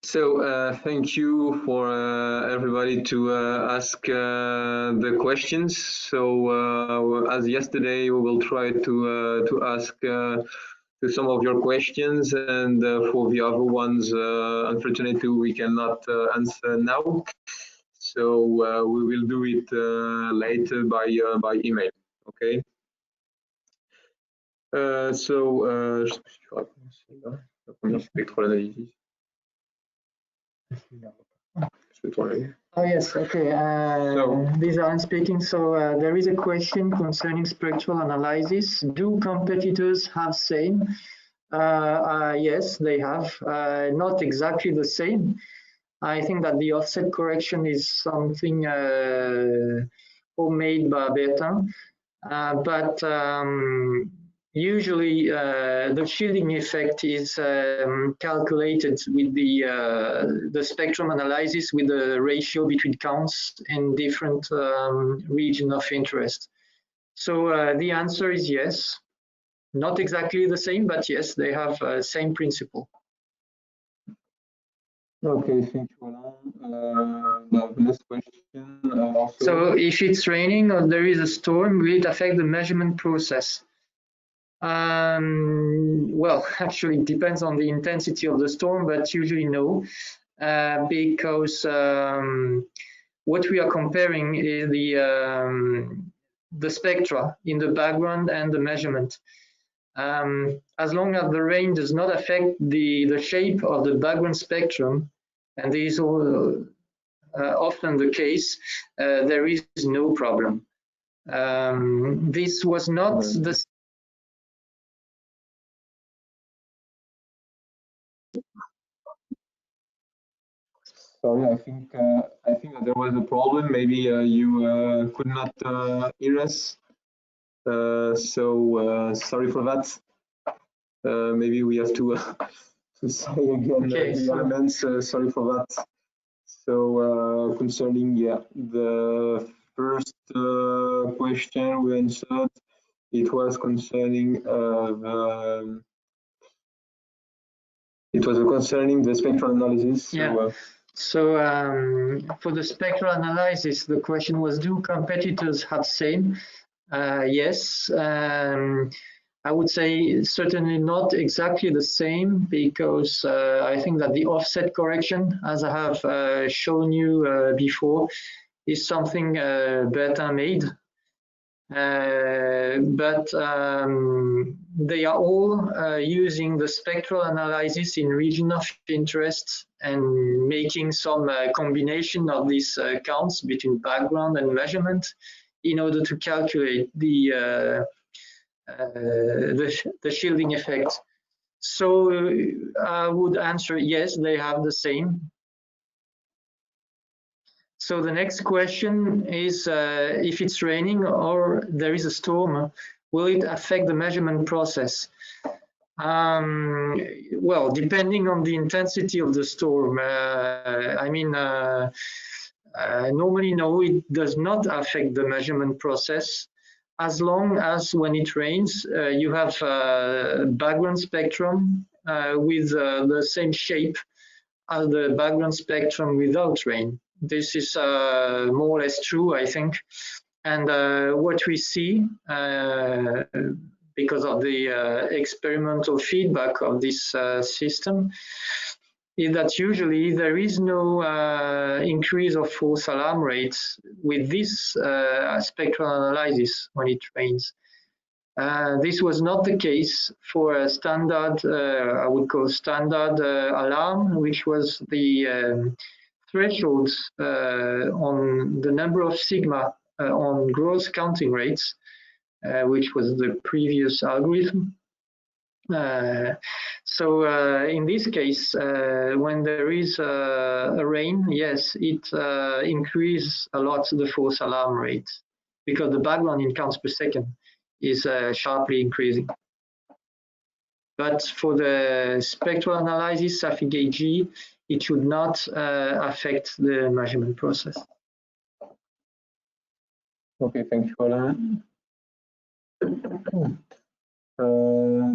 So thank you for everybody to ask the questions. So as yesterday, we will try to ask to some of your questions, and for the other ones, unfortunately, we cannot answer now. So we will do it later by email. Okay. Je sais pas comment c'est là. La première spectral analysis. Oh yes, okay. These are speaking. So there is a question concerning spectral analysis. Do competitors have same? Yes, they have. Not exactly the same. I think that the offset correction is something homemade by Bertin, but usually the shielding effect is calculated with the spectrum analysis with the ratio between counts in different region of interest. So the answer is yes. Not exactly the same, but yes, they have same principle. Okay, thank you, Alain. The next question. So if it's raining or there is a storm, will it affect the measurement process? Well, actually, it depends on the intensity of the storm, but usually no, because what we are comparing is the spectra in the background and the measurement. As long as the rain does not affect the shape of the background spectrum, and this is often the case, there is no problem. This was not the Sorry, I think that there was a problem. Maybe you could not hear us. So sorry for that. Maybe we have to say again the elements. Sorry for that. So concerning the first question we answered, it was concerning the spectral analysis. So for the spectral analysis, the question was, do competitors have same? Yes. I would say certainly not exactly the same, because I think that the offset correction, as I have shown you before, is something better made. But they are all using the spectral analysis in region of interest and making some combination of these counts between background and measurement in order to calculate the shielding effect. So I would answer yes, they have the same. So the next question is, if it's raining or there is a storm, will it affect the measurement process? Well, depending on the intensity of the storm, normally no, it does not affect the measurement process, as long as when it rains, you have a background spectrum with the same shape as the background spectrum without rain. This is more or less true, I think. And what we see, because of the experimental feedback of this system, is that usually there is no increase of false alarm rates with this spectral analysis when it rains. This was not the case for a standard, I would call standard alarm, which was the thresholds on the number of sigma on gross counting rates, which was the previous algorithm. So in this case, when there is a rain, yes, it increases a lot the false alarm rate, because the background in counts per second is sharply increasing. But for the spectral analysis, SaphyGATE G, it should not affect the measurement process. Okay, thank you, Alain.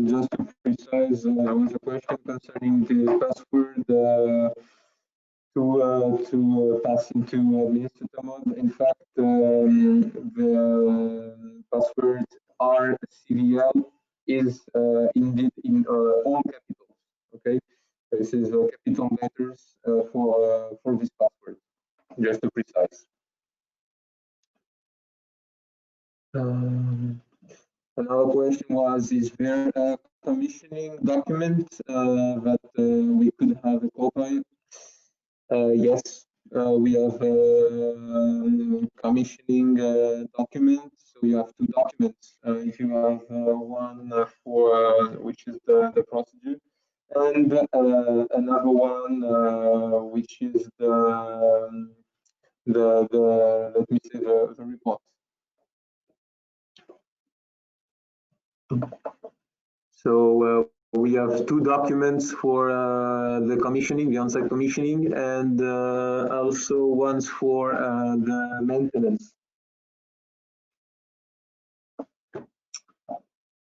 Just to precise, there was a question concerning the password to pass into administrator mode. In fact, the password RCVL is indeed in all capitals. Okay, this is capital letters for this password, just to precise. Another question was: is there a commissioning document that we could have a copy? Yes, we have a commissioning document. So you have two documents. If you have one for which is the procedure, and another one which is the let me say the report. So we have two documents for the commissioning, the on-site commissioning, and also ones for the maintenance.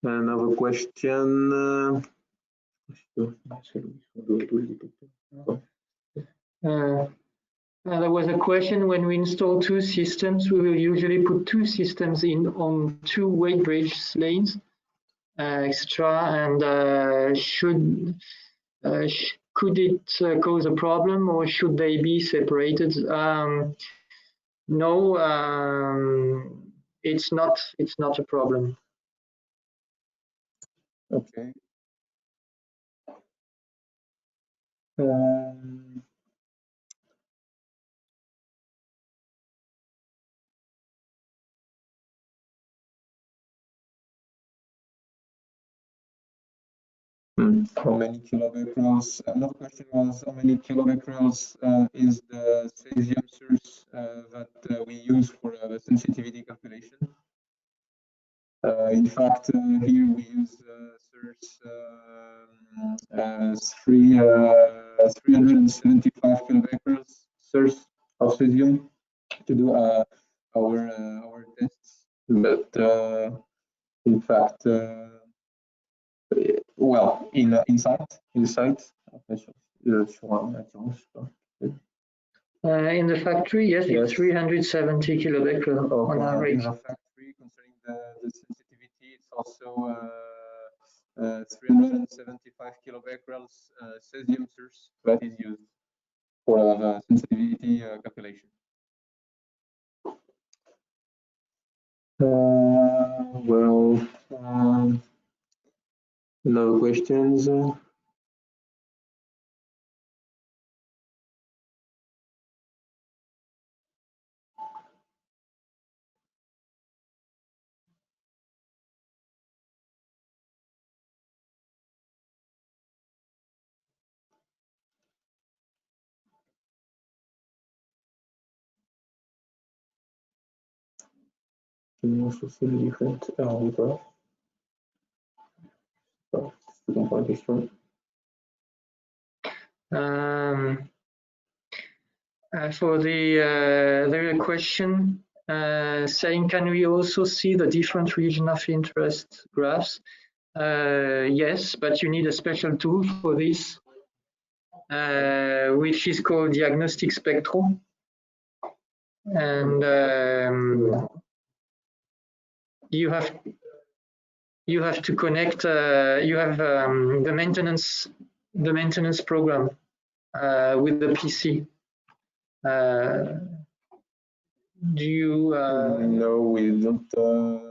Another question. There was a question: when we install two systems, we will usually put two systems in on two weight bridge lanes, etc. And could it cause a problem, or should they be separated? No, it's not a problem. Okay. How many kilobecquerels? Another question was: how many kilobecquerels is the cesium source that we use for the sensitivity calculation? In fact, here we use source 375 kilobecquerels source of cesium to do our tests, but in fact. Well, in the site. In the factory, yes, it's 370 kilobecquerel on average. In the factory, concerning the sensitivity, it's also 375 kilobecquerels cesium source that is used for the sensitivity calculation. No questions. Can you also see the different graph? For the question saying, can we also see the different region of interest graphs? Yes, but you need a special tool for this, which is called diagnostic spectrum. And you have to connect. You have the maintenance program with the PC. Do you? No, we don't show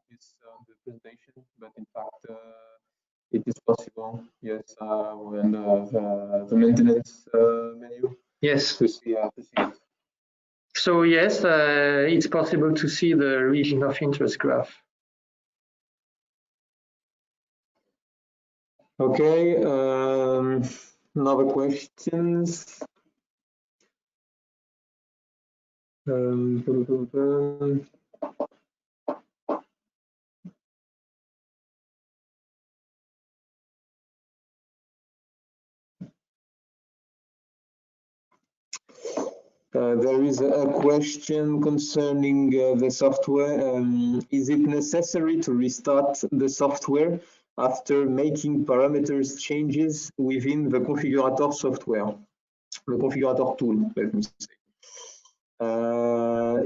this on the presentation, but in fact, it is possible. Yes, when the maintenance menu. Yes. To see it. So yes, it's possible to see the region of interest graph. Okay. Another questions. There is a question concerning the software. Is it necessary to restart the software after making parameters changes within the configurator software? the configurator tool, let me say.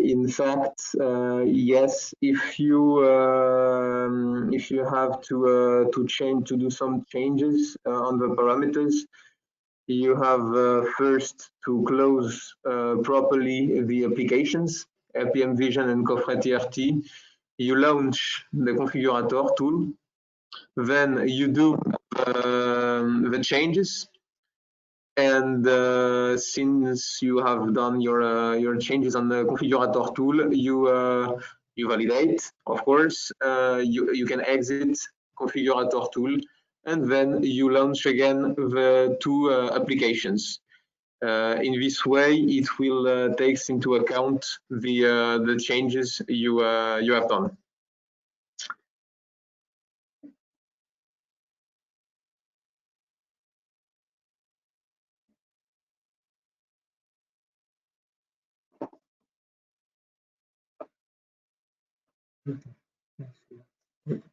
In fact, yes, if you have to do some changes on the parameters, you have first to close properly the applications, RPM Vision and Cofre TRT. You launch the configurator tool, then you do the changes. And since you have done your changes on the configurator tool, you validate, of course. You can exit configurator tool, and then you launch again the two applications. In this way, it will takes into account the changes you have done.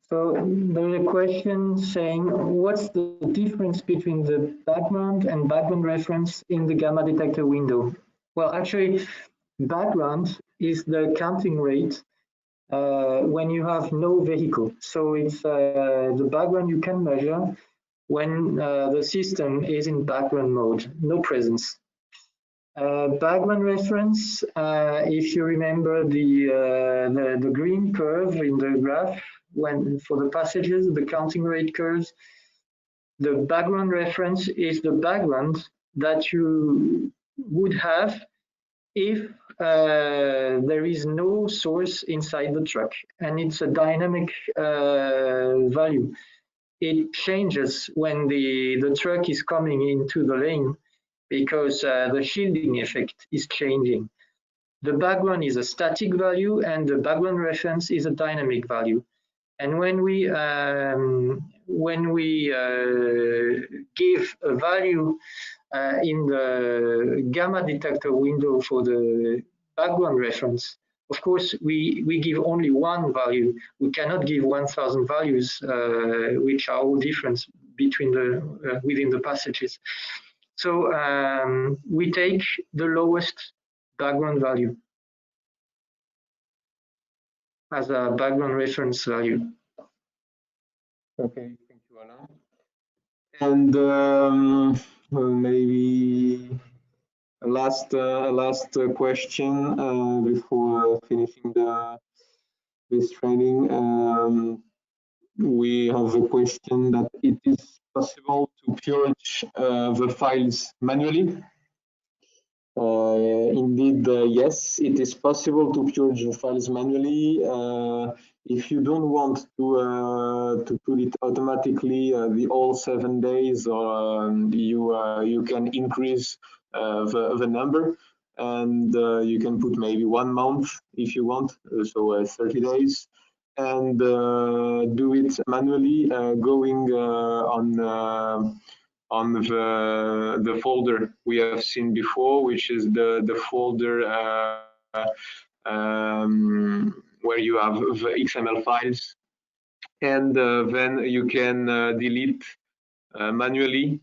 So there's a question saying, what's the difference between the background and background reference in the gamma detector window? Well, actually, background is the counting rate when you have no vehicle. So it's the background you can measure when the system is in background mode, no presence. Background reference, if you remember the green curve in the graph, when for the passages, the counting rate curves, the background reference is the background that you would have if there is no source inside the truck, and it's a dynamic value. It changes when the truck is coming into the lane because the shielding effect is changing. The background is a static value and the background reference is a dynamic value. And when we give a value in the gamma detector window for the background reference, of course, we give only one value. We cannot give 1,000 values, which are all different between the within the passages. So we take the lowest background value as a background reference value. Okay, thank you, Alain. And well, maybe a last question before finishing this training. We have a question that it is possible to purge the files manually. Indeed, yes, it is possible to purge the files manually. If you don't want to put it automatically the all 7 days, or you can increase the number, and you can put maybe 1 month if you want, so 30 days, and do it manually, going on the folder we have seen before, which is the folder where you have the XML files, and then you can delete manually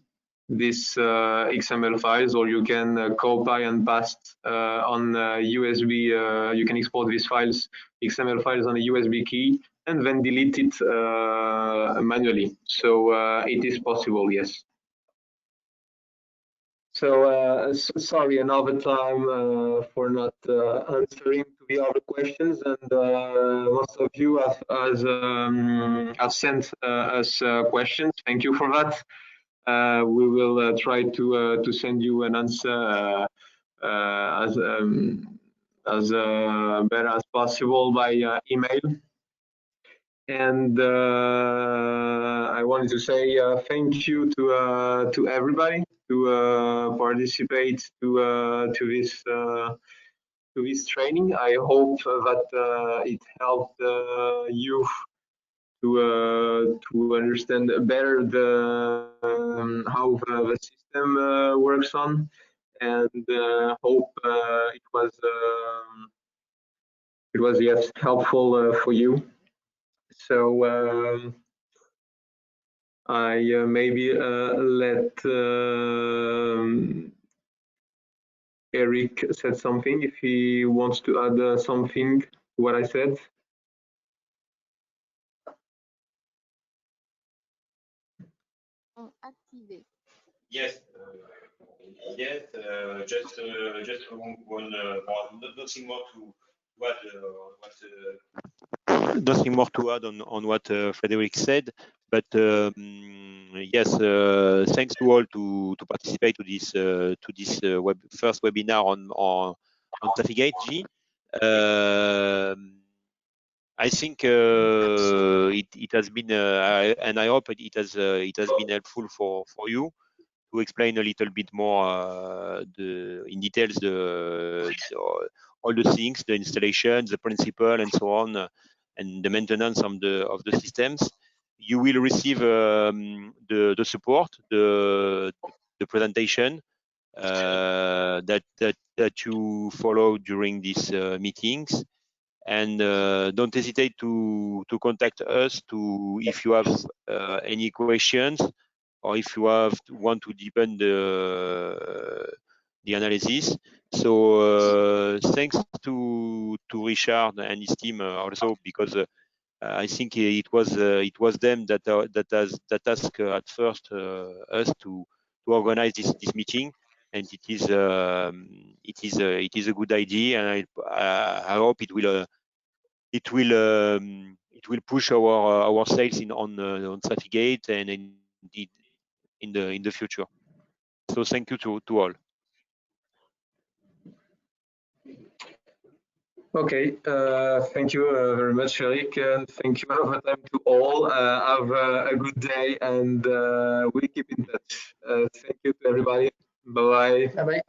these XML files, or you can copy and paste on USB. You can export these files, XML files, on a USB key, and then delete it manually. So it is possible, yes. So sorry another time for not answering to the other questions, and most of you have sent us questions. Thank you for that. We will try to send you an answer as better as possible by email. And I wanted to say thank you to everybody to participate to this training. I hope that it helped you to understand better how the system works on, and hope it was yes helpful for you. So I maybe let Eric said something, if he wants to add something to what I said. Activé. Yes, just one nothing more to add. Nothing more to add on what Frederic said, but yes, thanks to all to participate to this first webinar on SaphyGATE G. I think it has been, and I hope it has been helpful for you to explain a little bit more in details all the things, the installation, the principle, and so on, and the maintenance of the systems. You will receive the support, the presentation that you follow during these meetings. And don't hesitate to contact us if you have any questions, or if you want to deepen the analysis. So thanks to Richard and his team also, because I think it was them that asked at first us to organize this meeting, and it is a good idea, and I hope it will push our sales on SaphyGATE and indeed in the future. So thank you to all. Okay, thank you very much, Eric, and thank you one more time to all. Have a good day, and we'll keep in touch. Thank you to everybody. Bye-bye. Bye-bye.